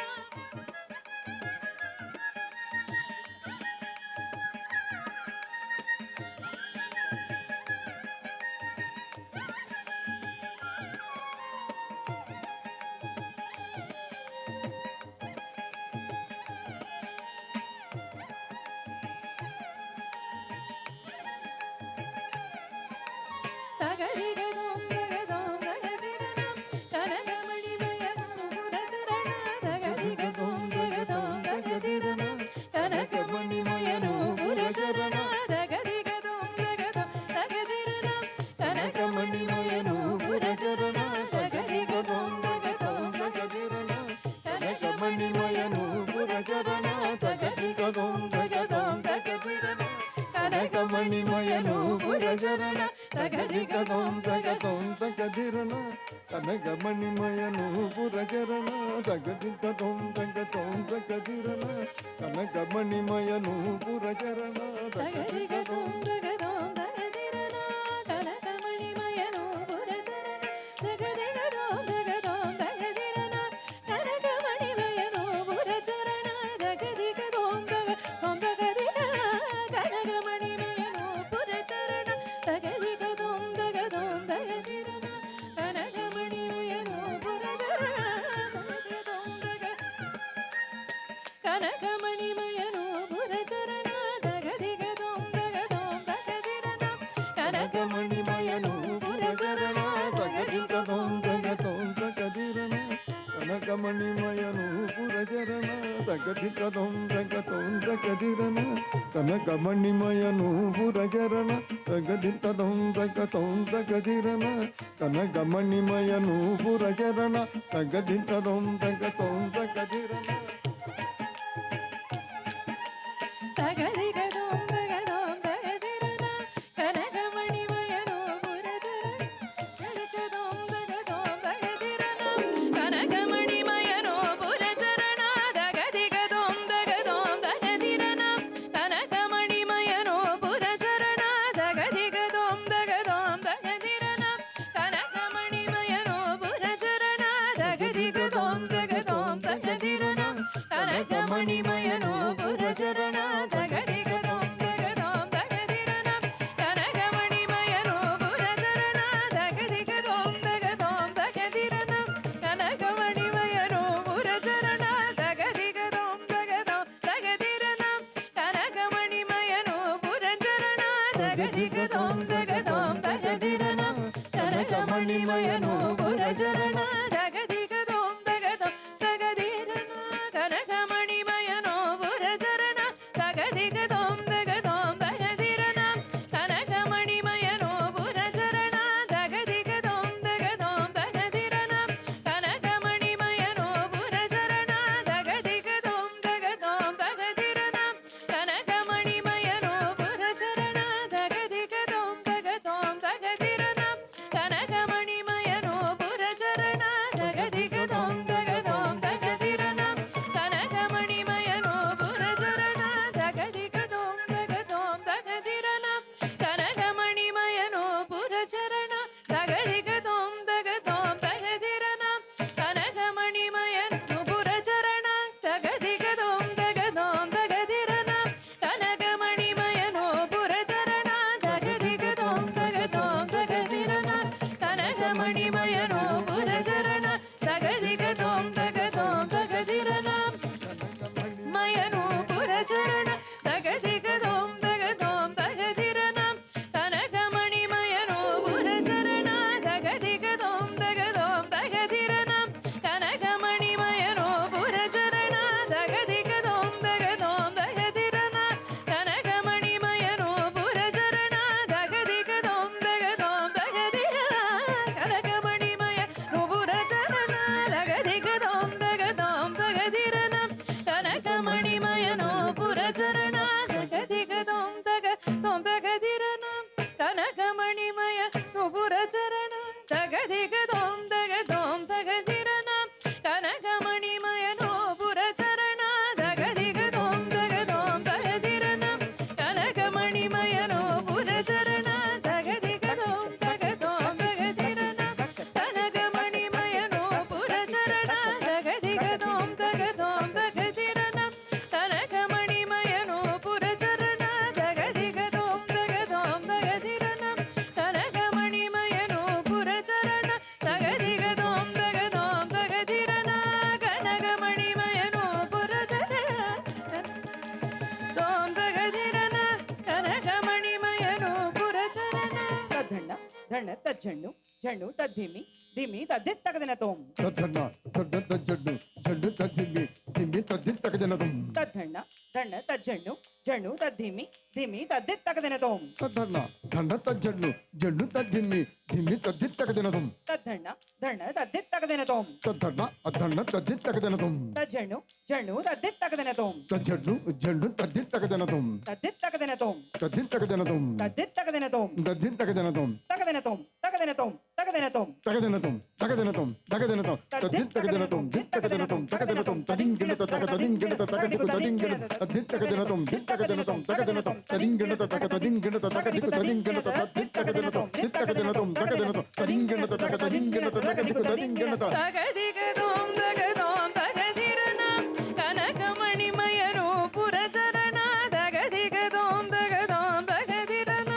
ಧಣ ತಜ್ಜಣ್ಣು ಜಣ್ಣು ತದ್ಧಿಮಿ ಧಿಮಿ ತದ್ದಿತ್ ತಗದಿನತೋಂ ತದ್ಧಣ್ಣ ತದ್ದ ಜಡ್ಡು ಜಡ್ಡು ತದ್ದಿಮ್ಮಿ ದಿಮ್ಮಿ ತದ್ದಿತ್ ತಗದಿನತೋಂ ತದ್ಧಣ್ಣ ಧಣ್ಣ ತಜ್ಜಣ್ಣು ಜಣ್ಣು ತದ್ಧಿಮಿ ಧಿಮಿ ತದ್ದಿತ್ ತಗದಿನತೋಂ ತದ್ಧಣ್ಣ ಧಣ್ಣ ತಜ್ಜಡ್ಡು ಜಡ್ಡು ತದ್ದಿಮ್ಮಿ ದಿಮ್ಮಿ ತದ್ದಿತ್ ತಗದಿನತೋಂ ತದ್ಧಣ್ಣ ಧಣ್ಣ ತದ್ದಿತ್ ತಗದಿನತೋಂ ತದ್ಧಣ್ಣ ಅದ್ಧಣ್ಣ ತದ್ದಿತ್ ತಗದಿನತೋಂ ತಜ್ಜಣ್ಣು ಜಣ್ಣು ತದ್ದಿತ್ ತಗದಿನತೋಂ ತಜ್ಜಡ್ಡು ಜಡ್ಡು ತದ್ದಿತ್ ತಗದಿನತೋಂ ತದ್ದಿತ್ ತಗದಿನತೋಂ ತದ್ದಿತ್ ತಗದಿನತೋಂ ತದ್ದಿತ್ ತಗದಿನತೋಂ ತದ್ದಿತ್ ತಗದಿನತೋಂ ತಗದಿನತೋಂ ತಗದಿನತೋಂ ತಗದಿನತೋಂ ತಗದಿನತೋಂ ತಗದಿನತೋಂ ತಗದಿನತೋಂ ತದ್ದಿತ್ ತಗದಿನತೋಂ ದಿತ್ ತಗದಿನತೋಂ ತಗದಿನತೋಂ ತದಿಂಗಿಣತ ತಗದಿಂಗಿಣತ ತಗದಿಕು ತದಿಂಗಿಣತ ತದ್ದಿತ್ ತಗದಿನತೋಂ ದಿತ್ ತಗದಿನತೋಂ ತಗದಿನತೋಂ ತದಿಂಗಿಣತ ತಗದಿಂಗಿಣತ ತಗದಿಕು ತದಿಂಗಿಣತ ತದ್ದಿತ್ ತಗದಿನತೋಂ ದಿತ್ ತಗದಿನತೋಂ ತಗದಿನತೋಂ ತದಿಂಗಿಣತ ತಗದಿಂಗಿಣತ ತಗದಿಕು ತದಿಂಗಿಣತ ತಗದಿಗದೋಂ ದಗದೋಂ ತಗದಿರನಂ ಕನಕಮಣಿಮಯರು ಪುರಚರಣ ದಗದಿಗದೋಂ ದಗದೋಂ ತಗದಿರನ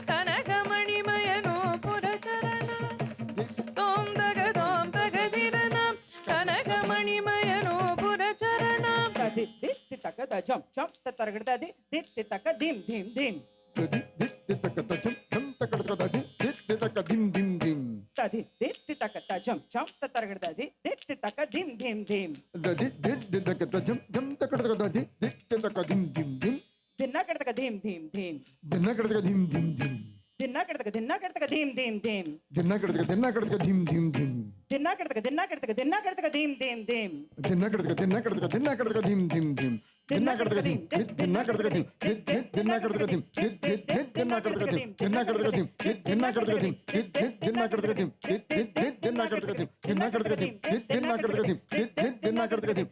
ಕನಕಮಣಿಮಯನು ಪುರಚರಣ ತೋಂ ದಗದೋಂ ತಗದಿರನಂ ಕನಕಮಣಿಮಯನು ಪುರಚರಣ ದಿತ್ತಿ ತಗದ ಜಂ ಜಂ ತರಗಡದಿ ದಿತ್ತಿ ತಕ ಧಿಮ್ ಧಿಮ್ ಧಿಮ್ ದಿತ್ತಿ ತಕ ಜಂ ಜಂ ತಕಡದಿ ದಿತ್ತಿ ತಕ ಧಿಮ್ ಧಿಮ್ ಧಿಮ್ ತದಿ ದಿತ್ತಿ ತಕ ಜಂ ಜಂ ತರಗಡದಿ ದಿತ್ತಿ ತಕ ಧಿಮ್ ಧಿಮ್ ಧಿಮ್ ದದಿ ದಿತ್ತಿ ತಕ ಜಂ ಜಂ ತಕಡದಿ ದಿತ್ತಿ ತಕ ಧಿಮ್ ಧಿಮ್ ಧಿಮ್ ದಿನ ಕಡತಕ ಧಿಮ್ ಧಿಮ್ ಧಿಮ್ ದಿನ ಕಡತಕ ಧಿಮ್ ಧಿಮ್ ಧಿಮ್ ದಿನ ಕಡತಕ ಧಿಮ್ ಧಿಮ್ ಧಿಮ್ ದಿನ ಕಡತಕ ಧಿಮ್ ಧಿಮ್ ಧಿಮ್ ದಿನ ಕಡತಕ ಧಿಮ್ ಧಿಮ್ ಧಿಮ್ ದಿನ ಕಡತಕ ಧಿಮ್ ಧಿಮ್ ಧಿಮ್ ದಿನ ಕಡತಕ ಧಿಮ್ ದಿನ ಕಡತಕ ಧಿಮ್ ದಿನ ಕಡತಕ ಧಿಮ್ ದಿನ ಕಡತಕ ಧಿಮ್ ದಿನ ಕಡತಕ ಧಿಮ್ ದಿನ ಕಡತಕ ಧಿಮ್ ದಿನ ಕಡತಕ ಧಿಮ್ ದಿನ ಕಡತಕ ಧಿಮ್ ದಿನ ಕಡತಕ ಧಿಮ್ ದಿನ ಕಡತಕ ಧಿಮ್ ದಿನ ಕಡತಕ ಧಿಮ್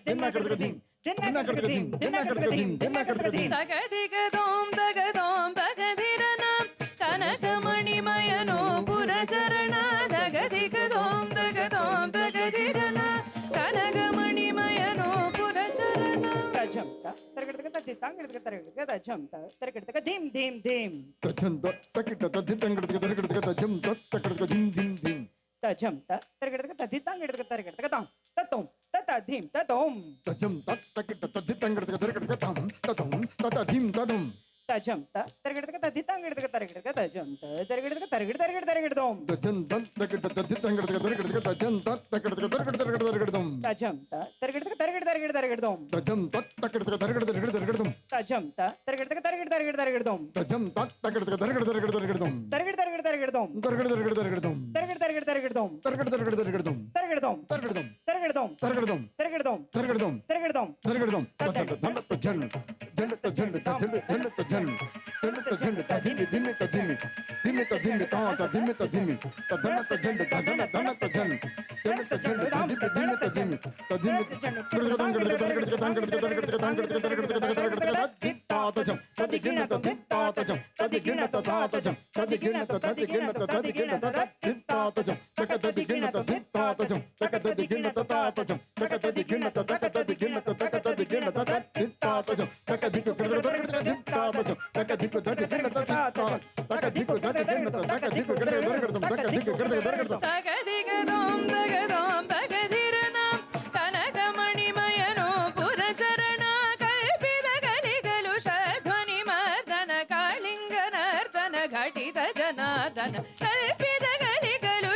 ದಿನ ಕಡತಕ ಧಿಮ್ ದಿನ ಕಡತಕ ಧಿಮ್ ದಿನ ಕಡತಕ ಧಿಮ್ ದಿನ ಕಡತಕ ಧಿಮ್ ತಗದಿಗದೋಂ ದಗದೋಂ ತಗದಿರನಂ ಕನಕಮಣಿಮಯನು ಪುರಚರಣ ದಗದಿಗದೋಂ ದಗದೋಂ ತಗದಿರನ ಕನಕಮಣಿಮಯನು ಪುರಚರಣ ತಜಂ ತರಗಡಕ ತದಿ ತಾಂಗಡಕ ತರಗಡಕ ತಜಂ ತರಗಡಕ ಧಿಮ್ ಧಿಮ್ ಧಿಮ್ ತಜಂತ ತಕಿಟ ತದಿ ತಂಗಡಕ ತರಗಡಕ ತಜಂ ತಕಡಕ ಧಿಮ್ ಧಿಮ್ ಧಿಮ್ ತಜಂ ತರಗಡಕ ತದಿ ತಾಂಗಡಕ ತರಗಡಕ ತಾಂ ತತೋಂ ತತ ಧಿಮ್ ತತೋಂ ತಜಂ ತಕಿಟ ತದಿ ತಂಗಡಕ ತರಗಡಕ ತಾಂ ತತೋಂ ತತ ಧಿಮ್ ತದಂ ತಜಂ ತರಗಡಕ ತದಿ ತಾಂಗಡಕ ತರಗಡಕ ತಜಂ ತರಗಡಕ ತರಗಡದೋಂ ತಜಂ ತಕಿಟ ತದಿ ತಂಗಡಕ ತರಗಡಕ ತಜಂ ತಕಡಕ ತರಗಡಕ ತರಗಡದೋಂ ತಜಂ ತರಗಡಕ ತರಗಡದೋಂ ತಜಂ ತಕಿಟ ತರಗಡಕ ತಜಂ ತರಗಡಕ ತರಗಡದೋಂ ತಜಂ ತಕಿಟ ತರಗಡಕ ತರಗಡದೋಂ ತರಗಡದೋಂ ತರಗಡದೋಂ ತರಗಡದೋಂ ತರಗಡದೋಂ ದಂಡತ ಜನ್ ದಂಡತ ಜನ್ ದಂಡತ ಜನ್ ದಂಡತ ಜನ್ ತದಿಮಿ ದಿಮಿ ತದಿಮಿ ದಿಮಿ ತದಿಮಿ ತಾತ ದಿಮಿ ತದಿಮಿ ತದಂಡತ ಜನ್ ತದನ ದಂಡತ ಜನ್ ದಂಡತ ಜನ್ ತದಿಮಿ ದಿಮಿ ತದಿಮಿ ತದಿಮಿ ತಾತಜಂ ತದಿಗಿಣತ ತಾತಜಂ ತದಿಗಿಣತ ತಾತಜಂ ತದಿಗಿಣತ ತದಿಗಿಣತ ತದಿಗಿಣತ ತಾತಜಂ ತಕತದಿಗಿಣತ ತಾತಜಂ ತಕತದಿಗಿಣತ ತಾತಜಂ ತಕತದಿಗಿಣತ ತಕತದಿಗಿಣತ ತಕತದಿಗಿಣತ ತಾತಜಂ ತಕದಿಕು ತಾತಜಂ ತಕದಿಕು ತದಿಗಿಣತ ತಾತಜಂ ತಕದಿಕು ತದಿಗಿಣತ ತಕದಿಕು ತಕದಿಕು ತಗದಿಗದೋಂ ದಗದೋಂ ತಗದಿರನಂ ಕನಕಮಣಿಮಯನು ಪುರಚರಣ ಕಲ್ಪಿತ ಗಲಿಗಲು ಧ್ವನಿ ಮರ್ದನ ಕಾಳಿಂಗನರ್ದನ ಘಟಿತ ಜನಾರ್ದನ ಕಲ್ಪಿತ ಗಲಿಗಲು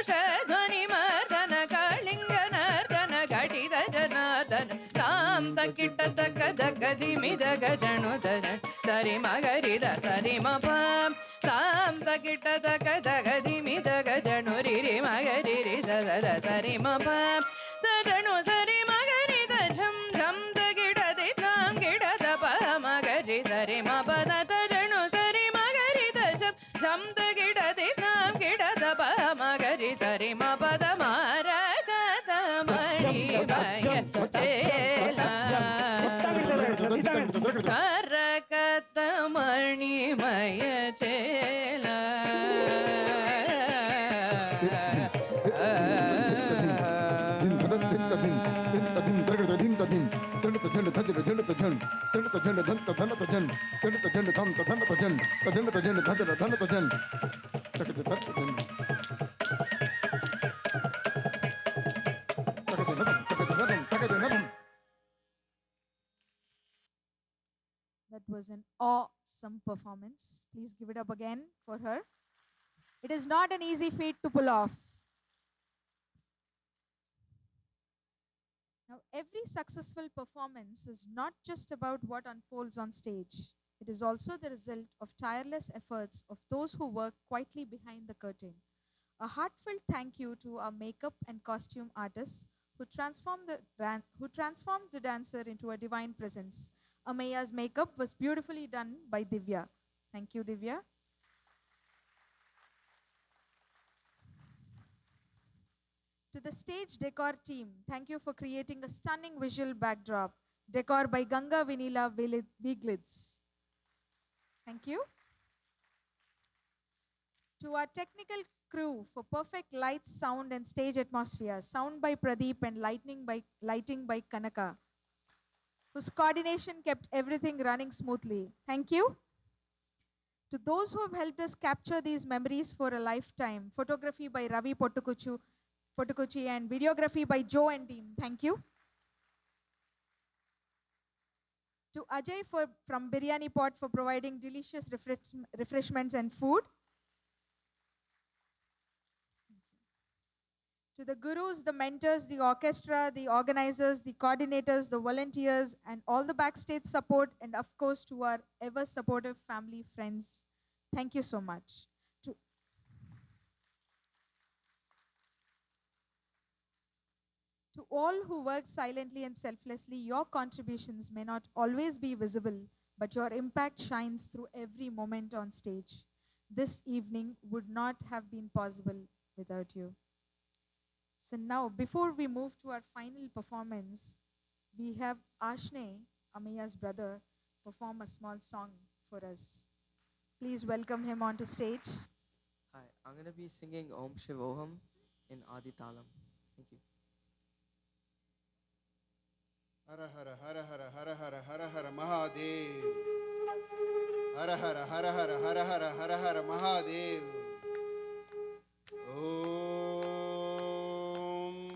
ಧ್ವನಿ ಮರ್ದನ ಕಾಳಿಂಗನರ್ದನ ಘಟಿತ ಜನಾರ್ದನ ತಾಂ ತಕ್ಕಿಟ್ಟ ತಕ್ಕ ದಕ್ಕ ದಿಮಿ ದಗ ಜಣು ದನ ಸರಿ ಮಗರಿದ ಸರಿ ಮಪಾಂ ತಾಂ ತಕ್ಕಿಟ್ಟ ತಕ್ಕ ದಗ ದಿಮಿ ದಗ ಜಣು ರಿರಿ ಮಗರಿರಿ ದದ ಸರಿ ಮಪಾಂ ದಜಣು ಸರಿ ಮಗರಿದ ಝಂ ಝಂ ತಗಿಡದಿ ತಾಂ ಗಿಡದ ಪ ಮಗರಿ ಸರಿ ಮಪದ ತಜಣು ಸರಿ ಮಗರಿದ ಝಂ ಝಂ ತಗಿಡದಿ ತಾಂ ಗಿಡದ ಪ ಮಗರಿ ಸರಿ ಮಪದ ಮಾರಕತ ಮಣಿ ಮಯ ಚೇಲ ಮಾರಕತ ಮಣಿ ಮಯ ಚೇಲ That was an awesome performance. Please give it up again for her. It is not an easy feat to pull off. Now, every successful performance is not just about what unfolds on stage. It is also the result of tireless efforts of those who work quietly behind the curtain. A heartfelt thank you to our makeup and costume artists who transformed the dancer into a divine presence. Ameya's makeup was beautifully done by Divya. Thank you, Divya. To the stage decor team, thank you for creating a stunning visual backdrop. Decor by Ganga Vinila Viglitz. Thank you. To our technical crew for perfect lights, sound, and stage atmosphere. Sound by Pradeep and lighting by Kanaka, whose coordination kept everything running smoothly. Thank you. To those who have helped us capture these memories for a lifetime. Photography by Ravi Pottukuchi and videography by Joe and team. Thank you. To Ajay from Biryani Pot for providing delicious refreshments and food. To the gurus, the mentors, the orchestra, the organizers, the coordinators, the volunteers, and all the backstage support, and of course to our ever supportive family, friends. Thank you so much. To all who work silently and selflessly, your contributions may not always be visible, but your impact shines through every moment on stage. This evening would not have been possible without you. So now, before we move to our final performance, we have Aashnay, Ameya's brother, perform a small song for us. Please welcome him onto stage. Hi, I'm going to be singing Om Shivoham in Adi Talam. Thank you. Hara Hara Hara Hara Hara Hara Hara Hara Mahadev. Hara Hara Hara Hara Hara Hara Hara Hara Mahadev. Om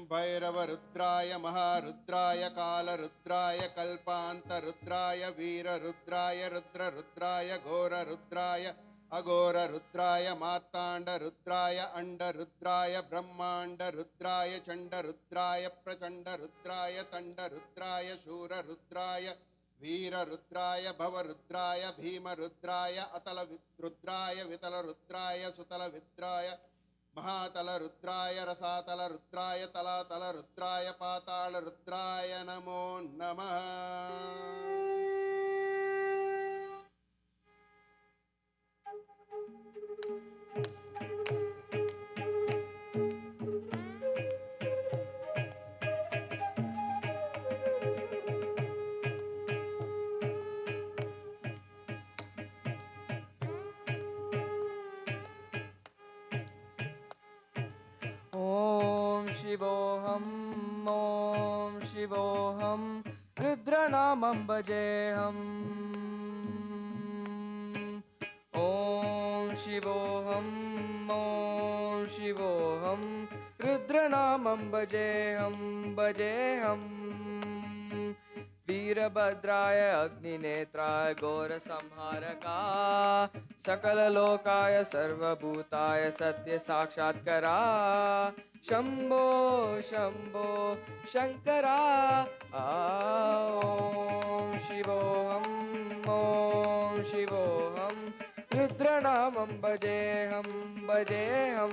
Bhairava Rudraya Maharudraya Kala Rudraya Kalpanta Rudraya Veera Rudraya Rudra Rudraya Gora Rudraya Agora Rudraya Martanda Rudraya Anda Rudraya Brahmanda Rudraya Chanda Rudraya Prachanda Rudraya Tanda Rudraya Shura Rudraya Veera Rudraya Bhava Rudraya Bhima Rudraya Atala Rudraya Vitala Rudraya Sutala Vidraya Mahatala Rudraya Rasatala Rudraya Talatala Rudraya Patala Rudraya Namo Namaha. Om Shivoham, Om Shivoham, Rudranamam Bhajeham. Om Shivoham, Om Shivoham, Rudranamam Bhajeham, Bhajeham. Veerabhadraya Agninetraya Gora Samharaka Sakala Lokaya Sarvabhutaya Satya Sakshatkara Shambo Shambo Shankara Om Shivoham Om Shivoham Rudranamam Bhajeham Bhajeham.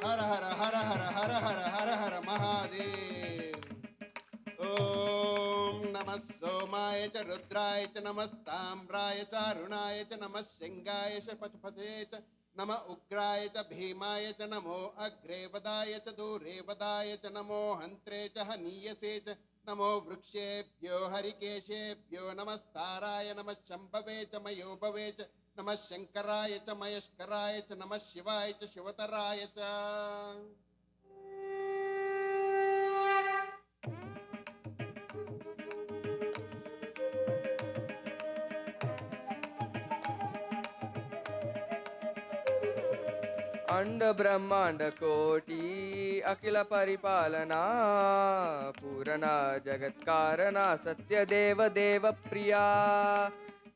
Hara Hara Hara Hara Hara Hara Hara Hara Mahadev. Om Namah Somaya Cha Rudraya Cha Namastambraya Cha Arunaya Cha Namah Shingaya Cha Pachupate Cha Namah Ugraya Cha Bhimaya Cha Namo Agre Vadaya Cha Dure Vadaya Cha Namo Hantre Cha Haniyase Cha Namo Vrukshebhyo Harikeshebhyo Namastaraya Namah Shambhave Cha Mayobhave Cha Namah Shankaraya Cha Mayashkaraya Cha Namah Shivaya Cha Shivataraya Cha. Anda Brahmanda Koti Akila Paripalana Purana Jagatkarana Satya Deva Deva Priya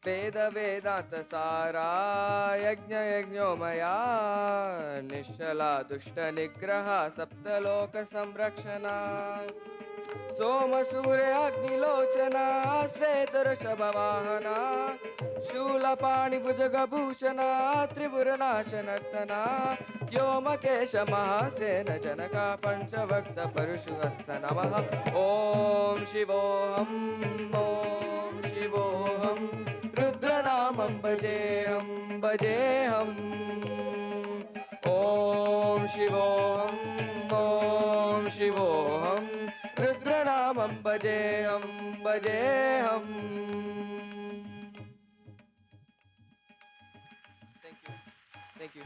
वेद वेदांत सारा यज्ञ यज्ञोमया निश्चला दुष्ट निग्रह सप्तलोक संरक्षणा सोम सूर्य अग्निलोचना श्वेत ऋषभ वाहना शूलपाणि भुजगभूषणा त्रिपुरनाशनर्तना व्योमकेश महासेन जनका पंचवक्त परशुहस्त नमः ॐ शिवोऽहम् ॐ शिवोऽहम् रुद्रनामं भजेऽहम् भजेऽहम् ॐ शिवोऽहम् ॐ शिवोऽहम् रुद्रनामं भजेऽहम् भजेऽहम् Thank you.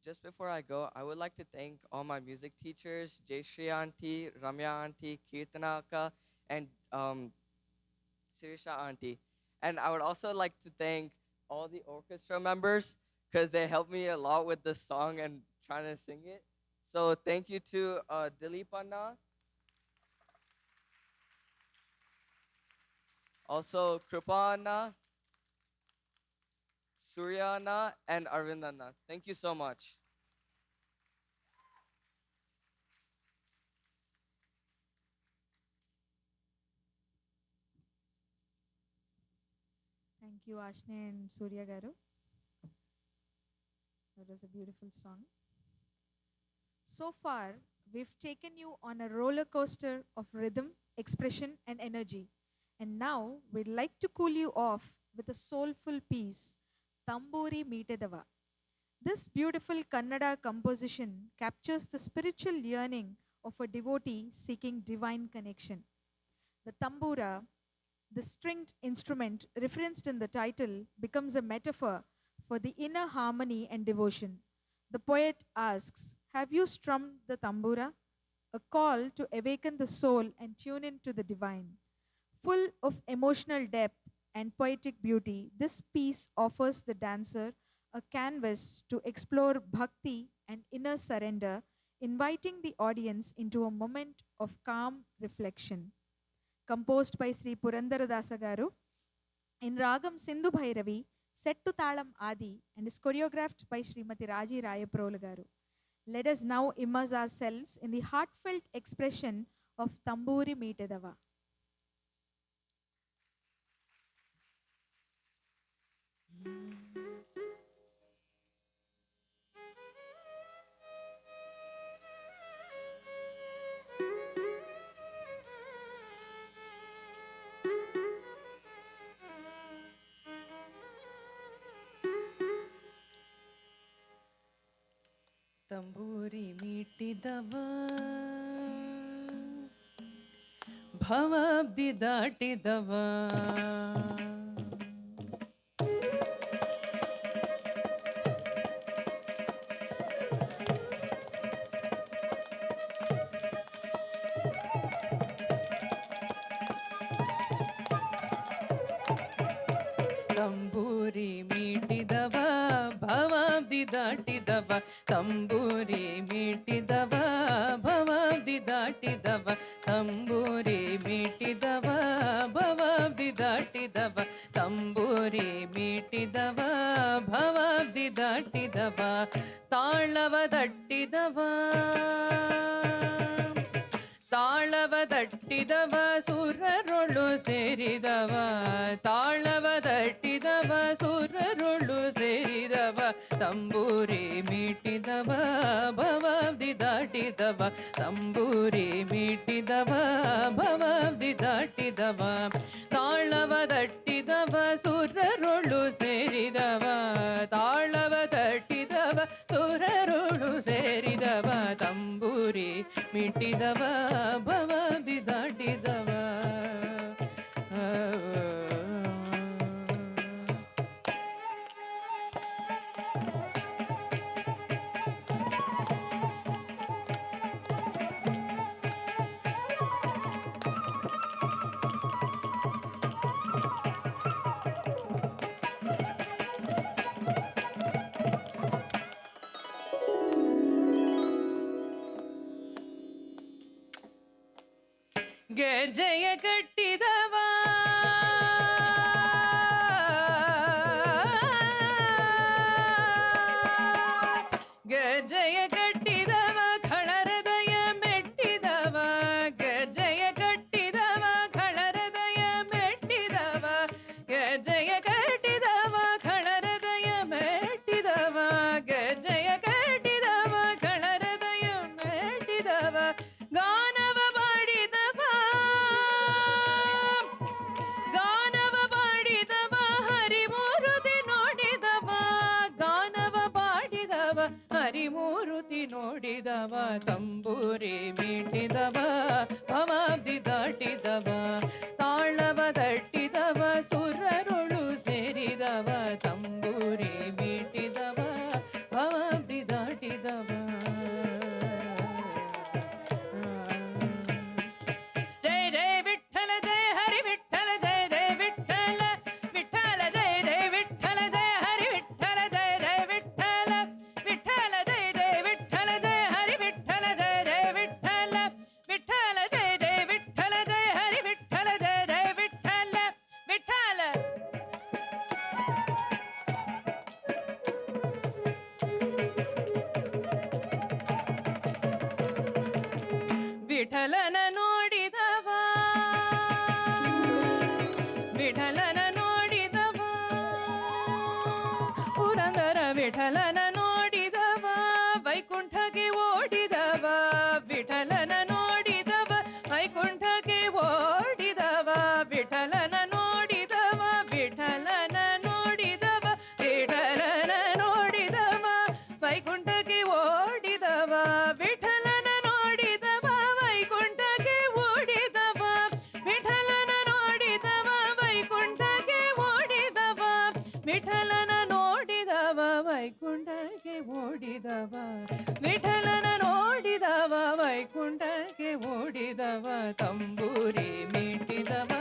Just before I go, I would like to thank all my music teachers, Jayshri Auntie, Ramya Auntie, Kirtanaka, and Sirisha Auntie. And I would also like to thank all the orchestra members because they helped me a lot with this song and trying to sing it. So thank you to Dilip Anna, also Kripa Anna, Surya Anna, and Arvind Anna. Thank you so much. Thank you, Aashnay and Surya Garu. That was a beautiful song. So far, we've taken you on a roller coaster of rhythm, expression, and energy. And now we'd like to cool you off with a soulful piece, Tamburi Meetedhava. This beautiful Kannada composition captures the spiritual yearning of a devotee seeking divine connection. The tambura, the stringed instrument referenced in the title, becomes a metaphor for the inner harmony and devotion. The poet asks, have you strummed the tambura? A call to awaken the soul and tune into the divine. Full of emotional depth and poetic beauty, this piece offers the dancer a canvas to explore bhakti and inner surrender, inviting the audience into a moment of calm reflection. Composed by Sri Purandaradasa Garu, in Ragam Sindhu Bhairavi, set to Talam Adi, and is choreographed by Srimati Raji Rayaprola Garu. Let us now immerse ourselves in the heartfelt expression of Tamburi Meetedhava. ತಂಬೂರಿ ಮೀಟಿದವ ಭವಾಬ್ದಿ ದಾಟಿದವ ತಂಬೂರಿ ಮೀಟಿದವ ಭವಾಬ್ದಿ ದಾಟಿದವ ತಂಬೂರಿ ಮೀಟಿದವ ಭವಾಬ್ದಿ ದಾಟಿದವ ತಂಬೂರಿ ಮೀಟಿದವ ಭವಾಬ್ದಿ ದಾಟಿದವ ತಂಬೂರಿ ಮೀಟಿದವ ಭವಾಬ್ದಿ ದಾಟಿದವ ತಾಳವ ದಟ್ಟಿದವ ತಾಳವ ದಟ್ಟಿದವ ಸುರರೊಳು ಸೇರಿದವ ತಾಳವ ದಟ್ಟಿದವ ಸುರರೊಳು ಸೇರಿದವ ತಂಬೂರಿ ಮೀಟಿದವ ಭವಾಬ್ದಿ ದಾಟಿದವ ತಂಬೂರಿ ಮೀಟಿದವ ಭವಾಬ್ದಿ ದಾಟಿದವ ತಾಳವ ದಟ್ಟಿದವ ಸುರರೊಳು ಸೇರಿದವ ತಾಳವ ದಟ್ಟಿದವ ಸುರರೊಳು ಸೇರಿದವ ತಂಬೂರಿ ಮೀಟಿದವ ಭವಾಬ್ದಿ ದಾಟಿದವ ಗೆಜ್ಜೆಯ ಕಟ್ಟಿದವ ಗೆಜ್ಜೆಯ ಕಟ್ಟಿದವ ಖಳರದಯ ಮೆಟ್ಟಿದವ ಗೆಜ್ಜೆಯ ಕಟ್ಟಿದವ ಖಳರದಯ ಮೆಟ್ಟಿದವ ಗೆಜ್ಜೆಯ ಕಟ್ಟಿದವ ಖಳರದಯ ಮೆಟ್ಟಿದವ ಗೆಜ್ಜೆಯ ಕಟ್ಟಿದವ ಖಳರದಯ ಮೆಟ್ಟಿದವ ಗಾನವ ಬಾಡಿದವ ಗಾನವ ಬಾಡಿದವ ಹರಿಮೂರುತಿ ನೋಡಿದವ ಗಾನವ ಬಾಡಿದವ ಹರಿಮೂರುತಿ ನೋಡಿದವ ತಂಬೂರಿ ಮೀಟಿದವ ಭವಾಬ್ದಿ ದಾಟಿದವ ತಾಳವ ತಟ್ಟಿದವ ಸುರರುಳು ಸೇರಿದವ ತಂಬೂರಿ ಮೀಟಿದವ ಭವಾಬ್ದಿ ದಾಟಿದವ ಜಯ ಜಯ ವಿಠಲ ಜಯ ಹರಿ ವಿಠಲ ಜಯ ಜಯ ವಿಠಲ ವಿಠಲ ಜಯ ಜಯ ವಿಠಲ ಜಯ ಹರಿ ವಿಠಲ ಜಯ ಜಯ ವಿಠಲ ವಿಠಲ ಜಯ ಜಯ ವಿಠಲ ಜಯ ಹರಿ ವಿಠಲ ಜಯ ಜಯ ವಿಠಲ ವಿಠಲ ಜಯ ಜಯ ವಿಠಲ ಜಯ ಹರಿ ವಿಠಲ ಜಯ ಜಯ ವಿಠಲ ವಿಠಲ ವಿಠಲನ ನೋಡಿದವ ವಿಠಲನ ನೋಡಿದವ ಪುರಂದರ ವಿಠಲನ ನೋಡಿದವ ವೈಕುಂಠಕ್ಕೆ ಓಡಿದವ ವಿಠಲನ ನೋಡಿದವ ವೈಕುಂಠಕ್ಕೆ ಓಡಿದವ ವಿಠಲನ ನೋಡಿದವ ವಿಠಲನ ನೋಡಿದವ ವಿಠಲನ ನೋಡಿದವ ವೈಕುಂಠಕ್ಕೆ ಓಡಿದವ ವಿಠಲನ ನೋಡಿದವ ವೈಕುಂಠಕ್ಕೆ ಓಡಿದವ ವಿಠಲನ ನೋಡಿದವ ವೈಕುಂಠಕ್ಕೆ ಓಡಿದವ ವಿಠಲನ ನೋಡಿದವ ವೈಕುಂಠಕ್ಕೆ ಓಡಿದವ ವಿಠಲನ ನೋಡಿದವ ವೈಕುಂಠಕ್ಕೆ ಓಡಿದವ ತಂಬೂರಿ ಮೀಟಿದವ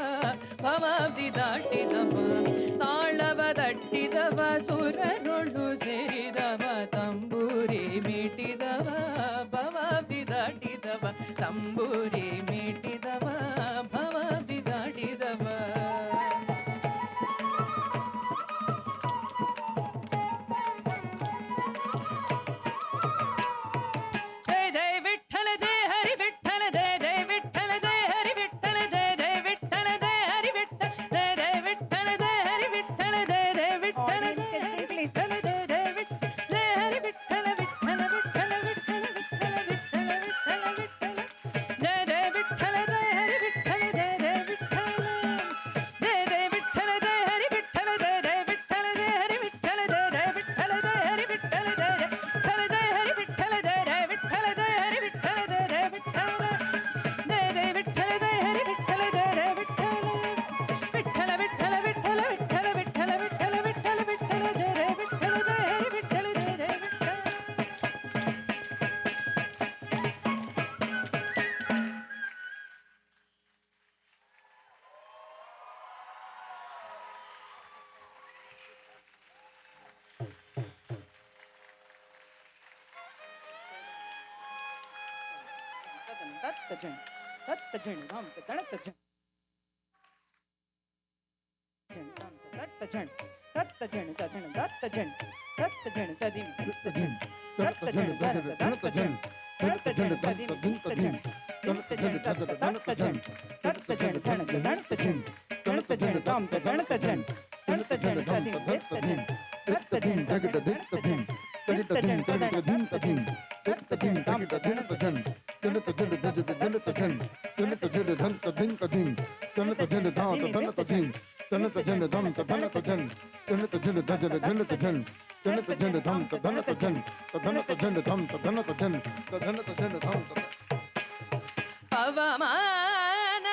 ಭವಾಬ್ದಿ ದಾಟಿದವ ತಾಳವ ತಟ್ಟಿದವ ಸುರರೊಳು ಸೇರಿದವ ತಂಬೂರಿ ಮೀಟಿದವ ಭವಾಬ್ದಿ ದಾಟಿದವ ತಂಬೂರಿ ಮೀಟಿದವ ಭವಾಬ್ದಿ ದಾಟಿದವ ಜಯ ಜಯ ವಿಠಲ ಜಯ ಹರಿ ವಿಠಲ ಜಯ ಜಯ ವಿಠಲ ಜಯ ಹರಿ ವಿಠಲ ಜಯ ಜಯ ವಿಠಲ ಜಯ ಹರಿ ವಿಠಲ ಜಯ ಜಯ ವಿಠಲ ಜಯ ಹರಿ ವಿಠಲ ಜಯ ಜಯ ವಿಠಲ ಜಯ ಹರಿ ವಿಠಲ ಜಯ ಜಯ ವಿಠಲ ಜಯ ಹರಿ ವಿಠಲ ವಿಠಲ ವಿಠಲ ವಿಠಲ ವಿಠಲ ವಿಠಲ ವಿಠಲ ವಿಠಲ ಜಯ ಜಯ ವಿಠಲ ಜಯ ಹರಿ ವಿಠಲ ಜಯ ಜಯ ವಿಠಲ ಜಯ ಜಯ ವಿಠಲ ಜಯ ಹರಿ ವಿಠಲ ಜಯ ಜಯ ವಿಠಲ ಜಯ ಹರಿ ವಿಠಲ ಜಯ ಜಯ ವಿಠಲ ಜಯ ಹರಿ ವಿಠಲ ಜಯ ಜಯ ವಿಠಲ ಜಯ ಹರಿ ವಿಠಲ ಜಯ ಜಯ ವಿಠಲ ಜಯ ಹರಿ ವಿಠಲ ಜಯ ಜಯ ವಿಠಲ ಜಯ ಜಯ ವಿಠಲ ಜಯ ಹರಿ ವಿಠಲ ಜಯ ಜಯ ವಿಠಲ ವಿಠಲ ವಿಠಲ ವಿಠಲ ವಿಠಲ ವಿಠಲ ವಿಠಲ ವಿಠಲ ವಿಠಲ ಜಯ ಜಯ ವಿಠಲ ಜಯ ಹರಿ ವಿಠಲ ಜಯ ಜಯ ವಿಠಲ ತತ್ತಜನ್ ತತ್ತಜನ್ ರಾಮ್ ತತ್ತಜನ್ ತತ್ತಜನ್ ತತ್ತಜನ್ ತತ್ತಜನ್ ತತ್ತಜನ್ ತತ್ತಜನ್ ತದಿಂ ತತ್ತಜನ್ ತತ್ತಜನ್ ತತ್ತಜನ್ ತತ್ತಜನ್ ತದಿಂ ತತ್ತಜನ್ ತತ್ತಜನ್ ತತ್ತಜನ್ ತತ್ತಜನ್ ತತ್ತಜನ್ ತತ್ತಜನ್ ರಾಮ್ ತತ್ತಜನ್ ತತ್ತಜನ್ ತದಿಂ ತತ್ತಜನ್ ತತ್ತಜನ್ ತತ್ತಜನ್ ತತ್ತಜನ್ ತತ್ತಜನ್ ತತ್ತಜನ್ ರಾಮ್ ತತ್ತಜನ್ ಪವಮಾನ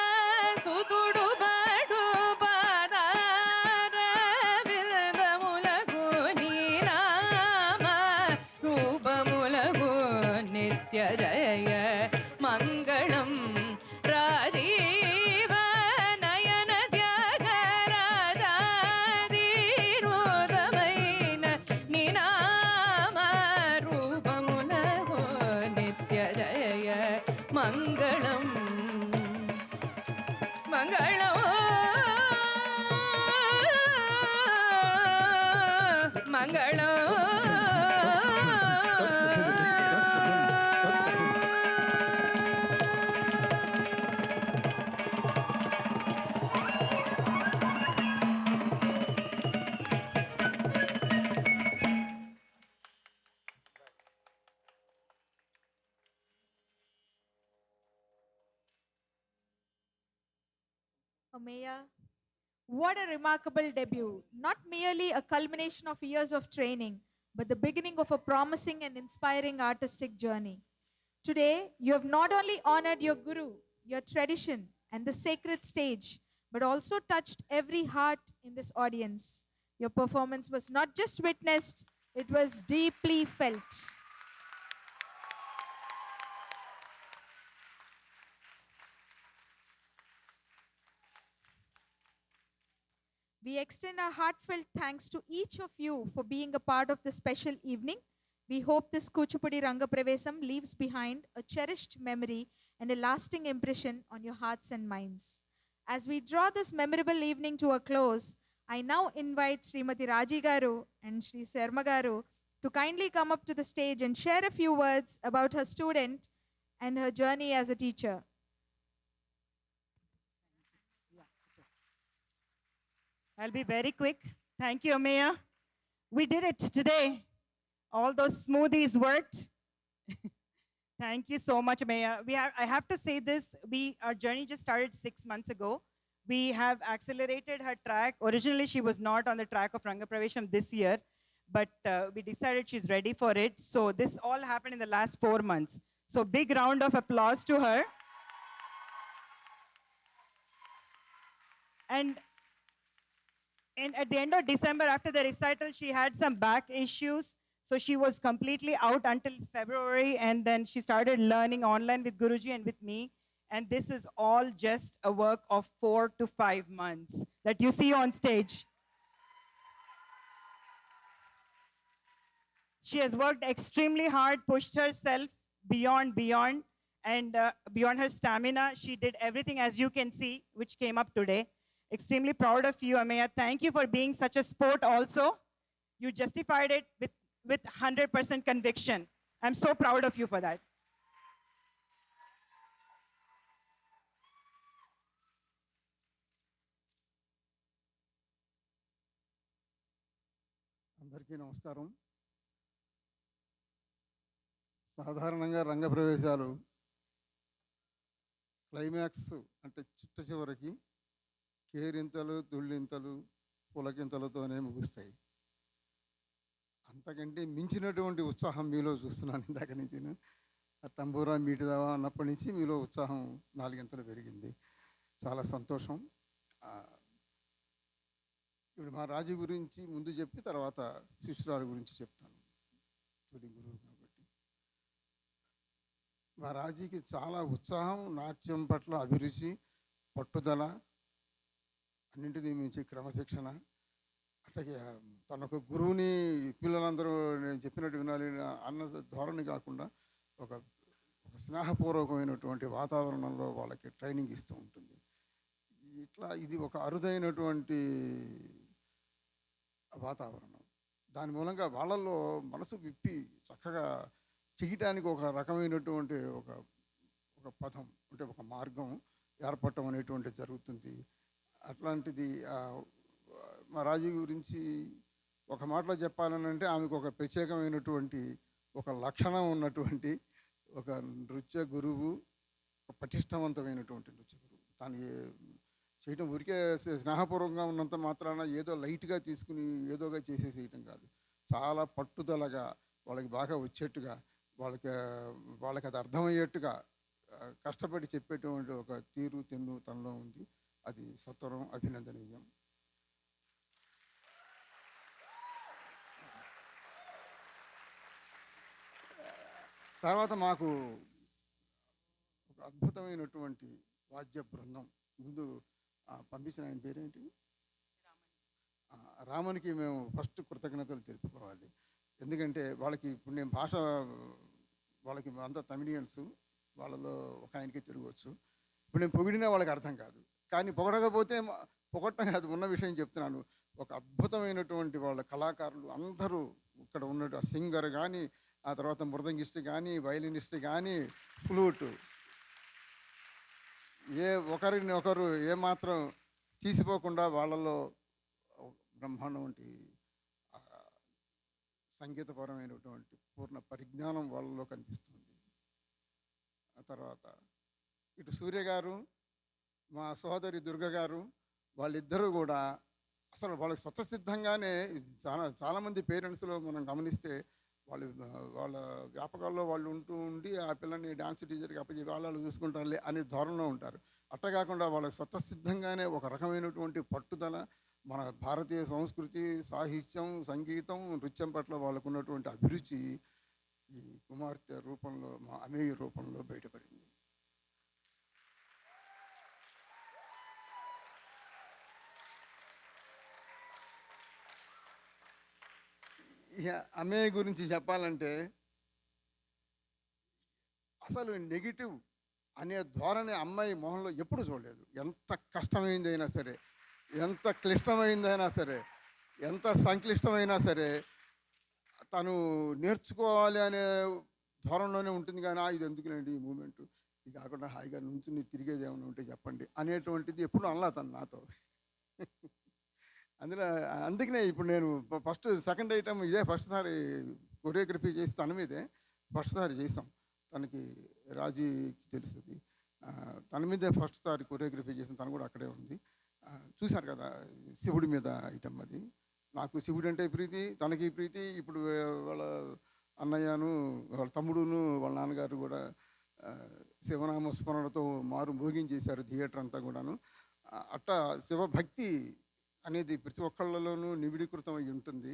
ಸುದುಡು ಬಾಡು ಬಾದಾರ ವಿಲದ ಮುಲಗು ನೀರಾಮ ರೂಪ ಮುಲಗು ನಿತ್ಯ ಜಯ ಮಂಗಳಂ ರಾಜೀವ ನಯನ ತ್ಯಾಗರಾಜಾದಿರೋದಮೈನ ನಿನಾಮ ರೂಪ ಮುಲಗು ನಿತ್ಯ ಜಯ ಮಂಗಳಂ Ameya, what a remarkable debut. Not merely a culmination of years of training, but the beginning of a promising and inspiring artistic journey. Today, you have not only honored your guru, your tradition, and the sacred stage, but also touched every heart in this audience. Your performance was not just witnessed, it was deeply felt. We extend our heartfelt thanks to each of you for being a part of this special evening. We hope this Kuchipudi Rangapravesam leaves behind a cherished memory and a lasting impression on your hearts and minds. As we draw this memorable evening to a close, I now invite Srimati Raji Garu and Sri Sarma Garu to kindly come up to the stage and share a few words about her student and her journey as a teacher. I'll be very quick. Thank you, Ameya. We did it today. All those smoothies worked. Thank you so much, Ameya. I have to say this. Our journey just started 6 months ago. We have accelerated her track. Originally, she was not on the track of Rangapravesam this year, but we decided she's ready for it. So this all happened in the last 4 months. So big round of applause to her. And at the end of December, after the recital, she had some back issues. So she was completely out until February. And then she started learning online with Guruji and with me. And this is all just a work of 4 to 5 months that you see on stage. She has worked extremely hard, pushed herself beyond, and beyond her stamina. She did everything, as you can see, which came up today. Extremely proud of you, Ameya. Thank you for being such a sport also. You justified it with 100% conviction. I'm so proud of you for that. అందరికీ నమస్కారం. సాధారణంగా రంగప్రవేశాలు climax అంటే చిట్ట చివరికి కేరింతలు, తుళ్ళింతలు, పులకింతలతోనే ముగుస్తాయి. అంతకంటే మించినటువంటి ఉత్సాహం మీలో చూస్తున్నాను ఇందాక నుంచి. తంబూరా మీటిదావా అన్నప్పటి నుంచి మీలో ఉత్సాహం 4 గంటలు పెరిగింది. చాలా సంతోషం. ఇప్పుడు మా రాజు గురించి ముందు చెప్పి తర్వాత శిష్యురాలు గురించి చెప్తాను. తొలి గురువు కాబట్టి మా రాజీకి చాలా ఉత్సాహం, నాట్యం పట్ల అభిరుచి, పట్టుదల, అన్నింటినీ మించి క్రమశిక్షణ. అట్లాగే తనొక గురువుని పిల్లలందరూ నేను చెప్పినట్టు వినాలి అన్న ధోరణి కాకుండా ఒక స్నేహపూర్వకమైనటువంటి వాతావరణంలో వాళ్ళకి ట్రైనింగ్ ఇస్తూ ఉంటుంది. ఇట్లా ఇది ఒక అరుదైనటువంటి వాతావరణం. దాని మూలంగా వాళ్ళల్లో మనసు విప్పి చక్కగా చేయటానికి ఒక రకమైనటువంటి ఒక పథం అంటే ఒక మార్గం ఏర్పడటం అనేటువంటిది జరుగుతుంది. అట్లాంటిది మా రాజీ గురించి ఒక మాటలో చెప్పాలనంటే ఆమెకు ఒక ప్రత్యేకమైనటువంటి ఒక లక్షణం ఉన్నటువంటి ఒక నృత్య గురువు, ఒక పటిష్టవంతమైనటువంటి నృత్య గురువు. తాను చేయటం ఊరికే స్నేహపూర్వకంగా ఉన్నంత మాత్రాన ఏదో లైట్గా తీసుకుని ఏదోగా చేసేసేయటం కాదు. చాలా పట్టుదలగా వాళ్ళకి బాగా వచ్చేట్టుగా వాళ్ళకి అది అర్థమయ్యేట్టుగా కష్టపడి చెప్పేటువంటి ఒక తీరు తెన్ను తనలో ఉంది. అది సత్వరం అభినందనీయం. తర్వాత మాకు ఒక అద్భుతమైనటువంటి వాద్య బృందం. ముందు పంపించిన ఆయన పేరేంటి, రామన్కి మేము ఫస్ట్ కృతజ్ఞతలు తెలుపుకోవాలి. ఎందుకంటే వాళ్ళకి ఇప్పుడు నేను భాష వాళ్ళకి అంతా తమిళియన్స్, వాళ్ళలో ఒక ఆయనకి తెలుగు వచ్చు. ఇప్పుడు నేను పొగిడినా వాళ్ళకి అర్థం కాదు. కానీ పొగడకపోతే పొగట్టం కాదు, ఉన్న విషయం చెప్తున్నాను. ఒక అద్భుతమైనటువంటి వాళ్ళ కళాకారులు అందరూ ఇక్కడ ఉన్నట్టు సింగర్ కానీ, ఆ తర్వాత మృదంగిస్ట్ కానీ, వైలినిస్ట్ కానీ, ఫ్లూటు, ఒకరిని ఒకరు ఏమాత్రం తీసిపోకుండా వాళ్ళలో బ్రహ్మాండం వంటి సంగీతపరమైనటువంటి పూర్ణ పరిజ్ఞానం వాళ్ళలో కనిపిస్తుంది. ఆ తర్వాత ఇటు సూర్య గారు, మా సోదరి దుర్గ గారు, వాళ్ళిద్దరూ కూడా అసలు వాళ్ళకి స్వతసిద్ధంగానే చాలామంది పేరెంట్స్లో మనం గమనిస్తే వాళ్ళు వాళ్ళ వ్యాపకాల్లో వాళ్ళు ఉండి ఆ పిల్లని డ్యాన్స్ టీచర్కి అప్పచెప్పి వాళ్ళు చూసుకుంటారులే అనే ధోరణిలో ఉంటారు. అట్లా కాకుండా వాళ్ళకి స్వతసిద్ధంగానే ఒక రకమైనటువంటి పట్టుదల, మన భారతీయ సంస్కృతి, సాహిత్యం, సంగీతం, నృత్యం పట్ల వాళ్ళకు ఉన్నటువంటి అభిరుచి ఈ కుమార్తె రూపంలో, మా అమేయ రూపంలో బయటపడింది. ఇక అమేయ గురించి చెప్పాలంటే అసలు నెగిటివ్ అనే ధోరణి అమ్మాయి మొహంలో ఎప్పుడు చూడలేదు. ఎంత కష్టమైందైనా సరే, ఎంత క్లిష్టమైందైనా సరే, ఎంత సంక్లిష్టమైనా సరే తను నేర్చుకోవాలి అనే ధోరణిలోనే ఉంటుంది. కానీ ఇది ఎందుకులేండి ఈ మూమెంట్, ఇది కాకుండా హాయిగా నుంచుని తిరిగేది ఏమైనా ఉంటే చెప్పండి అనేటువంటిది ఎప్పుడు అనలా తను నాతో. అందుకనే ఇప్పుడు నేను ఫస్ట్ సెకండ్ ఐటమ్ ఇదే ఫస్ట్ సారి కొరియోగ్రఫీ చేసి తన మీదే ఫస్ట్ సారి చేసాం. తనకి రాజీకి తెలుస్తుంది, తన మీదే ఫస్ట్ సారి కొరియోగ్రఫీ చేసిన. తను కూడా అక్కడే ఉంది. చూశారు కదా శివుడి మీద ఐటమ్ అది. నాకు శివుడు అంటే ప్రీతి, తనకి ప్రీతి. ఇప్పుడు వాళ్ళ అన్నయ్యను, వాళ్ళ తమ్ముడును, వాళ్ళ నాన్నగారు కూడా శివనామ స్మరణతో మారు మోగించేశారు థియేటర్ అంతా కూడాను. అట్టా శివభక్తి అనేది ప్రతి ఒక్కళ్ళలోనూ నిబిడీకృతం అయి ఉంటుంది,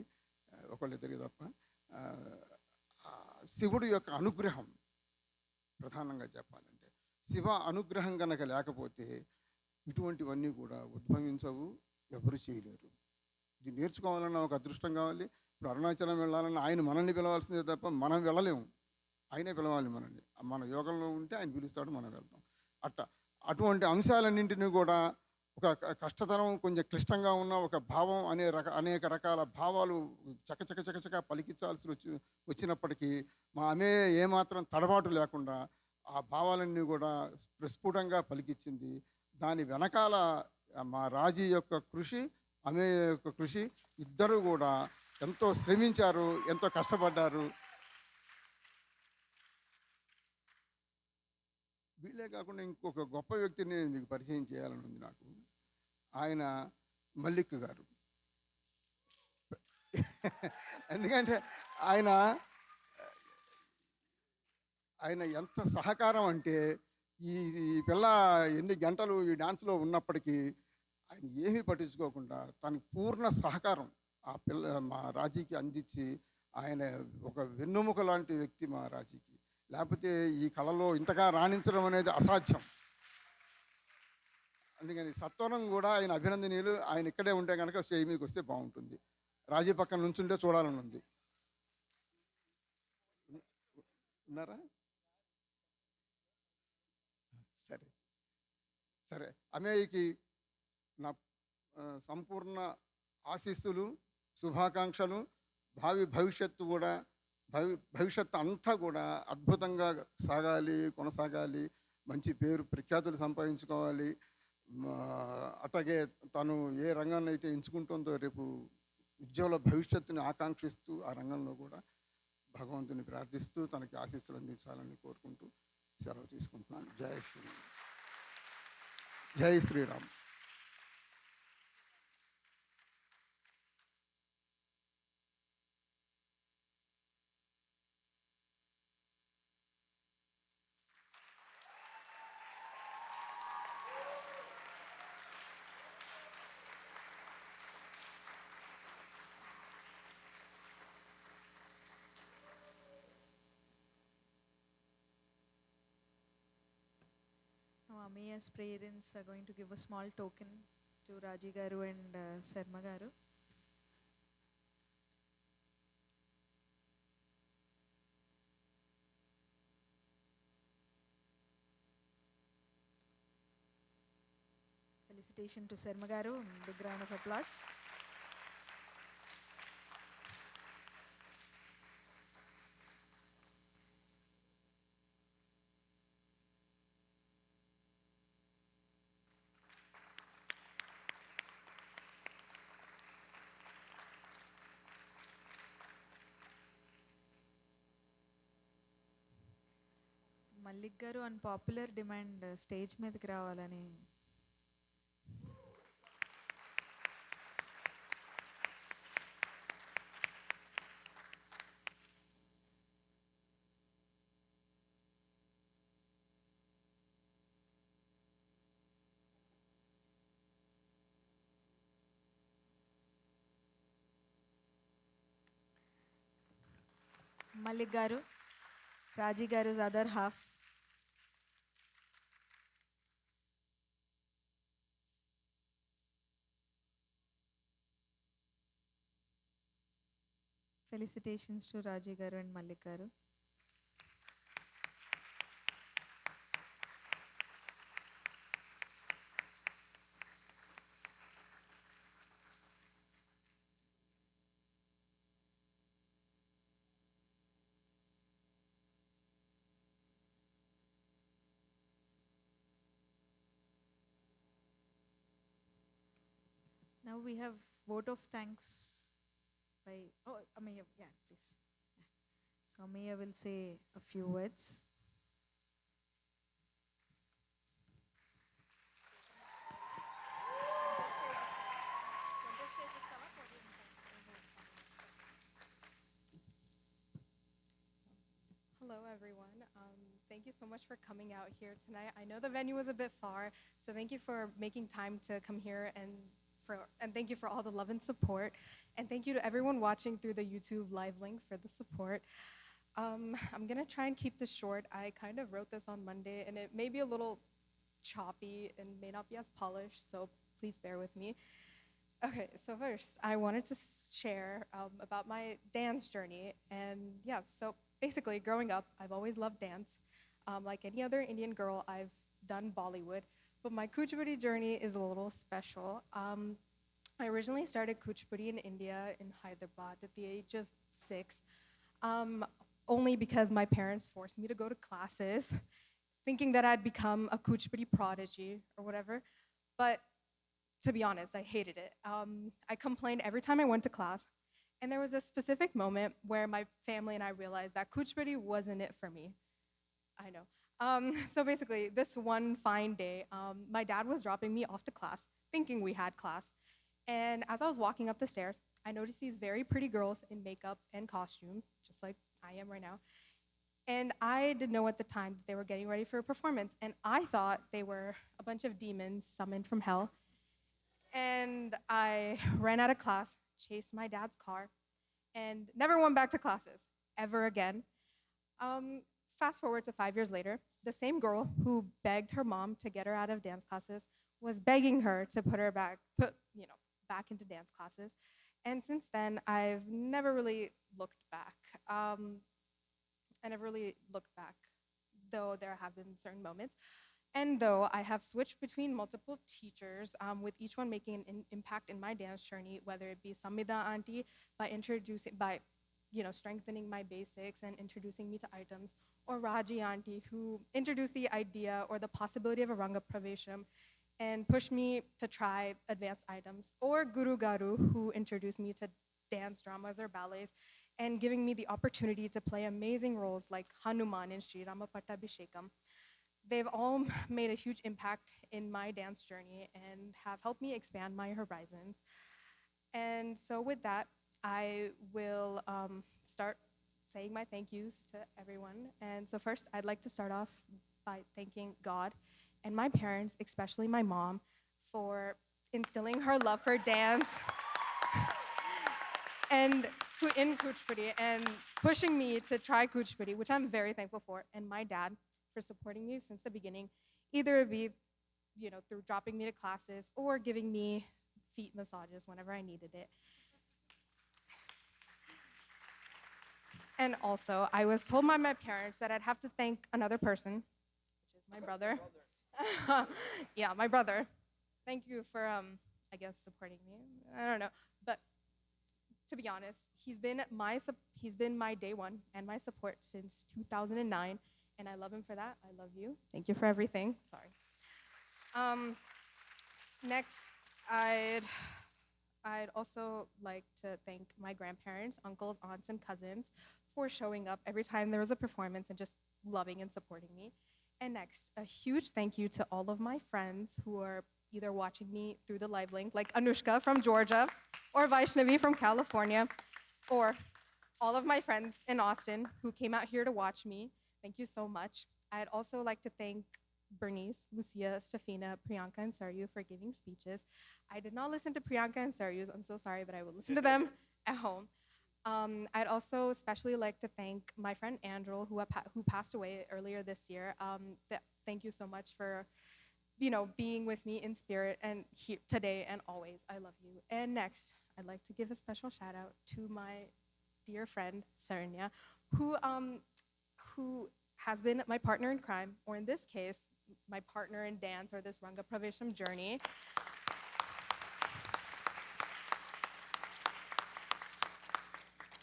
ఒకళ్ళిద్దరికి తప్ప. శివుడి యొక్క అనుగ్రహం ప్రధానంగా చెప్పాలంటే, శివ అనుగ్రహం కనుక లేకపోతే ఇటువంటివన్నీ కూడా ఉద్భవించవు, ఎవరు చేయలేరు. ఇది నేర్చుకోవాలన్నా ఒక అదృష్టం కావాలి. ఇప్పుడు అరుణాచలం వెళ్ళాలన్నా ఆయన మనల్ని పిలవాల్సిందే తప్ప మనం వెళ్ళలేము, ఆయనే పిలవాలి మనల్ని. మన యోగంలో ఉంటే ఆయన పిలుస్తాడు, మనం వెళ్తాం. అటువంటి అంశాలన్నింటినీ కూడా ఒక కష్టతరం, కొంచెం క్లిష్టంగా ఉన్న ఒక భావం అనేక రకాల భావాలు చకచక పలికించాల్సి వచ్చినప్పటికీ మా అమే ఏమాత్రం తడబాటు లేకుండా ఆ భావాలన్నీ కూడా ప్రస్ఫుటంగా పలికించింది. దాని వెనకాల మా రాజీ యొక్క కృషి, అమే యొక్క కృషి, ఇద్దరు కూడా ఎంతో శ్రమించారు, ఎంతో కష్టపడ్డారు. వీళ్ళే కాకుండా ఇంకొక గొప్ప వ్యక్తిని నేను మీకు పరిచయం చేయాలని ఉంది నాకు. ఆయన మల్లిక్ గారు. ఎందుకంటే ఆయన ఎంత సహకారం అంటే, ఈ పిల్ల ఎన్ని గంటలు ఈ డాన్స్లో ఉన్నప్పటికీ ఆయన ఏమీ పట్టించుకోకుండా తనకి పూర్ణ సహకారం ఆ మా రాజీకి అందించి, ఆయన ఒక వెన్నెముక లాంటి వ్యక్తి మా రాజీకి. లేకపోతే ఈ కళలో ఇంతగా రాణించడం అనేది అసాధ్యం. అందుకని సత్వరం కూడా ఆయన అభినందనీయులు. ఆయన ఇక్కడే ఉంటే కనుక స్టేజ్ మీదకి వస్తే బాగుంటుంది. రాజీ పక్కన నుంచుంటే చూడాలని ఉంది. ఉన్నారా? సరే సరే. అమేయకి నా సంపూర్ణ ఆశీస్సులు, శుభాకాంక్షలు. భవిష్యత్తు కూడా భవిష్యత్తు అంతా కూడా అద్భుతంగా సాగాలి, కొనసాగాలి. మంచి పేరు ప్రఖ్యాతులు సంపాదించుకోవాలి. అట్లాగే తను ఏ రంగాన్ని అయితే ఎంచుకుంటుందో రేపు ఉజ్వల భవిష్యత్తుని ఆకాంక్షిస్తూ ఆ రంగంలో కూడా భగవంతుని ప్రార్థిస్తూ తనకి ఆశీస్సులు అందించాలని కోరుకుంటూ సెలవు తీసుకుంటున్నాను. జై శ్రీరామ్. జై Sriram. Ameya's parents are going to give a small token to Raji Garu and Sarma Garu. Felicitation to Sarma Garu. Big round of applause. Mallik గారు అన్పాపులర్ డిమాండ్ స్టేజ్ మీదకి రావాలని Malik Garu, Raji Garu's other half. Felicitations to Raji Garu and Malik Garu. Now we have vote of thanks by Ameya. Yeah, please. Yeah. So Ameya will say a few words. Hello, everyone. Thank you so much for coming out here tonight. I know the venue was a bit far, so thank you for making time to come here, and thank you for all the love and support. And thank you to everyone watching through the YouTube live link for the support. I'm gonna try and keep this short. I kind of wrote this on Monday, and it may be a little choppy and may not be as polished, so please bear with me. Okay, so first, I wanted to share about my dance journey. And yeah, so basically, growing up, I've always loved dance. Like any other Indian girl, I've done Bollywood, but my Kuchipudi journey is a little special. I originally started Kuchipudi in India, in Hyderabad, at the age of 6, only because my parents forced me to go to classes, thinking that I'd become a Kuchipudi prodigy or whatever. But to be honest, I hated it. I complained every time I went to class. And there was a specific moment where my family and I realized that Kuchipudi wasn't it for me. I know. So basically, this one fine day, my dad was dropping me off to class, thinking we had class. And as I was walking up the stairs, I noticed these very pretty girls in makeup and costume, just like I am right now. And I didn't know at the time that they were getting ready for a performance. And I thought they were a bunch of demons summoned from hell. And I ran out of class, chased my dad's car, and never went back to classes ever again. Fast forward to 5 years later, the same girl who begged her mom to get her out of dance classes was begging her to put back into dance classes. And since then, I've never really looked back. I never really looked back, though there have been certain moments. And though I have switched between multiple teachers, with each one making an impact in my dance journey, whether it be Samida auntie by strengthening my basics and introducing me to items, or Raji auntie who introduced the idea or the possibility of a Rangapravesam and pushed me to try advanced items, or Guru Garu who introduced me to dance dramas or ballets and giving me the opportunity to play amazing roles like Hanuman in Sri Rama Pattabhishekam. They've all made a huge impact in my dance journey and have helped me expand my horizons. And so with that, I will start saying my thank yous to everyone. And so first, I'd like to start off by thanking God and my parents, especially my mom, for instilling her love for dance and in Kuchipudi and pushing me to try Kuchipudi, which I'm very thankful for, and my dad for supporting me since the beginning, either it be, through dropping me to classes or giving me feet massages whenever I needed it. And also, I was told by my parents that I'd have to thank another person, which is my brother. Yeah, my brother. Thank you for, supporting me. I don't know, but to be honest, he's been my day one and my support since 2009, and I love him for that. I love you. Thank you for everything. Sorry. Next, I'd also like to thank my grandparents, uncles, aunts, and cousins for showing up every time there was a performance and just loving and supporting me. And next, a huge thank you to all of my friends who are either watching me through the live link, like Anushka from Georgia, or Vaishnavi from California, or all of my friends in Austin who came out here to watch me. Thank you so much. I'd also like to thank Bernice, Lucia, Staffina, Priyanka, and Sarayu for giving speeches. I did not listen to Priyanka and Sarayu's, I'm so sorry, but I will listen to them at home. I'd also especially like to thank my friend Andrew, who passed away earlier this year. Thank you so much for, being with me in spirit and here today and always. I love you. And next, I'd like to give a special shout out to my dear friend Saranya, who has been my partner in crime, or in this case, my partner in dance or this Rangapravesam journey.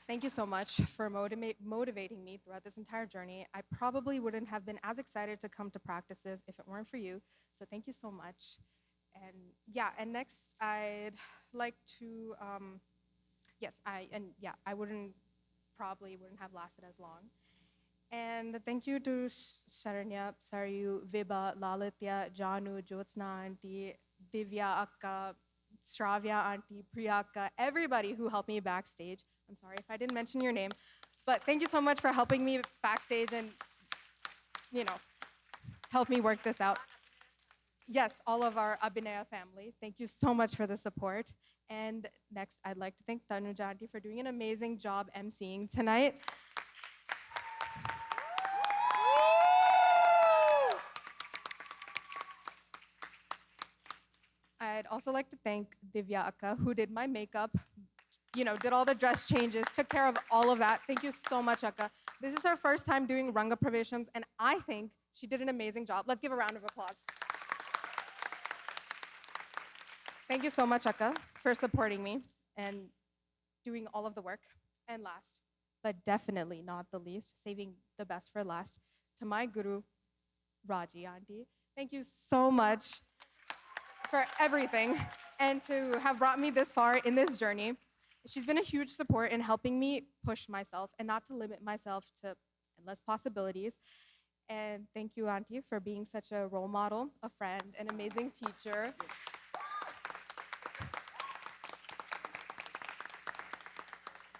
Thank you so much for motivating me throughout this entire journey. I probably wouldn't have been as excited to come to practices if it weren't for you. So thank you so much. And yeah, and next I'd like to, I probably wouldn't have lasted as long. And thank you to Sharanya, Sarayu, Vibha, Lalitya, Janu, Jyotsna auntie, Divya akka, Shravya auntie, Priyanka, everybody who helped me backstage. I'm sorry if I didn't mention your name, but thank you so much for helping me backstage and, help me work this out. Yes, all of our Abhinaya family, thank you so much for the support. And next, I'd like to thank Tanuja auntie for doing an amazing job emceeing tonight. I'd also like to thank Divya Akka, who did my makeup, did all the dress changes, took care of all of that. Thank you so much, Akka. This is her first time doing Rangapravesams, and I think she did an amazing job. Let's give a round of applause. Thank you so much, Akka, for supporting me and doing all of the work. And last, but definitely not the least, saving the best for last, to my guru, Raji auntie. Thank you so much for everything and to have brought me this far in this journey. She's been a huge support in helping me push myself and not to limit myself to endless possibilities. And thank you, auntie, for being such a role model, a friend, an amazing teacher.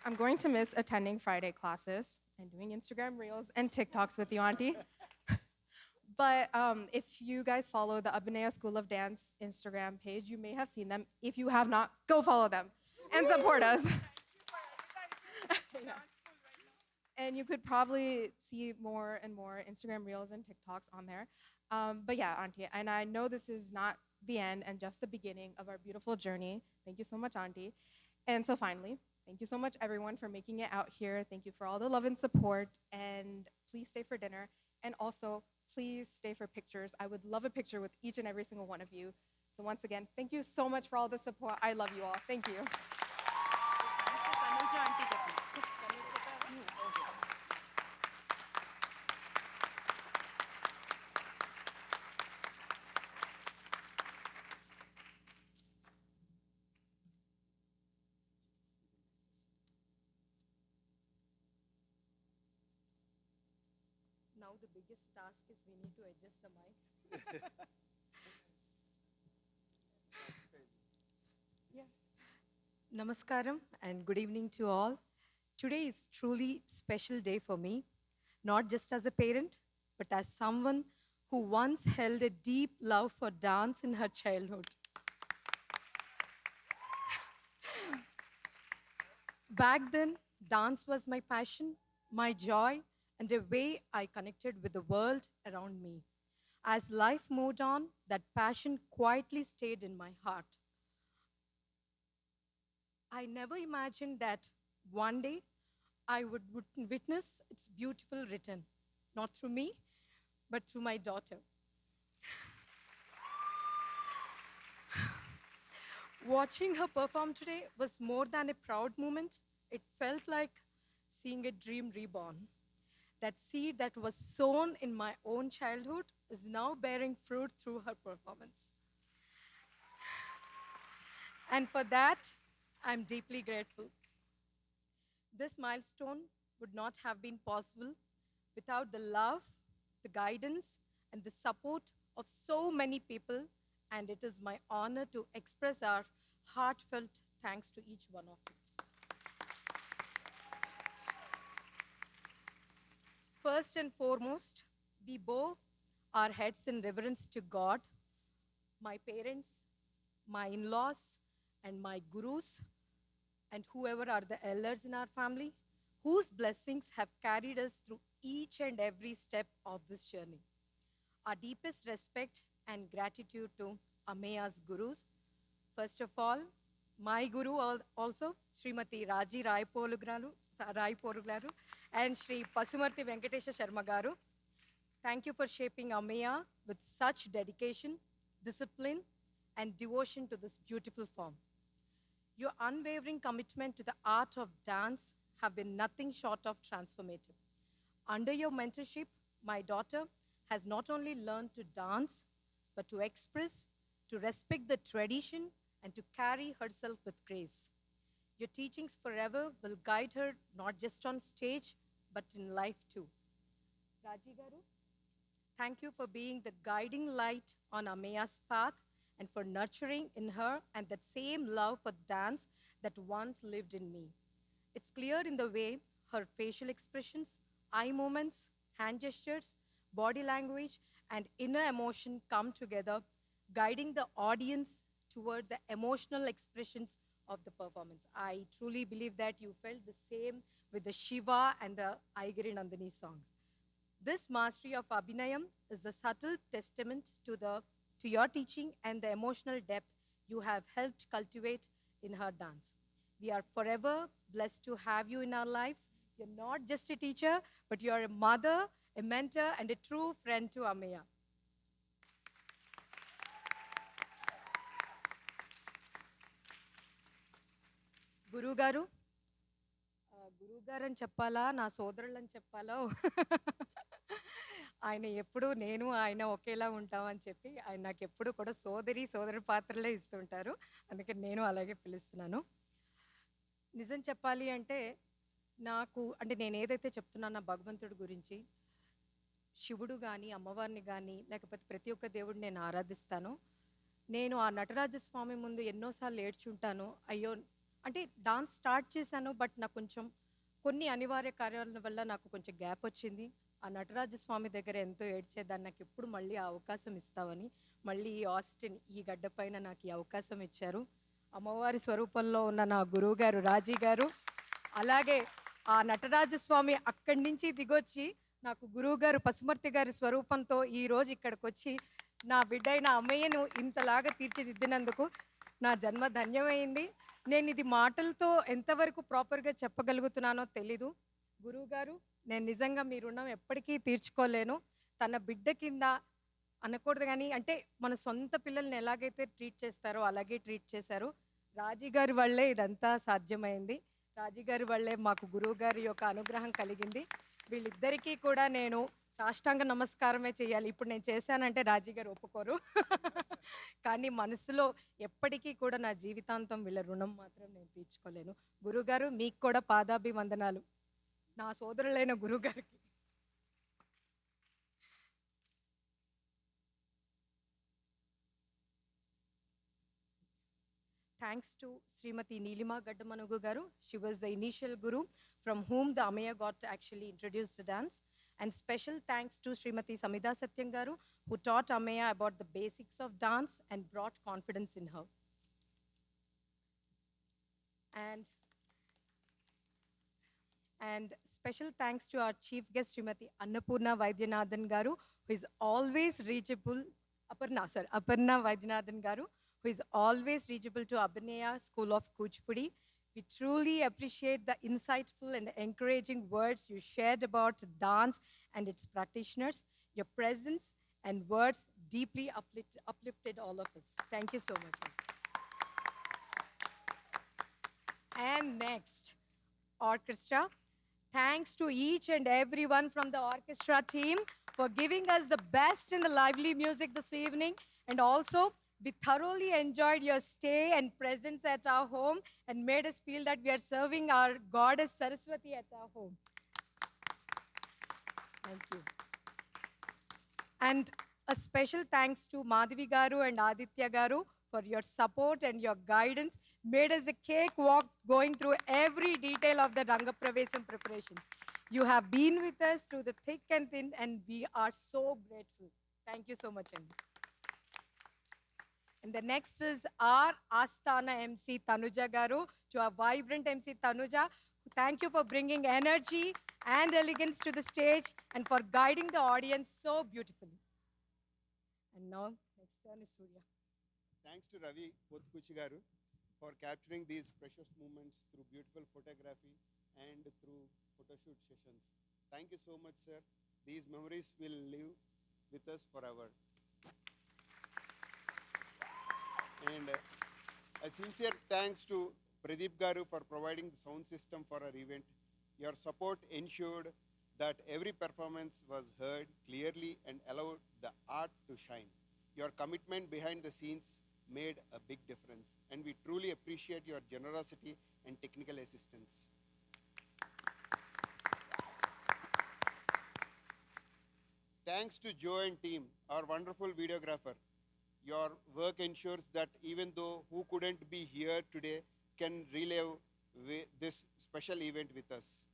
I'm going to miss attending Friday classes and doing Instagram Reels and TikToks with you, auntie. But if you guys follow the Abhinaya School of Dance Instagram page, you may have seen them. If you have not, go follow them and support us. Yeah. And you could probably see more and more Instagram Reels and TikToks on there. But yeah, auntie, and I know this is not the end and just the beginning of our beautiful journey. Thank you so much, auntie. And so finally, thank you so much, everyone, for making it out here. Thank you for all the love and support. And please stay for dinner. And also, please stay for pictures. I would love a picture with each and every single one of you. So once again, thank you so much for all the support. I love you all. Thank you. Now the biggest task is we need to adjust the mic. Yeah. Namaskaram and good evening to all. Today is truly special day for me, not just as a parent, but as someone who once held a deep love for dance in her childhood. Back then, dance was my passion, my joy, and a way I connected with the world around me. As life moved on, that passion quietly stayed in my heart. I never imagined that one day I would witness its beautiful return, not through me, but through my daughter. Watching her perform today was more than a proud moment. It felt like seeing a dream reborn. That seed that was sown in my own childhood is now bearing fruit through her performance. And for that, I'm deeply grateful. This milestone would not have been possible without the love, the guidance, and the support of so many people, and it is my honor to express our heartfelt thanks to each one of you. First and foremost, we bow our heads in reverence to God, my parents, my in-laws, and my gurus, and whoever are the elders in our family, whose blessings have carried us through each and every step of this journey. Our deepest respect and gratitude to Ameya's gurus. First of all, my guru also, Srimati Raji Raipoluglaru and Sri Pasumarthi Venkatesha Sharma Garu. Thank you for shaping Ameya with such dedication, discipline, and devotion to this beautiful form. Your unwavering commitment to the art of dance have been nothing short of transformative. Under your mentorship, my daughter has not only learned to dance, but to express, to respect the tradition, and to carry herself with grace. Your teachings forever will guide her not just on stage, but in life too. Raji Garu, thank you for being the guiding light on Ameya's path and for nurturing in her and that same love for dance that once lived in me. It's clear in the way her facial expressions, eye movements, hand gestures, body language, and inner emotion come together, guiding the audience toward the emotional expressions of the performance. I truly believe that you felt the same with the Shiva and the Aigiri Nandini songs. This mastery of Abhinayam is a subtle testament to your teaching and the emotional depth you have helped cultivate in her dance. We are forever blessed to have you in our lives. You're not just a teacher, but you're a mother, a mentor, and a true friend to Ameya. Guru Garu, Guru Garu అని చెప్పాలా నా సోదరులని చెప్పాలో ఆయన ఎప్పుడు నేను ఆయన ఒకేలా ఉంటామని చెప్పి ఆయన నాకు ఎప్పుడు కూడా సోదరి పాత్రలే ఇస్తుంటారు. అందుకే నేను అలాగే పిలుస్తున్నాను. నిజం చెప్పాలి అంటే నేను ఏదైతే చెప్తున్నానో భగవంతుడి గురించి, శివుడు కానీ అమ్మవారిని కానీ లేకపోతే ప్రతి ఒక్క దేవుడిని నేను ఆరాధిస్తాను. నేను ఆ నటరాజస్వామి ముందు ఎన్నోసార్లు ఏడ్చుంటాను. అయ్యో అంటే డాన్స్ స్టార్ట్ చేశాను, బట్ నాకు కొంచెం కొన్ని అనివార్య కార్యాల వల్ల నాకు కొంచెం గ్యాప్ వచ్చింది. ఆ నటరాజస్వామి దగ్గర ఎంతో ఏడ్చేదాన్ని, నాకు ఎప్పుడు మళ్ళీ ఆ అవకాశం ఇస్తావని. మళ్ళీ ఈ ఆస్టిన్ ఈ గడ్డ పైన నాకు ఈ అవకాశం ఇచ్చారు. అమ్మవారి స్వరూపంలో ఉన్న నా గురువు గారు రాజీ గారు, అలాగే ఆ నటరాజస్వామి అక్కడి నుంచి దిగొచ్చి నాకు గురువు గారు పసుమర్తి గారి స్వరూపంతో ఈరోజు ఇక్కడికి వచ్చి నా బిడ్డైన అమ్మయ్యను ఇంతలాగా తీర్చిదిద్దినందుకు నా జన్మ ధన్యమైంది. నేను ఇది మాటలతో ఎంతవరకు ప్రాపర్గా చెప్పగలుగుతున్నానో తెలీదు. గురువు గారు, నేను నిజంగా మీ రుణం ఎప్పటికీ తీర్చుకోలేను. తన బిడ్డ కింద అనకూడదు కానీ, అంటే మన సొంత పిల్లల్ని ఎలాగైతే ట్రీట్ చేస్తారో అలాగే ట్రీట్ చేశారు. రాజీ గారి వల్లే ఇదంతా సాధ్యమైంది. రాజీ గారి వల్లే మాకు గురువు గారి యొక్క అనుగ్రహం కలిగింది. వీళ్ళిద్దరికీ కూడా నేను సాష్టాంగ నమస్కారమే చేయాలి. ఇప్పుడు నేను చేశానంటే రాజీ గారు ఒప్పుకోరు. కానీ మనసులో ఎప్పటికీ కూడా నా జీవితాంతం వీళ్ళ రుణం మాత్రం నేను తీర్చుకోలేను. గురుగారు, మీకు కూడా పాదాభివందనాలు, నా సోదరులైన గురుగారికి. Thanks to Srimati Neelima Gaddamanugu Garu. She was the initial guru from whom the Ameya got to actually introduce the dance. And special thanks to Srimati Samida Satyam Garu, who taught Ameya about the basics of dance and brought confidence in her. And special thanks to our chief guest, Srimati Annapurna Vaidyanathan Garu, who is always reachable, Aparna Vaidyanathan Garu, who is always reachable to Abhinaya School of Kuchipudi. We truly appreciate the insightful and encouraging words you shared about dance and its practitioners. Your presence and words deeply uplifted all of us. Thank you so much. And next, orchestra. Thanks to each and everyone from the orchestra team for giving us the best in the lively music this evening. And also, we thoroughly enjoyed your stay and presence at our home and made us feel that we are serving our goddess Saraswati at our home. Thank you. And a special thanks to Madhavi Garu and Aditya Garu for your support and your guidance. Made us a cakewalk going through every detail of the Rangapravesam preparations. You have been with us through the thick and thin, and we are so grateful. Thank you so much, Andy. And the next is our Asthana MC Tanuja Garu, to our vibrant MC Tanuja. Thank you for bringing energy and elegance to the stage and for guiding the audience so beautifully. And now, next turn is Surya. Thanks to Ravi Potkuchi Garu for capturing these precious moments through beautiful photography and through photoshoot sessions. Thank you so much, sir. These memories will live with us forever. And a sincere thanks to Pradeep Garu for providing the sound system for our event. Your support ensured that every performance was heard clearly and allowed the art to shine. Your commitment behind the scenes made a big difference, and we truly appreciate your generosity and technical assistance. Thanks to Joe and team, our wonderful videographer. Your work ensures that even though who couldn't be here today can relive this special event with us.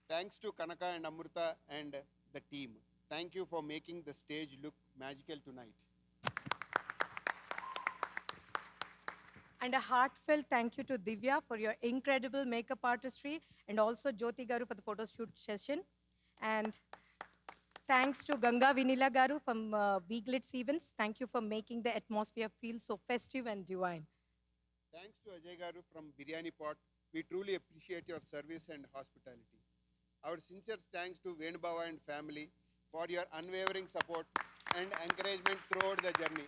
Thanks to Kanaka and Amrita and the team. Thank you for making the stage look magical tonight. And a heartfelt thank you to Divya for your incredible makeup artistry, and also Jyoti Garu for the photo shoot session. And thanks to Ganga Vinila Garu from Weeglitz Events. Thank you for making the atmosphere feel so festive and divine. Thanks to Ajay Garu from Biryani Pot. We truly appreciate your service and hospitality. Our sincere thanks to Venubhava and family for your unwavering support and encouragement throughout the journey.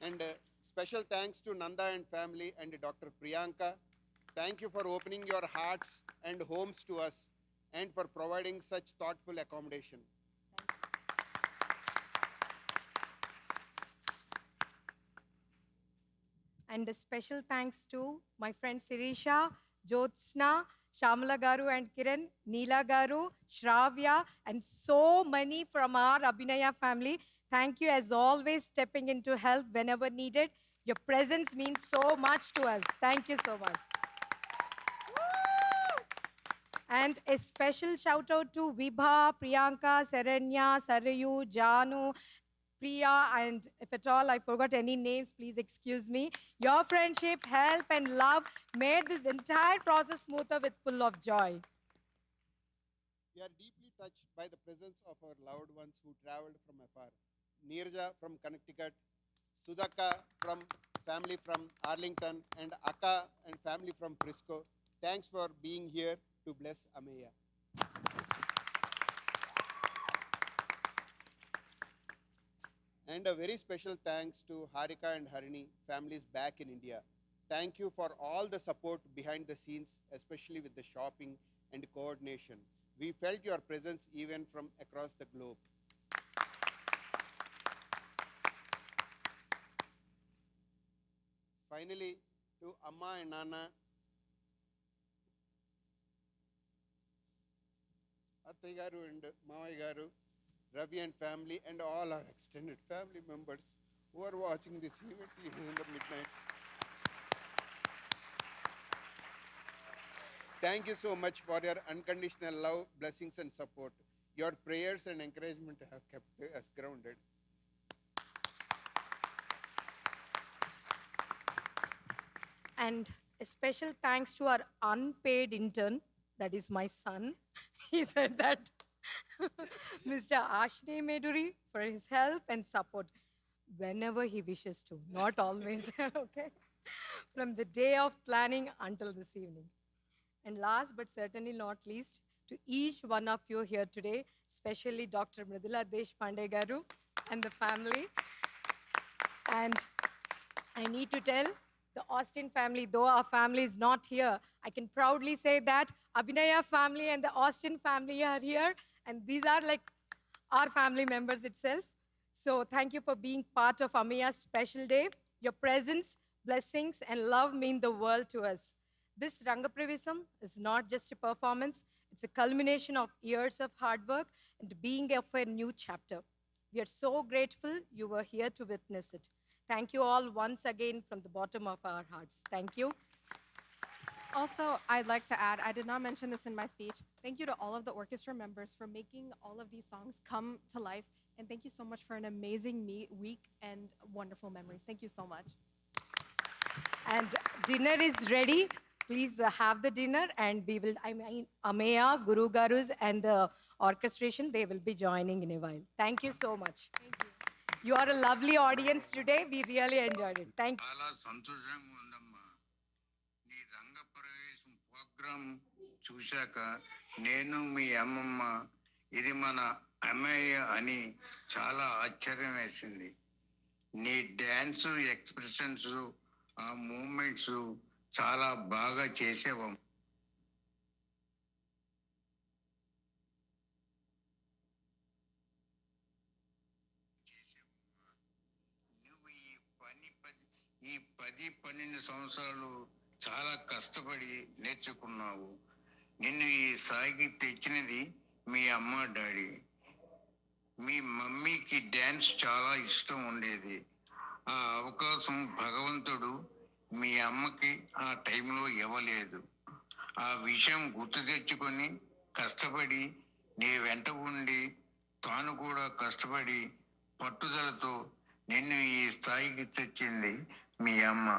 And special thanks to Nanda and family and Dr. Priyanka. Thank you for opening your hearts and homes to us and for providing such thoughtful accommodation. And a special thanks to my friends Sirisha, Jyotsna, Shamala Garu and Kiran, Neela Garu, Shravya, and so many from our Abhinaya family. Thank you as always stepping in to help whenever needed. Your presence means so much to us. Thank you so much. And a special shout out to Vibha, Priyanka, Saranya, Sarayu, Janu, Priya, and if at all I forgot any names, please excuse me. Your friendship, help, and love made this entire process smoother with full of joy. We are deeply touched by the presence of our loved ones who traveled from afar. Neerja from Connecticut, Sudaka from family from Arlington, and Akka and family from Frisco. Thanks for being here to bless Ameya. And a very special thanks to Harika and Harini, families back in India. Thank you for all the support behind the scenes, especially with the shopping and coordination. We felt your presence even from across the globe. Finally, to Amma and Nana, Attai Garu and Mavai Garu, Ravi and family, and all our extended family members who are watching this event even in the midnight. Thank you so much for your unconditional love, blessings, and support. Your prayers and encouragement have kept us grounded. And a special thanks to our unpaid intern, that is my son. He said that Mr. Aashnay Meduri for his help and support whenever he wishes to, not always, okay? From the day of planning until this evening. And last but certainly not least, to each one of you here today, especially Dr. Mridula Deshpande Garu and the family. And I need to tell the Austin family, though our family is not here, I can proudly say that Abhinaya family and the Austin family are here, and these are like our family members itself. So thank you for being part of Ameya's special day. Your presence, blessings, and love mean the world to us. This Rangapravesam is not just a performance, it's a culmination of years of hard work and being of a new chapter. We are so grateful you were here to witness it. Thank you all once again from the bottom of our hearts. Thank you. Also, I'd like to add, I did not mention this in my speech. Thank you to all of the orchestra members for making all of these songs come to life. And thank you so much for an amazing week and wonderful memories. Thank you so much. And dinner is ready. Please have the dinner, and we will, Ameya, Guru Garus, and the orchestration, they will be joining in a while. Thank you so much. Thank you. You are a lovely audience today. We really enjoyed it. Thank you. చాలా సంతోషంగా ఉందమ్మా. నీ రంగప్రవేశం programme చూశాక నేను మీ అమ్మమ్మ ఇది మన అమ్మయ్య అని చాలా ఆశ్చర్యం వేసింది. నీ డ్యాన్స్ ఎక్స్ప్రెషన్స్ ఆ మూమెంట్స్ చాలా బాగా చేసేవాం. నువ్వు ఈ 10-12 సంవత్సరాలు చాలా కష్టపడి నేర్చుకున్నావు. నిన్ను ఈ స్థాయికి తెచ్చినది మీ అమ్మ డాడీ. మీ మమ్మీకి డ్యాన్స్ చాలా ఇష్టం ఉండేది. ఆ అవకాశం భగవంతుడు మీ అమ్మకి ఆ టైంలో ఇవ్వలేదు. ఆ విషయం గుర్తు తెచ్చుకొని కష్టపడి నీ వెంట ఉండి తాను కూడా కష్టపడి పట్టుదలతో నిన్ను ఈ స్థాయికి తెచ్చింది మీ అమ్మ.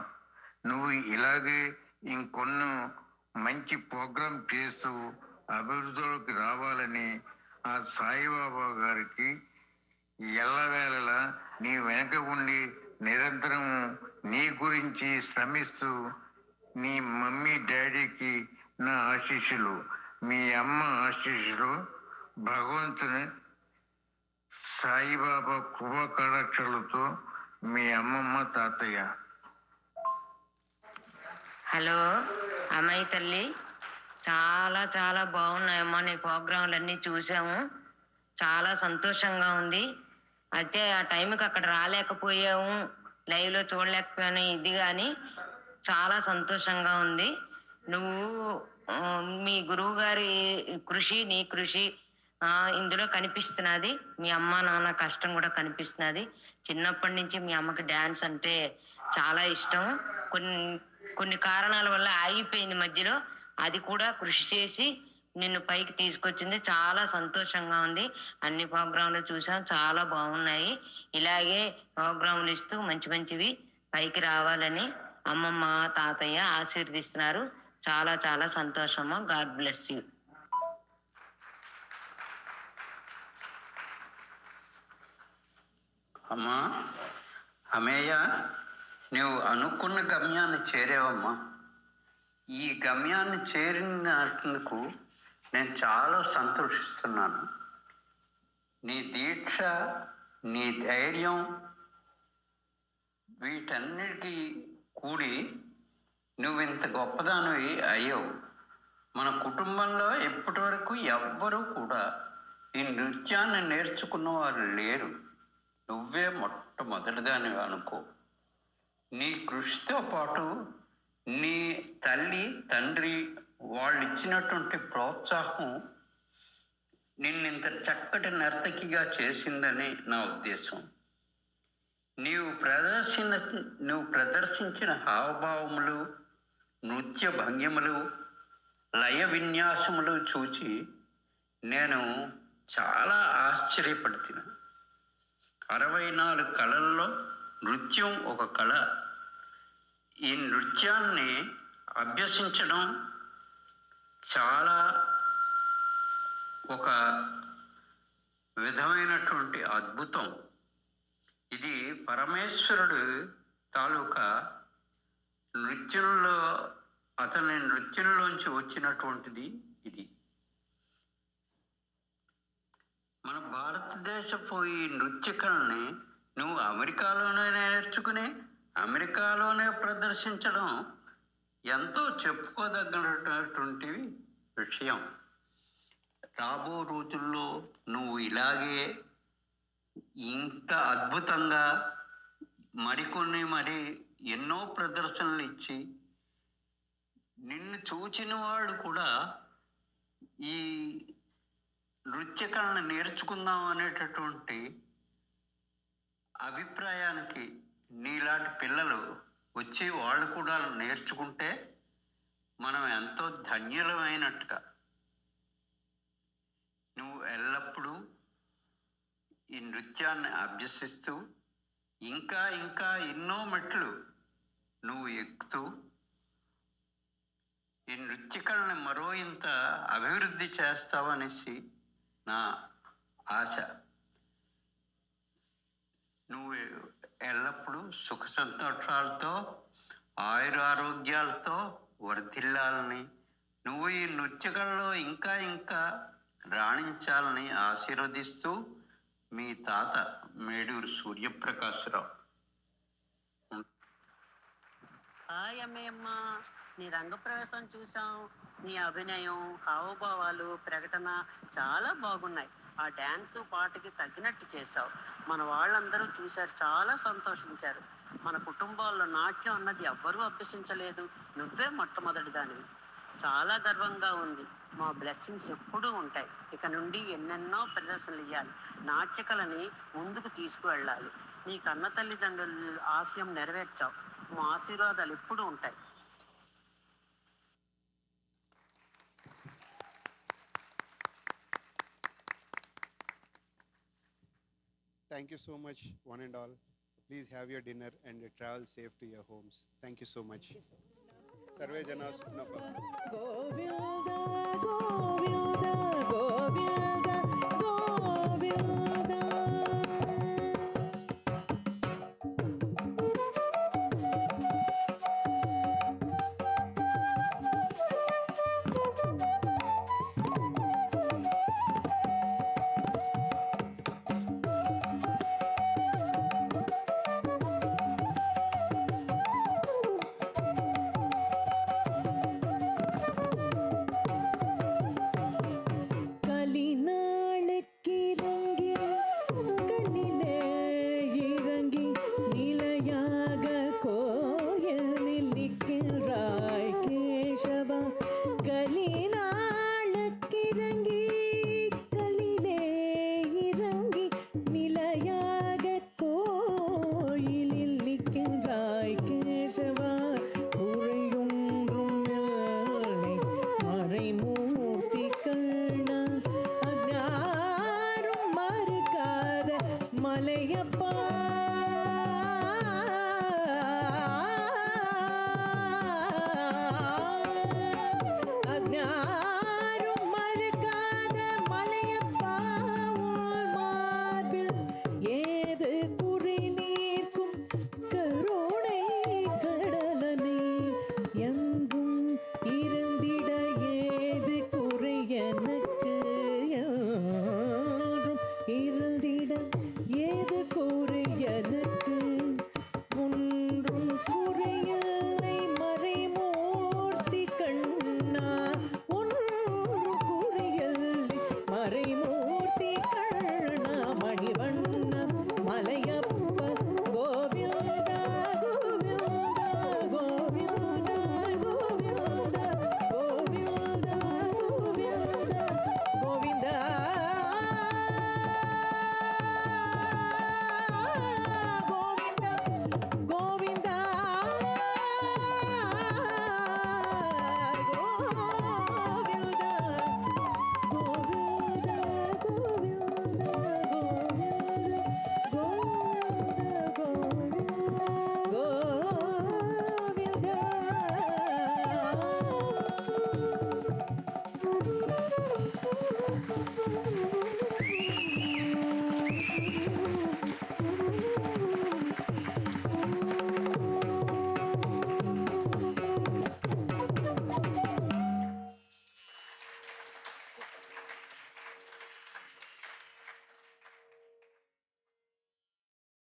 నువ్వు ఇలాగే ఇంకొన్ని మంచి ప్రోగ్రాం చేస్తూ అభివృద్ధిలోకి రావాలని ఆ సాయిబాబా గారికి ఎల్లవేళలా నీ వెనక ఉండి నిరంతరం నీ గురించి శ్రమిస్తూ నీ మమ్మీ డాడీకి నా ఆశీస్సులు, మీ అమ్మ ఆశీస్సులు, భగవంతుని సాయిబాబా కృపా కటాక్షాలతో మీ అమ్మమ్మ తాతయ్య. హలో అమ్మాయి తల్లి, చాలా చాలా బాగున్నాయమ్మా. నీ ప్రోగ్రాంలన్నీ చూసాము, చాలా సంతోషంగా ఉంది. అయితే ఆ టైంకి అక్కడ రాలేకపోయాము, లైవ్లో చూడలేకపోయాను, ఇది కానీ చాలా సంతోషంగా ఉంది. నువ్వు మీ గురువు గారి కృషి, నీ కృషి ఇందులో కనిపిస్తున్నది. మీ అమ్మ నాన్న కష్టం కూడా కనిపిస్తున్నది. చిన్నప్పటి నుంచి మీ అమ్మకి డ్యాన్స్ అంటే చాలా ఇష్టం. కొన్ని కారణాల వల్ల ఆగిపోయింది మధ్యలో. అది కూడా కృషి చేసి నిన్ను పైకి తీసుకొచ్చింది. చాలా సంతోషంగా ఉంది. అన్ని ప్రోగ్రాంలు చూసాం, చాలా బాగున్నాయి. ఇలాగే ప్రోగ్రాంలు ఇస్తూ మంచి మంచివి పైకి రావాలని అమ్మమ్మ తాతయ్య ఆశీర్దిస్తున్నారు. చాలా చాలా సంతోషమ్మా. God bless you. అమ్మా అమేయ, నువ్వు అనుకున్న గమ్యాన్ని చేరావమ్మా. ఈ గమ్యాన్ని చేరినందుకు నేను చాలా సంతోషిస్తున్నాను. నీ దీక్ష, నీ ధైర్యం, వీటన్నిటికీ కూడి నువ్వు ఇంత గొప్పదానివి అయ్యావు. మన కుటుంబంలో ఇప్పటి వరకు ఎవ్వరూ కూడా ఈ నృత్యాన్ని నేర్చుకున్న వారు లేరు. నువ్వే మొట్టమొదటిదానివి అనుకో. నీ కృషితో పాటు నీ తల్లి తండ్రి వాళ్ళు ఇచ్చినటువంటి ప్రోత్సాహం నిన్నింత చక్కటి నర్తకిగా చేసిందని నా ఉద్దేశం. నీవు ప్రదర్శించిన హావభావములు, నృత్య భంగిమలు, లయ విన్యాసములు చూచి నేను చాలా ఆశ్చర్యపడుతున్నాను. 64 కళల్లో నృత్యం ఒక కళ. ఈ నృత్యాన్ని అభ్యసించడం చాలా ఒక విధమైనటువంటి అద్భుతం. ఇది పరమేశ్వరుడు తాలూకా నృత్యంలో, అతని నృత్యంలోంచి వచ్చినటువంటిది ఇది. మన భారతదేశపు ఈ నృత్య కళని నువ్వు అమెరికాలోనే నేర్చుకుని అమెరికాలోనే ప్రదర్శించడం ఎంతో చెప్పుకోదగినటువంటి విషయం. రాబో రోజుల్లో నువ్వు ఇలాగే ఇంత అద్భుతంగా మరి ఎన్నో ప్రదర్శనలు ఇచ్చి నిన్ను చూచిన వాళ్ళు కూడా ఈ నృత్యకళను నేర్చుకుందాం అనేటటువంటి అభిప్రాయానికి నీలాంటి పిల్లలు వచ్చి వాళ్ళు కూడా నేర్చుకుంటే మనం ఎంతో ధన్యులమైనట్టుగా నువ్వు ఎల్లప్పుడూ ఈ నృత్యాన్ని అభ్యసిస్తూ ఇంకా ఇంకా ఎన్నో మెట్లు నువ్వు ఎక్కుతూ ఈ నృత్యకళని మరో ఇంత అభివృద్ధి చేస్తావనేసి నా ఆశ. నువ్వు ఎల్లప్పుడూ సుఖ సంతోషాలతో ఆయురారోగ్యాలతో వర్ధిల్లాలని, నువ్వు ఈ నృత్యకళలో ఇంకా ఇంకా రాణించాలని ఆశీర్వదిస్తూ మీ తాత మేడూరు సూర్యప్రకాశరావు. హాయ్ అమ్మయ్యమ్మ, నీ రంగప్రవేశం చూసాం. నీ అభినయం, హావభావాలు, ప్రకటన చాలా బాగున్నాయి. ఆ డ్యాన్సు పాటకి తగ్గినట్టు చేశావు. మన వాళ్ళందరూ చూశారు, చాలా సంతోషించారు. మన కుటుంబాల్లో నాట్యం అన్నది ఎవ్వరూ అభ్యసించలేదు, నువ్వే మొట్టమొదటి దానివి. చాలా గర్వంగా ఉంది. మా బ్లెస్సింగ్స్ ఎప్పుడూ ఉంటాయి. ఇక నుండి ఎన్నెన్నో ప్రదర్శనలు ఇవ్వాలి. నాట్యకళని ముందుకు తీసుకువెళ్ళాలి. నీ కన్న తల్లిదండ్రుల ఆశయం నెరవేర్చావు. మా ఆశీర్వాదాలు ఎప్పుడూ ఉంటాయి. Thank you so much, one and all. Please have your dinner and travel safe to your homes. Thank you so much. Sarve Jana Sukhna Bhavantu. Govinda, Govinda, Govinda, Govinda.